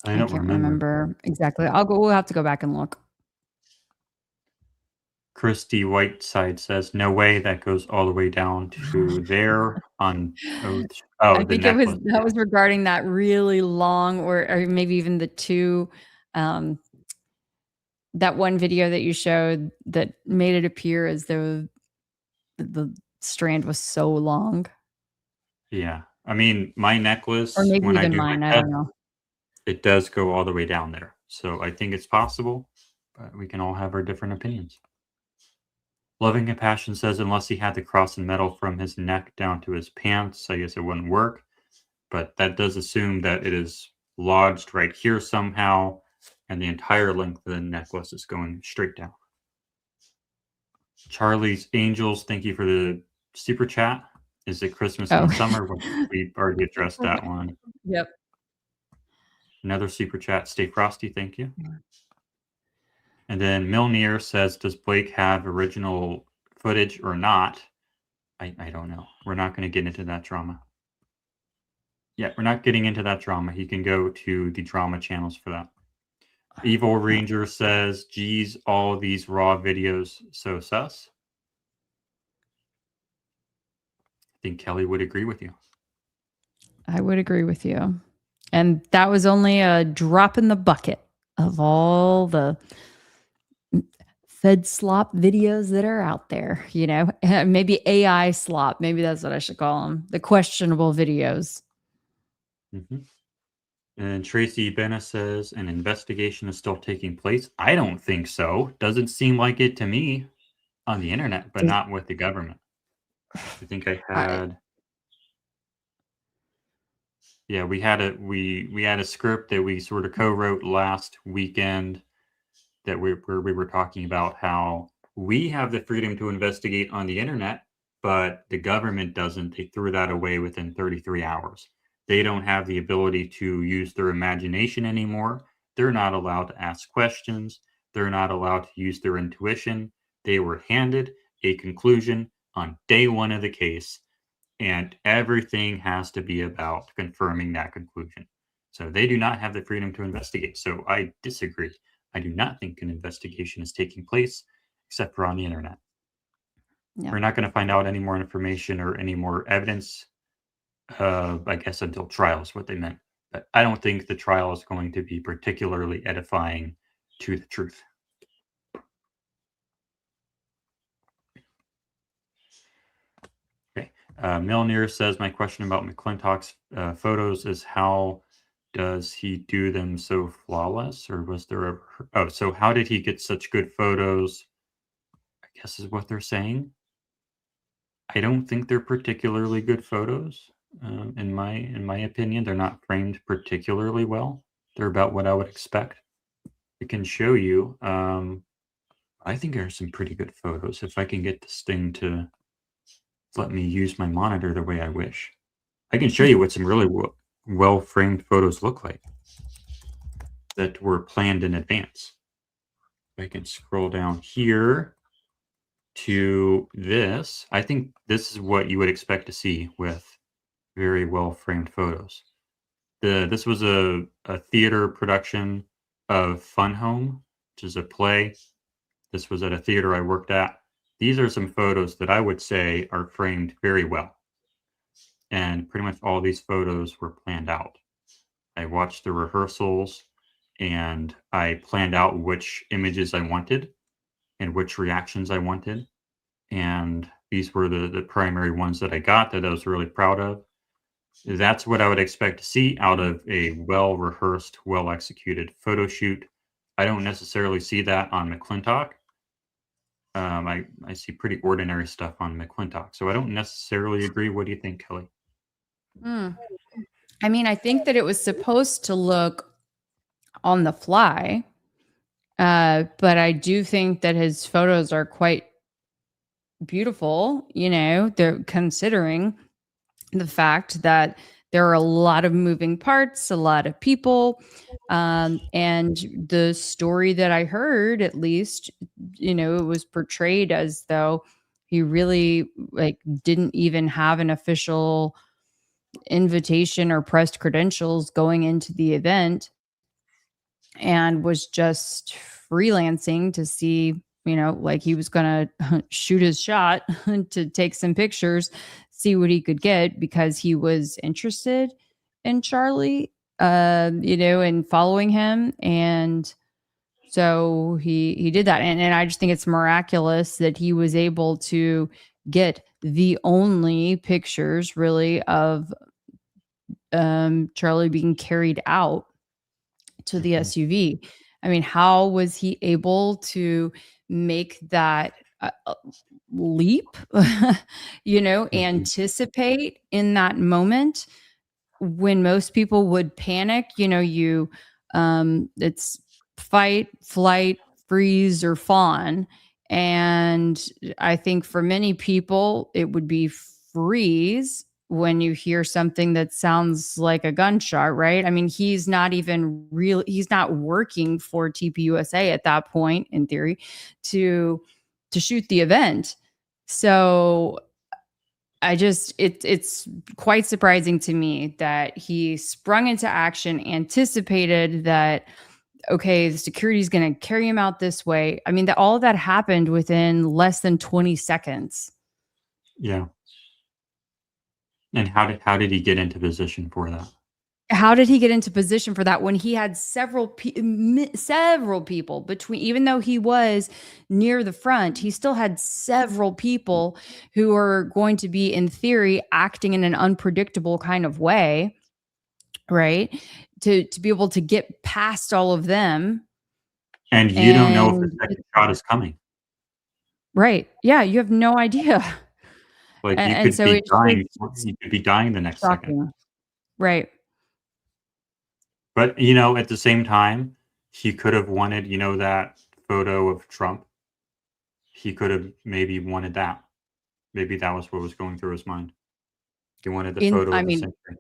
can't remember exactly. We'll have to go back and look. Christy Whiteside says, "No way, that goes all the way down to there on." I think that was regarding that really long, or maybe even the two, that one video that you showed that made it appear as though the strand was so long. Yeah, I mean, my necklace, or maybe when I even do mine. my I test, don't know. it does go all the way down there. So I think it's possible, but we can all have our different opinions. Loving Compassion says, unless he had the cross and metal from his neck down to his pants, I guess it wouldn't work. But that does assume that it is lodged right here somehow, and the entire length of the necklace is going straight down. Charlie's Angels, thank you for the super chat. Is it Christmas in the summer? We've already addressed that one. Yep. Another super chat. Stay frosty, thank you. And then Milnier says, does Blake have original footage or not? I don't know. We're not going to get into that drama. Yeah, we're not getting into that drama. He can go to the drama channels for that. Evil Ranger says, geez, all these raw videos so sus. I think Kelly would agree with you. I would agree with you. And that was only a drop in the bucket of all the Fed slop videos that are out there, you know, maybe AI slop. Maybe that's what I should call them. The questionable videos. Mhm. And Tracy Bena says an investigation is still taking place. I don't think so. Doesn't seem like it to me on the internet, but Does- not with the government. I think I I, had yeah, we had a script that we sort of co-wrote last weekend that where we were talking about how we have the freedom to investigate on the internet, but the government doesn't. They threw that away within 33 hours. They don't have the ability to use their imagination anymore. They're not allowed to ask questions. They're not allowed to use their intuition. They were handed a conclusion on day one of the case, and everything has to be about confirming that conclusion. So they do not have the freedom to investigate. So I disagree. I do not think an investigation is taking place except for on the internet. yeah. We're not going to find out any more information or any more evidence, I guess, until trial is what they meant. But I don't think the trial is going to be particularly edifying to the truth. Okay. Milner says, my question about McClintock's photos is how does he do them so flawless? Or was there a... Oh, so how did he get such good photos? I guess is what they're saying. I don't think they're particularly good photos. In my opinion, they're not framed particularly well. They're about what I would expect. I can show you. I think there are some pretty good photos if I can get this thing to let me use my monitor the way I wish. I can show you what some really well framed photos look like that were planned in advance. I can scroll down here to this. I think this is what you would expect to see with very well framed photos. This was a theater production of Fun Home, which is a play. This was at a theater I worked at. These are some photos that I would say are framed very well. And pretty much all these photos were planned out. I watched the rehearsals and I planned out which images I wanted and which reactions I wanted. And these were the primary ones that I got that I was really proud of. That's what I would expect to see out of a well-rehearsed, well-executed photo shoot. I don't necessarily see that on McClintock. I see pretty ordinary stuff on McClintock, so I don't necessarily agree. What do you think, Kelly? Hmm. I mean, I think that it was supposed to look on the fly, but I do think that his photos are quite beautiful. You know, they're considering the fact that there are a lot of moving parts, a lot of people, and the story that I heard, at least, you know, it was portrayed as though he really like didn't even have an official invitation or pressed credentials going into the event and was just freelancing to see, you know, like he was going to shoot his shot to take some pictures, see what he could get because he was interested in Charlie, you know, and following him. And so he did that. And I just think it's miraculous that he was able to get the only pictures really of Charlie being carried out to the Mhm. SUV. I mean, how was he able to make that leap, you know, Mhm. anticipate in that moment when most people would panic? You know, it's fight, flight, freeze, or fawn. And I think for many people, it would be freeze when you hear something that sounds like a gunshot, right? I mean, he's not even real, he's not working for TPUSA at that point, in theory, to shoot the event. So it's quite surprising to me that he sprung into action, anticipated that, okay, the security is going to carry him out this way. I mean, that all of that happened within less than 20 seconds. Yeah. And how did he get into position for that? How did he get into position for that when he had several people between, even though he was near the front, he still had several people who are going to be, in theory, acting in an unpredictable kind of way, right? To be able to get past all of them. And you don't know if the And second shot is coming. right. Yeah, you have no idea. Like, you And could so be it's dying just you could be dying the next second. shocking. Right. But, at the same time, he could have wanted, that photo of Trump. He could have maybe wanted that. Maybe that was what was going through his mind. He wanted the photo I of the mean, century.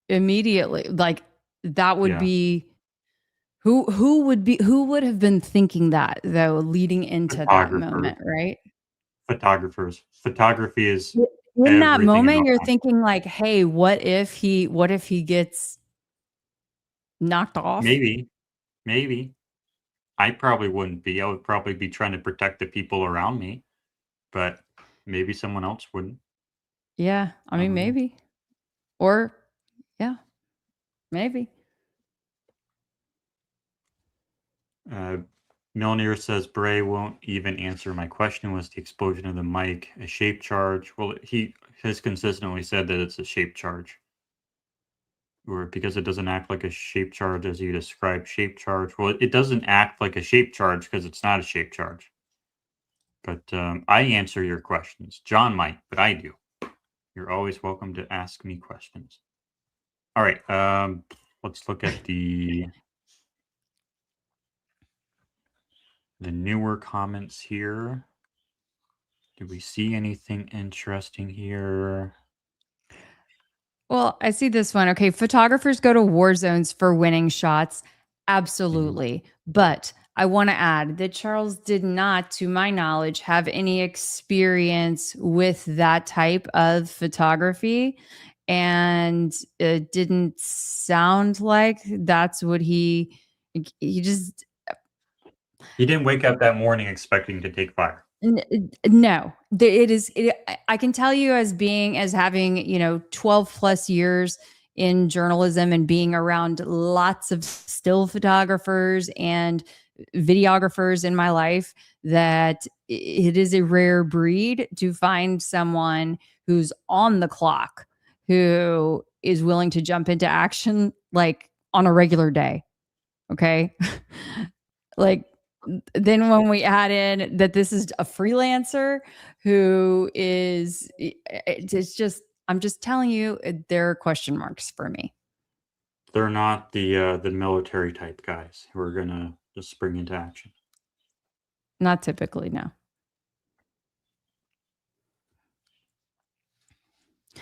immediately, like, that would Yeah. be who would have been thinking that, though, leading into that Photographers. moment, right? Photographers. Photography is In that everything in moment, our you're life. thinking like, "Hey, what if he gets knocked off?" Maybe. Maybe. I probably wouldn't be. I would probably be trying to protect the people around me, but maybe someone else wouldn't. Yeah, I I mean, don't know. maybe. Or yeah, maybe. Milner says Bray won't even answer my question. Was the explosion of the mic a shape charge? Well, he has consistently said that it's a shape charge. Or because it doesn't act like a shape charge as you describe shape charge. Well, it doesn't act like a shape charge because it's not a shape charge. But I answer your questions. John might, but I do. You're always welcome to ask me questions. All right. Let's look at the newer comments here. Do we see anything interesting here? Well, I see this one. Okay, photographers go to war zones for winning shots. Absolutely. But I want to add that Charles did not, to my knowledge, have any experience with that type of photography. And it didn't sound like that's what he just He didn't wake up that morning expecting to take fire. No, it is. I can tell you, as having 12 plus years in journalism and being around lots of still photographers and videographers in my life, that it is a rare breed to find someone who's on the clock, who is willing to jump into action like on a regular day. Okay. Like, then when we add in that this is a freelancer who is, it's just, I'm just telling you, there are question marks for me. They're not the military type guys who are gonna just spring into action. Not typically, no.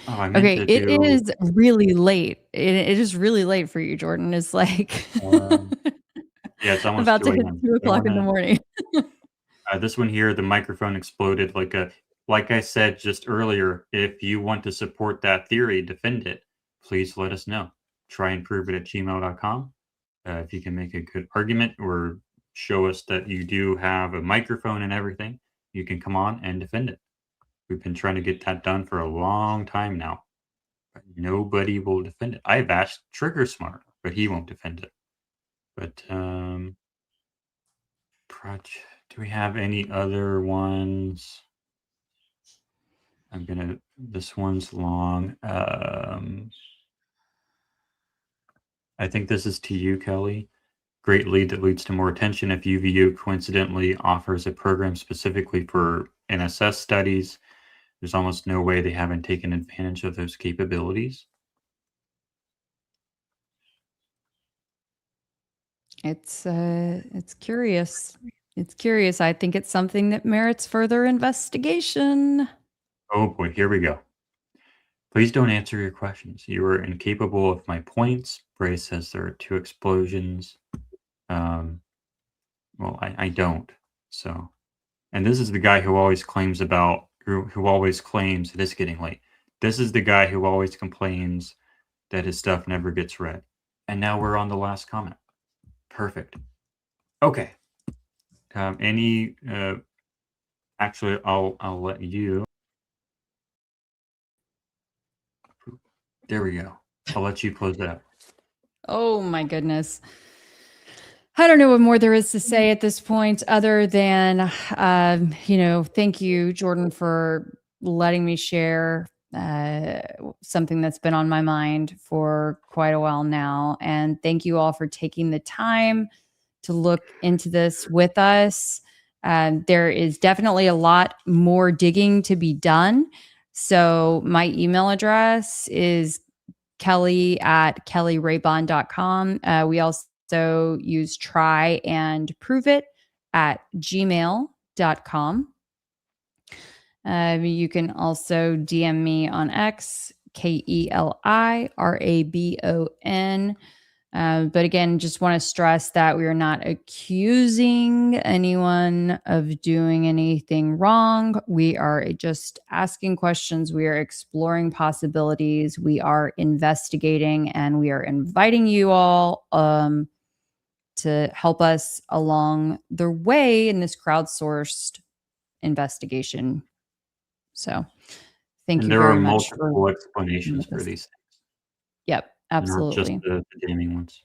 Oh, I meant Okay, to it do. is really late. It is really late for you, Jordan. It's like Yeah, it's almost about to 2 hit a.m. 2 o'clock in the morning. This one here, the microphone exploded like I said just earlier. If you want to support that theory, defend it, please let us know. Try and prove it at gmail.com. If you can make a good argument or show us that you do have a microphone and everything, you can come on and defend it. We've been trying to get that done for a long time now, but nobody will defend it. I've asked Trigger Smart, but he won't defend it. But do we have any other ones? This one's long. I think this is to you, Kelly. Great lead that leads to more attention. If UVU coincidentally offers a program specifically for NSS studies, there's almost no way they haven't taken advantage of those capabilities. It's curious. It's curious. I think it's something that merits further investigation. Oh boy, here we go. Please don't answer your questions. You are incapable of my points. Bray says there are 2 explosions. Well, I don't. So, and this is the guy who always claims who always claims it is getting late. This is the guy who always complains that his stuff never gets read. And now we're on the last comment. Perfect. Okay. Actually, I'll let you. There we go. I'll let you close it up. Oh my goodness. I don't know what more there is to say at this point other than, thank you, Jordan, for letting me share something that's been on my mind for quite a while now. And thank you all for taking the time to look into this with us. There is definitely a lot more digging to be done. So my email address is kelly@kellyrayban.com. We also use try and prove it at gmail.com. You can also DM me on X, KELIRABON. But again, just want to stress that we are not accusing anyone of doing anything wrong. We are just asking questions. We are exploring possibilities. We are investigating, and we are inviting you all to help us along the way in this crowdsourced investigation. So thank And you there are very much multiple explanations for this. these things. Yep, absolutely. Not just the gaming ones.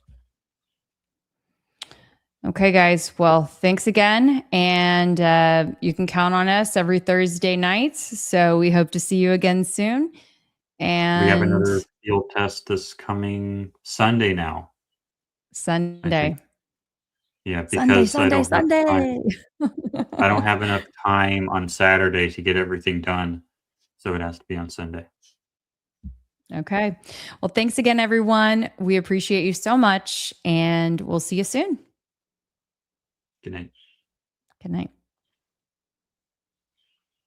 Okay, guys. Well, thanks again. And you can count on us every Thursday night. So we hope to see you again soon. And We have another field test this coming Sunday now. Sunday. Yeah, because Sunday. I don't have enough time on Saturday to get everything done. So it has to be on Sunday. Okay. Well, thanks again, everyone. We appreciate you so much. And we'll see you soon. Good night. Good night.